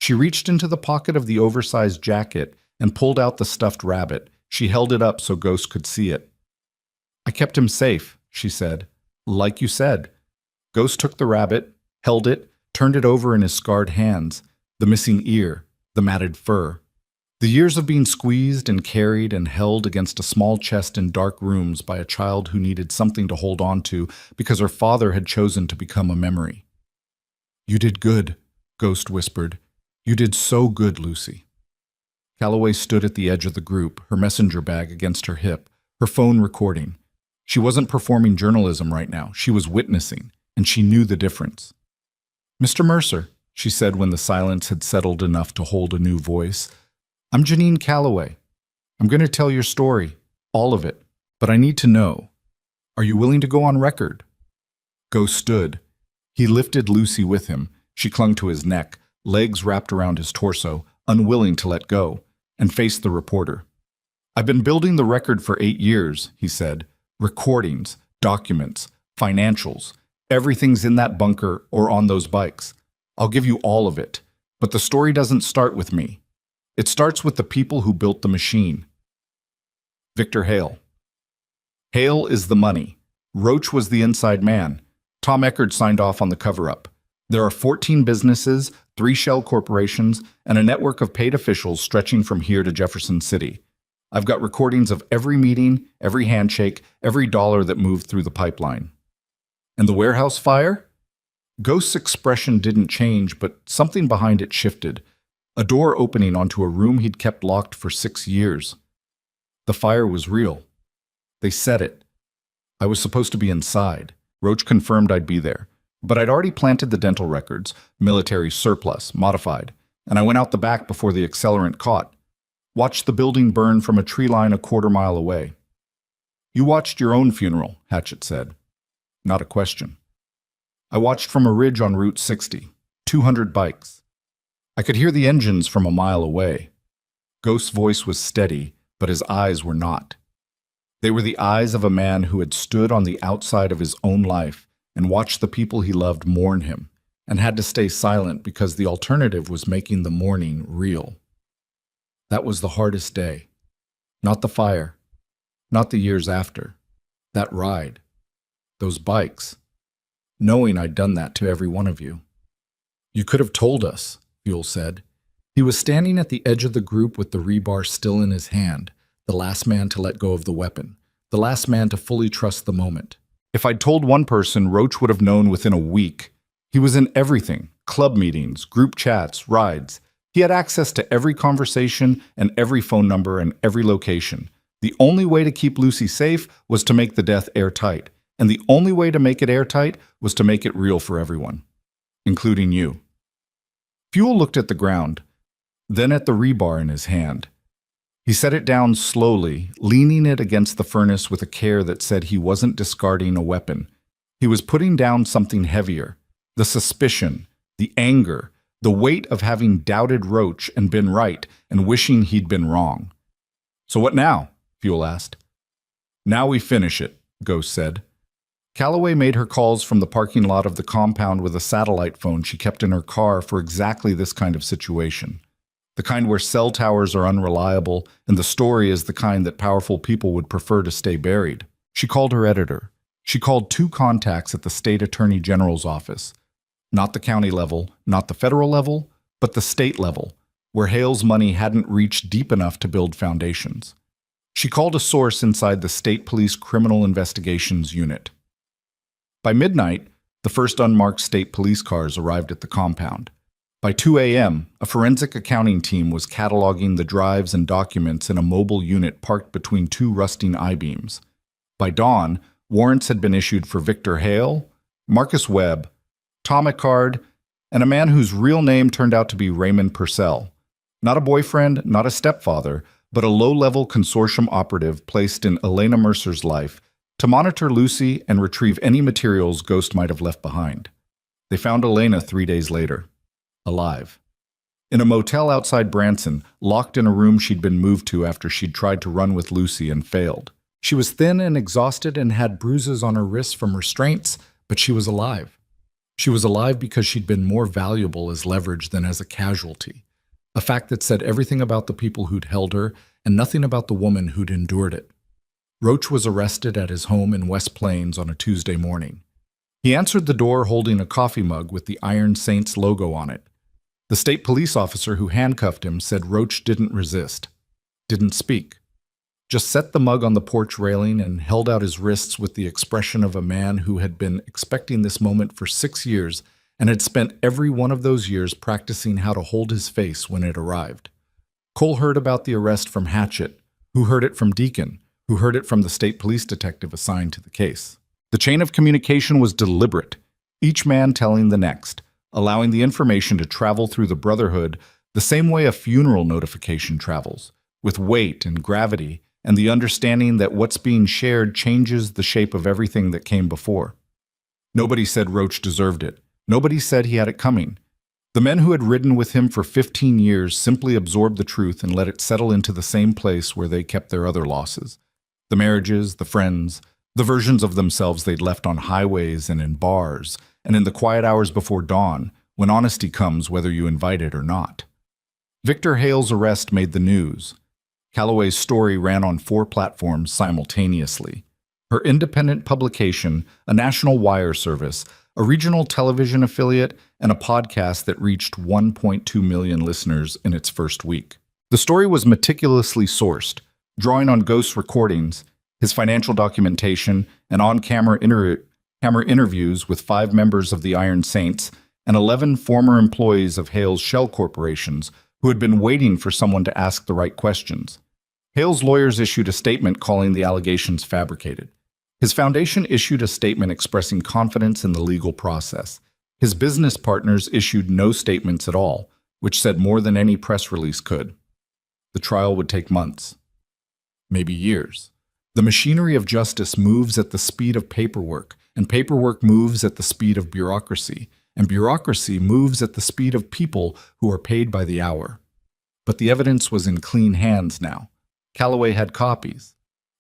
She reached into the pocket of the oversized jacket and pulled out the stuffed rabbit. She held it up so Ghost could see it. "I kept him safe," she said. "Like you said." Ghost took the rabbit, held it, turned it over in his scarred hands, the missing ear, the matted fur. The years of being squeezed and carried and held against a small chest in dark rooms by a child who needed something to hold on to because her father had chosen to become a memory. "You did good," Ghost whispered. "You did so good, Lucy." Calloway stood at the edge of the group, her messenger bag against her hip, her phone recording. She wasn't performing journalism right now. She was witnessing, and she knew the difference. "Mr. Mercer," she said when the silence had settled enough to hold a new voice, "I'm Janine Calloway. I'm going to tell your story, all of it, but I need to know. Are you willing to go on record?" Ghost stood. He lifted Lucy with him. She clung to his neck, legs wrapped around his torso, unwilling to let go, and faced the reporter. "I've been building the record for 8 years, he said. "Recordings, documents, financials. Everything's in that bunker or on those bikes. I'll give you all of it. But the story doesn't start with me. It starts with the people who built the machine." Victor Hale. Hale is the money. Roach was the inside man. Tom Eckert signed off on the cover-up. There are 14 businesses, 3 shell corporations, and a network of paid officials stretching from here to Jefferson City. I've got recordings of every meeting, every handshake, every dollar that moved through the pipeline. And the warehouse fire? Ghost's expression didn't change, but something behind it shifted. A door opening onto a room he'd kept locked for 6 years. The fire was real. They said it. I was supposed to be inside. Roach confirmed I'd be there. But I'd already planted the dental records, military surplus, modified, and I went out the back before the accelerant caught. Watched the building burn from a tree line a quarter-mile away. You watched your own funeral, Hatchett said. Not a question. I watched from a ridge on Route 60, 200 bikes. I could hear the engines from a mile away. Ghost's voice was steady, but his eyes were not. They were the eyes of a man who had stood on the outside of his own life and watched the people he loved mourn him, and had to stay silent because the alternative was making the mourning real. That was the hardest day. Not the fire. Not the years after. That ride. Those bikes. Knowing I'd done that to every one of you. You could have told us, Fuel said. He was standing at the edge of the group with the rebar still in his hand, the last man to let go of the weapon, the last man to fully trust the moment. If I'd told one person, Roach would have known within a week. He was in everything, club meetings, group chats, rides. He had access to every conversation and every phone number and every location. The only way to keep Lucy safe was to make the death airtight, and the only way to make it airtight was to make it real for everyone, including you. Fuel looked at the ground, then at the rebar in his hand. He set it down slowly, leaning it against the furnace with a care that said he wasn't discarding a weapon. He was putting down something heavier, the suspicion, the anger, the weight of having doubted Roach and been right and wishing he'd been wrong. So what now? Fuel asked. Now we finish it, Ghost said. Calloway made her calls from the parking lot of the compound with a satellite phone she kept in her car for exactly this kind of situation. The kind where cell towers are unreliable and the story is the kind that powerful people would prefer to stay buried. She called her editor. She called 2 contacts at the state attorney general's office. Not the county level, not the federal level, but the state level, where Hale's money hadn't reached deep enough to build foundations. She called a source inside the State Police Criminal Investigations Unit. By midnight, the first unmarked state police cars arrived at the compound. By 2 a.m., a forensic accounting team was cataloging the drives and documents in a mobile unit parked between 2 rusting I-beams. By dawn, warrants had been issued for Victor Hale, Marcus Webb, Tom Icard, and a man whose real name turned out to be Raymond Purcell. Not a boyfriend, not a stepfather, but a low-level consortium operative placed in Elena Mercer's life to monitor Lucy and retrieve any materials Ghost might have left behind. They found Elena 3 days later, alive. In a motel outside Branson, locked in a room she'd been moved to after she'd tried to run with Lucy and failed. She was thin and exhausted and had bruises on her wrists from restraints, but she was alive. She was alive because she'd been more valuable as leverage than as a casualty, a fact that said everything about the people who'd held her and nothing about the woman who'd endured it. Roach was arrested at his home in West Plains on a Tuesday morning. He answered the door holding a coffee mug with the Iron Saints logo on it. The state police officer who handcuffed him said Roach didn't resist, didn't speak. Just set the mug on the porch railing and held out his wrists with the expression of a man who had been expecting this moment for 6 years and had spent every one of those years practicing how to hold his face when it arrived. Cole heard about the arrest from Hatchett, who heard it from Deacon, who heard it from the state police detective assigned to the case. The chain of communication was deliberate, each man telling the next, allowing the information to travel through the Brotherhood the same way a funeral notification travels, with weight and gravity, and the understanding that what's being shared changes the shape of everything that came before. Nobody said Roach deserved it. Nobody said he had it coming. The men who had ridden with him for 15 years simply absorbed the truth and let it settle into the same place where they kept their other losses. The marriages, the friends, the versions of themselves they'd left on highways and in bars, and in the quiet hours before dawn, when honesty comes whether you invite it or not. Victor Hale's arrest made the news. Calloway's story ran on 4 platforms simultaneously. Her independent publication, a national wire service, a regional television affiliate, and a podcast that reached 1.2 million listeners in its first week. The story was meticulously sourced. drawing on ghost recordings, his financial documentation, and on-camera interviews with 5 members of the Iron Saints and 11 former employees of Hale's shell corporations who had been waiting for someone to ask the right questions. Hale's lawyers issued a statement calling the allegations fabricated. His foundation issued a statement expressing confidence in the legal process. His business partners issued no statements at all, which said more than any press release could. The trial would take months, maybe years. The machinery of justice moves at the speed of paperwork, and paperwork moves at the speed of bureaucracy, and bureaucracy moves at the speed of people who are paid by the hour. But the evidence was in clean hands now. Calloway had copies.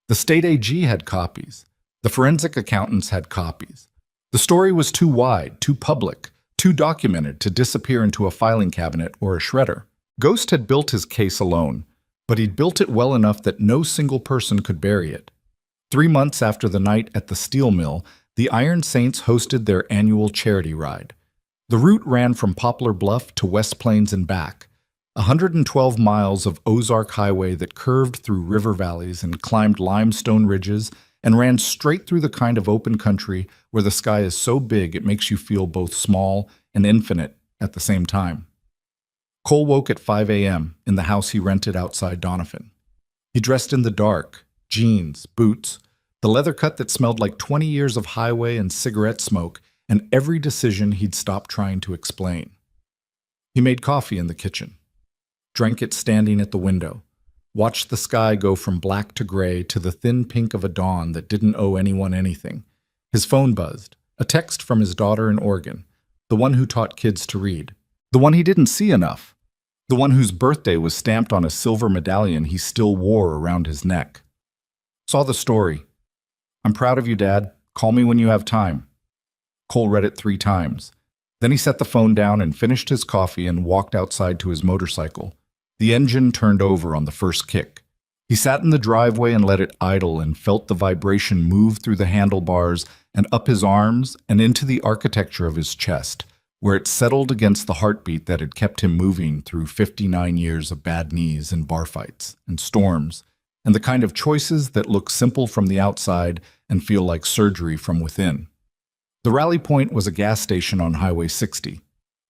The state AG had copies. The forensic accountants had copies. The story was too wide, too public, too documented to disappear into a filing cabinet or a shredder. Ghost had built his case alone, but he'd built it well enough that no single person could bury it. 3 months after the night at the steel mill, the Iron Saints hosted their annual charity ride. The route ran from Poplar Bluff to West Plains and back, 112 miles of Ozark Highway that curved through river valleys and climbed limestone ridges and ran straight through the kind of open country where the sky is so big it makes you feel both small and infinite at the same time. Cole woke at 5 a.m. in the house he rented outside Donovan. He dressed in the dark, jeans, boots, the leather cut that smelled like 20 years of highway and cigarette smoke, and every decision he'd stopped trying to explain. He made coffee in the kitchen, drank it standing at the window, watched the sky go from black to gray to the thin pink of a dawn that didn't owe anyone anything. His phone buzzed, a text from his daughter in Oregon, the one who taught kids to read, the one he didn't see enough, the one whose birthday was stamped on a silver medallion he still wore around his neck. Saw the story. I'm proud of you, Dad. Call me when you have time. Cole read it 3 times. Then he set the phone down and finished his coffee and walked outside to his motorcycle. The engine turned over on the first kick. He sat in the driveway and let it idle and felt the vibration move through the handlebars and up his arms and into the architecture of his chest, where it settled against the heartbeat that had kept him moving through 59 years of bad knees and bar fights and storms, and the kind of choices that look simple from the outside and feel like surgery from within. The rally point was a gas station on Highway 60.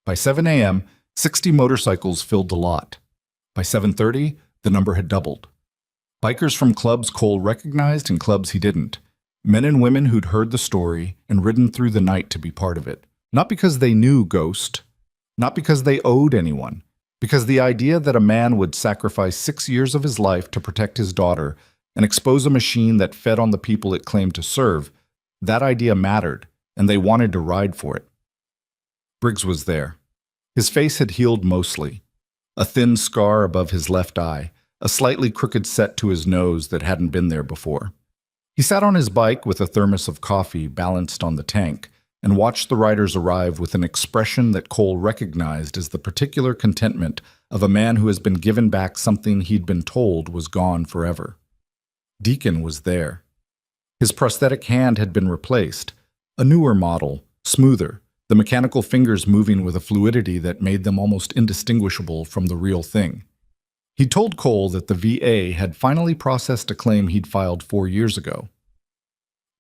By 7 a.m., 60 motorcycles filled the lot. By 7:30, the number had doubled. Bikers from clubs Cole recognized and clubs he didn't. Men and women who'd heard the story and ridden through the night to be part of it. Not because they knew Ghost, not because they owed anyone, because the idea that a man would sacrifice 6 years of his life to protect his daughter and expose a machine that fed on the people it claimed to serve, that idea mattered, and they wanted to ride for it. Briggs was there. His face had healed mostly. A thin scar above his left eye, a slightly crooked set to his nose that hadn't been there before. He sat on his bike with a thermos of coffee balanced on the tank and watched the riders arrive with an expression that Cole recognized as the particular contentment of a man who has been given back something he'd been told was gone forever. Deacon was there. His prosthetic hand had been replaced, a newer model, smoother, the mechanical fingers moving with a fluidity that made them almost indistinguishable from the real thing. He told Cole that the VA had finally processed a claim he'd filed 4 years ago.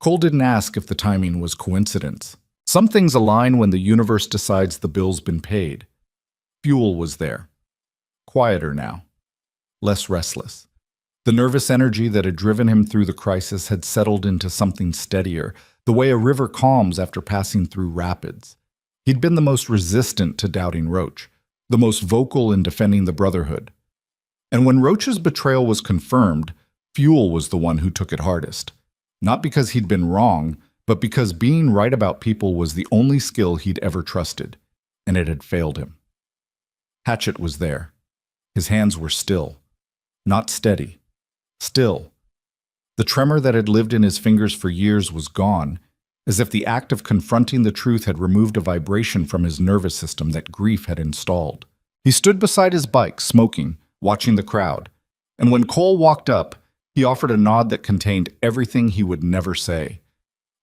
Cole didn't ask if the timing was coincidence. Some things align when the universe decides the bill's been paid. Fuel was there. Quieter now. Less restless. The nervous energy that had driven him through the crisis had settled into something steadier, the way a river calms after passing through rapids. He'd been the most resistant to doubting Roach, the most vocal in defending the Brotherhood. And when Roach's betrayal was confirmed, Fuel was the one who took it hardest. Not because he'd been wrong, but because being right about people was the only skill he'd ever trusted, and it had failed him. Hatchet was there. His hands were still. Not steady. Still. The tremor that had lived in his fingers for years was gone, as if the act of confronting the truth had removed a vibration from his nervous system that grief had installed. He stood beside his bike, smoking, watching the crowd, and when Cole walked up, he offered a nod that contained everything he would never say.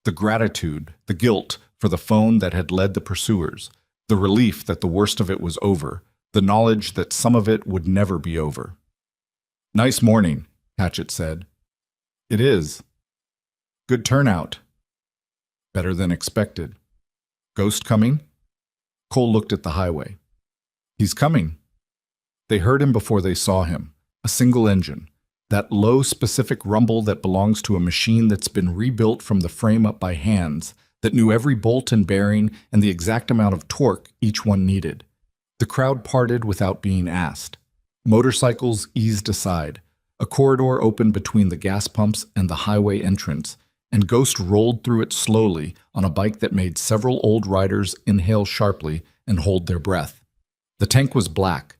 The gratitude, the guilt for the phone that had led the pursuers, the relief that the worst of it was over, the knowledge that some of it would never be over. "Nice morning," Hatchet said. It is. Good turnout. Better than expected. Ghost coming? Cole looked at the highway. He's coming. They heard him before they saw him. A single engine. That low, specific rumble that belongs to a machine that's been rebuilt from the frame up by hands, that knew every bolt and bearing and the exact amount of torque each one needed. The crowd parted without being asked. Motorcycles eased aside. A corridor opened between the gas pumps and the highway entrance, and Ghost rolled through it slowly on a bike that made several old riders inhale sharply and hold their breath. The tank was black.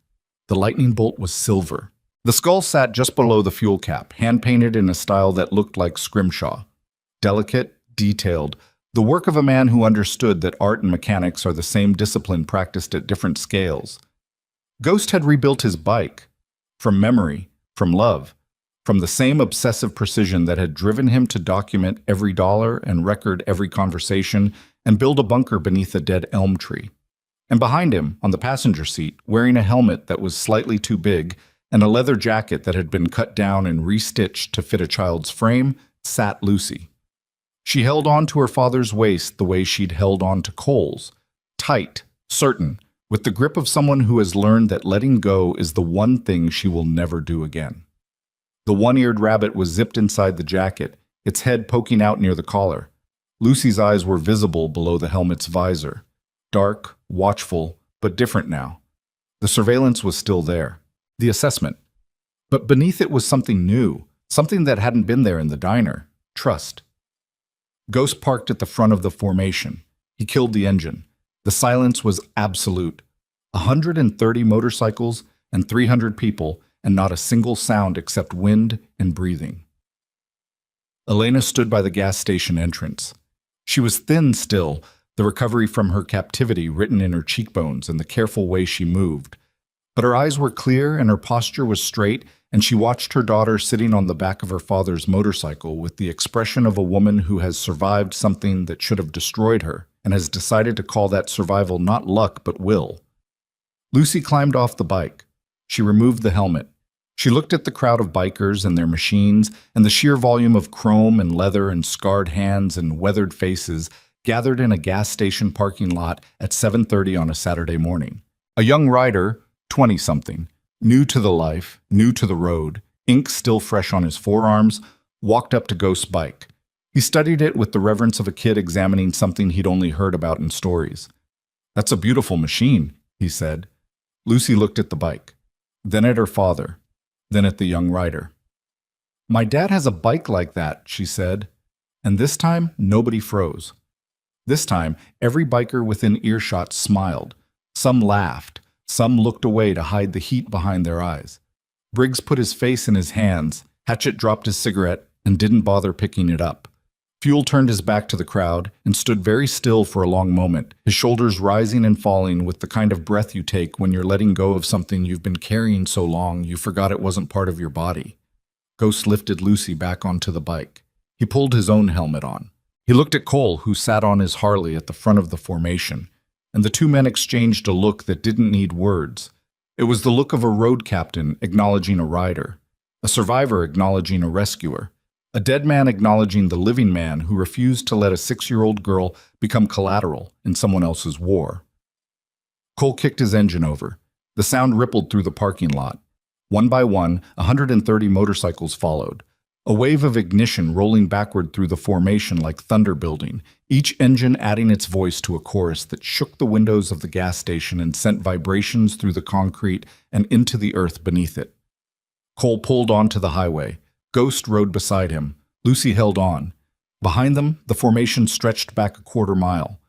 The lightning bolt was silver. The skull sat just below the fuel cap, hand-painted in a style that looked like scrimshaw. Delicate, detailed, the work of a man who understood that art and mechanics are the same discipline practiced at different scales. Ghost had rebuilt his bike. From memory, from love, from the same obsessive precision that had driven him to document every dollar and record every conversation and build a bunker beneath a dead elm tree. And behind him, on the passenger seat, wearing a helmet that was slightly too big and a leather jacket that had been cut down and restitched to fit a child's frame, sat Lucy. She held on to her father's waist the way she'd held on to Cole's, tight, certain, with the grip of someone who has learned that letting go is the one thing she will never do again. The one-eared rabbit was zipped inside the jacket, its head poking out near the collar. Lucy's eyes were visible below the helmet's visor. Dark, watchful, but different now. The surveillance was still there. The assessment. But beneath it was something new, something that hadn't been there in the diner. Trust. Ghost parked at the front of the formation. He killed the engine. The silence was absolute. 130 motorcycles and 300 people, and not a single sound except wind and breathing. Elena stood by the gas station entrance. She was thin still, the recovery from her captivity written in her cheekbones and the careful way she moved. But her eyes were clear and her posture was straight, and she watched her daughter sitting on the back of her father's motorcycle with the expression of a woman who has survived something that should have destroyed her and has decided to call that survival not luck but will. Lucy climbed off the bike. She removed the helmet. She looked at the crowd of bikers and their machines and the sheer volume of chrome and leather and scarred hands and weathered faces gathered in a gas station parking lot at 7:30 on a Saturday morning. A young rider, 20-something, new to the life, new to the road, ink still fresh on his forearms, walked up to Ghost's bike. He studied it with the reverence of a kid examining something he'd only heard about in stories. "That's a beautiful machine," he said. Lucy looked at the bike, then at her father, then at the young rider. "My dad has a bike like that," she said. And this time, nobody froze. This time, every biker within earshot smiled. Some laughed. Some looked away to hide the heat behind their eyes. Briggs put his face in his hands. Hatchet dropped his cigarette and didn't bother picking it up. Fuel turned his back to the crowd and stood very still for a long moment, his shoulders rising and falling with the kind of breath you take when you're letting go of something you've been carrying so long you forgot it wasn't part of your body. Ghost lifted Lucy back onto the bike. He pulled his own helmet on. He looked at Cole, who sat on his Harley at the front of the formation, and the two men exchanged a look that didn't need words. It was the look of a road captain acknowledging a rider, a survivor acknowledging a rescuer, a dead man acknowledging the living man who refused to let a 6-year-old girl become collateral in someone else's war. Cole kicked his engine over. The sound rippled through the parking lot. One by one, 130 motorcycles followed. A wave of ignition rolling backward through the formation like thunder building, each engine adding its voice to a chorus that shook the windows of the gas station and sent vibrations through the concrete and into the earth beneath it. Cole pulled onto the highway. Ghost rode beside him. Lucy held on. Behind them, the formation stretched back a quarter mile.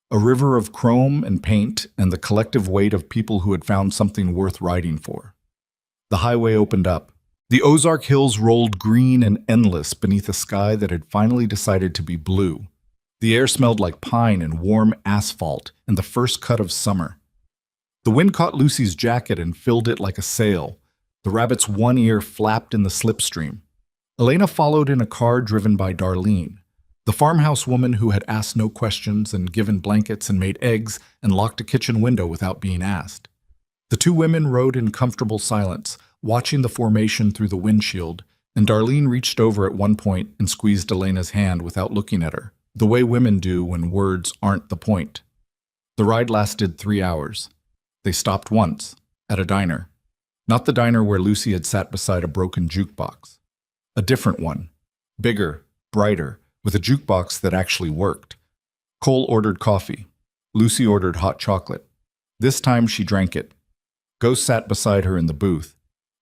A river of chrome and paint and the collective weight of people who had found something worth riding for. The highway opened up. The Ozark Hills rolled green and endless beneath a sky that had finally decided to be blue. The air smelled like pine and warm asphalt and the first cut of summer. The wind caught Lucy's jacket and filled it like a sail. The rabbit's one ear flapped in the slipstream. Elena followed in a car driven by Darlene, the farmhouse woman who had asked no questions and given blankets and made eggs and locked a kitchen window without being asked. The two women rode in comfortable silence, watching the formation through the windshield, And Darlene reached over at one point and squeezed Elena's hand without looking at her, the way women do when words aren't the point. The ride lasted 3 hours. They stopped once, at a diner. Not the diner where Lucy had sat beside a broken jukebox. A different one. Bigger, brighter, with a jukebox that actually worked. Cole ordered coffee. Lucy ordered hot chocolate. This time she drank it. Ghost sat beside her in the booth.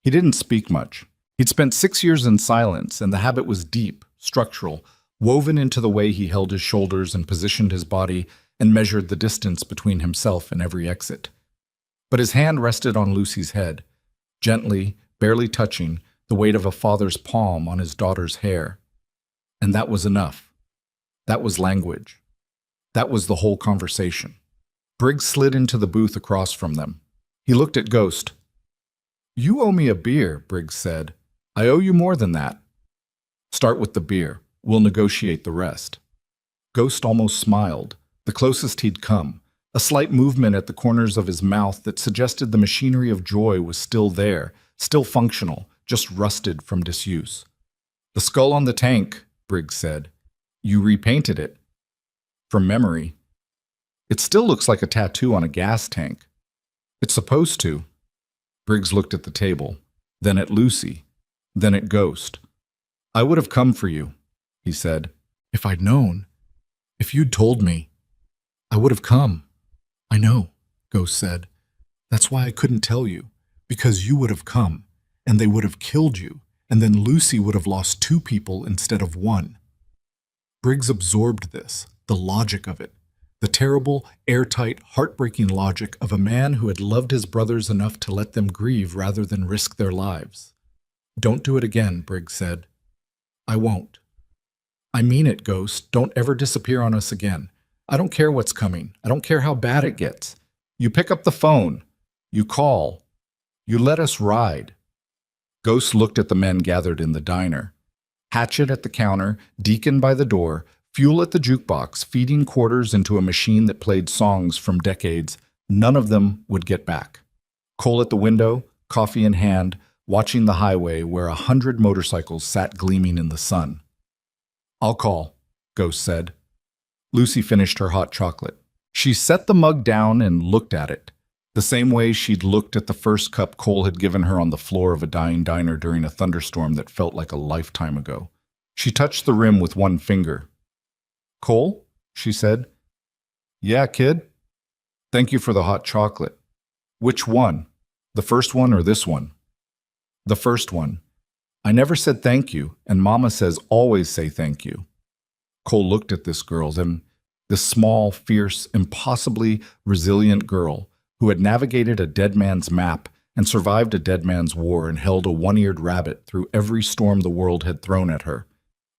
He didn't speak much. He'd spent 6 years in silence, and the habit was deep, structural, woven into the way he held his shoulders and positioned his body and measured the distance between himself and every exit. But his hand rested on Lucy's head, gently, barely touching, the weight of a father's palm on his daughter's hair. And that was enough. That was language. That was the whole conversation. Briggs slid into the booth across from them. He looked at Ghost. "You owe me a beer," Briggs said. "I owe you more than that." "Start with the beer. We'll negotiate the rest." Ghost almost smiled, the closest he'd come, a slight movement at the corners of his mouth that suggested the machinery of joy was still there, still functional, just rusted from disuse. "The skull on the tank," Briggs said. "You repainted it." "From memory." "It still looks like a tattoo on a gas tank." "It's supposed to." Briggs looked at the table, then at Lucy, then at Ghost. "I would have come for you," he said. "If I'd known. If you'd told me. I would have come." "I know," Ghost said. "That's why I couldn't tell you. Because you would have come, and they would have killed you, and then Lucy would have lost 2 people instead of 1. Briggs absorbed this, the logic of it. The terrible, airtight, heartbreaking logic of a man who had loved his brothers enough to let them grieve rather than risk their lives. "Don't do it again," Briggs said. "I won't." "I mean it, Ghost. Don't ever disappear on us again. I don't care what's coming. I don't care how bad it gets. You pick up the phone. You call. You let us ride." Ghost looked at the men gathered in the diner. Hatchet at the counter, Deacon by the door, fuel at the jukebox, feeding quarters into a machine that played songs from decades. None of them would get back. Cole at the window, coffee in hand, watching the highway where 100 motorcycles sat gleaming in the sun. "I'll call," Ghost said. Lucy finished her hot chocolate. She set the mug down and looked at it, the same way she'd looked at the first cup Cole had given her on the floor of a dying diner during a thunderstorm that felt like a lifetime ago. She touched the rim with one finger. "Cole?" she said. "Yeah, kid?" "Thank you for the hot chocolate." "Which one? The first one or this one?" "The first one. I never said thank you, and Mama says always say thank you." Cole looked at this girl, then this small, fierce, impossibly resilient girl who had navigated a dead man's map and survived a dead man's war and held a one-eared rabbit through every storm the world had thrown at her.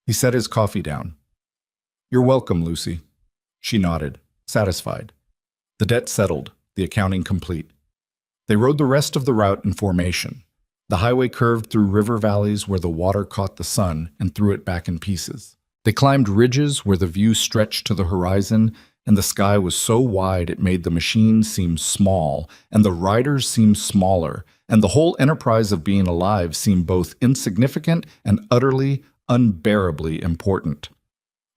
He set his coffee down. "You're welcome, Lucy." She nodded, satisfied. The debt settled, the accounting complete. They rode the rest of the route in formation. The highway curved through river valleys where the water caught the sun and threw it back in pieces. They climbed ridges where the view stretched to the horizon, and the sky was so wide it made the machine seem small, and the riders seem smaller, and the whole enterprise of being alive seemed both insignificant and utterly, unbearably important.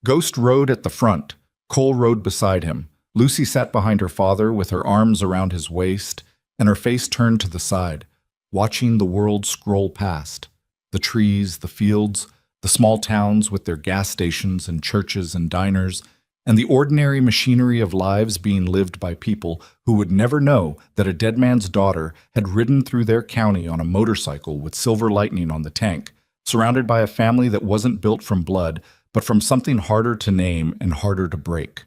Ghost rode at the front. Cole rode beside him. Lucy sat behind her father with her arms around his waist and her face turned to the side, watching the world scroll past. The trees, the fields, the small towns with their gas stations and churches and diners, and the ordinary machinery of lives being lived by people who would never know that a dead man's daughter had ridden through their county on a motorcycle with silver lightning on the tank, surrounded by a family that wasn't built from blood, but from something harder to name and harder to break.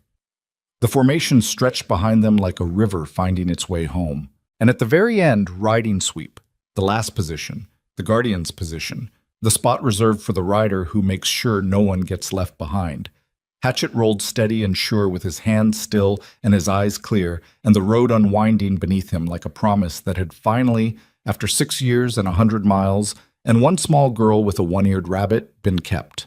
The formation stretched behind them like a river finding its way home. And at the very end, riding sweep, the last position, the guardian's position, the spot reserved for the rider who makes sure no one gets left behind. Hatchet rolled steady and sure with his hands still and his eyes clear, and the road unwinding beneath him like a promise that had finally, after 6 years and 100 miles, and one small girl with a one-eared rabbit, been kept.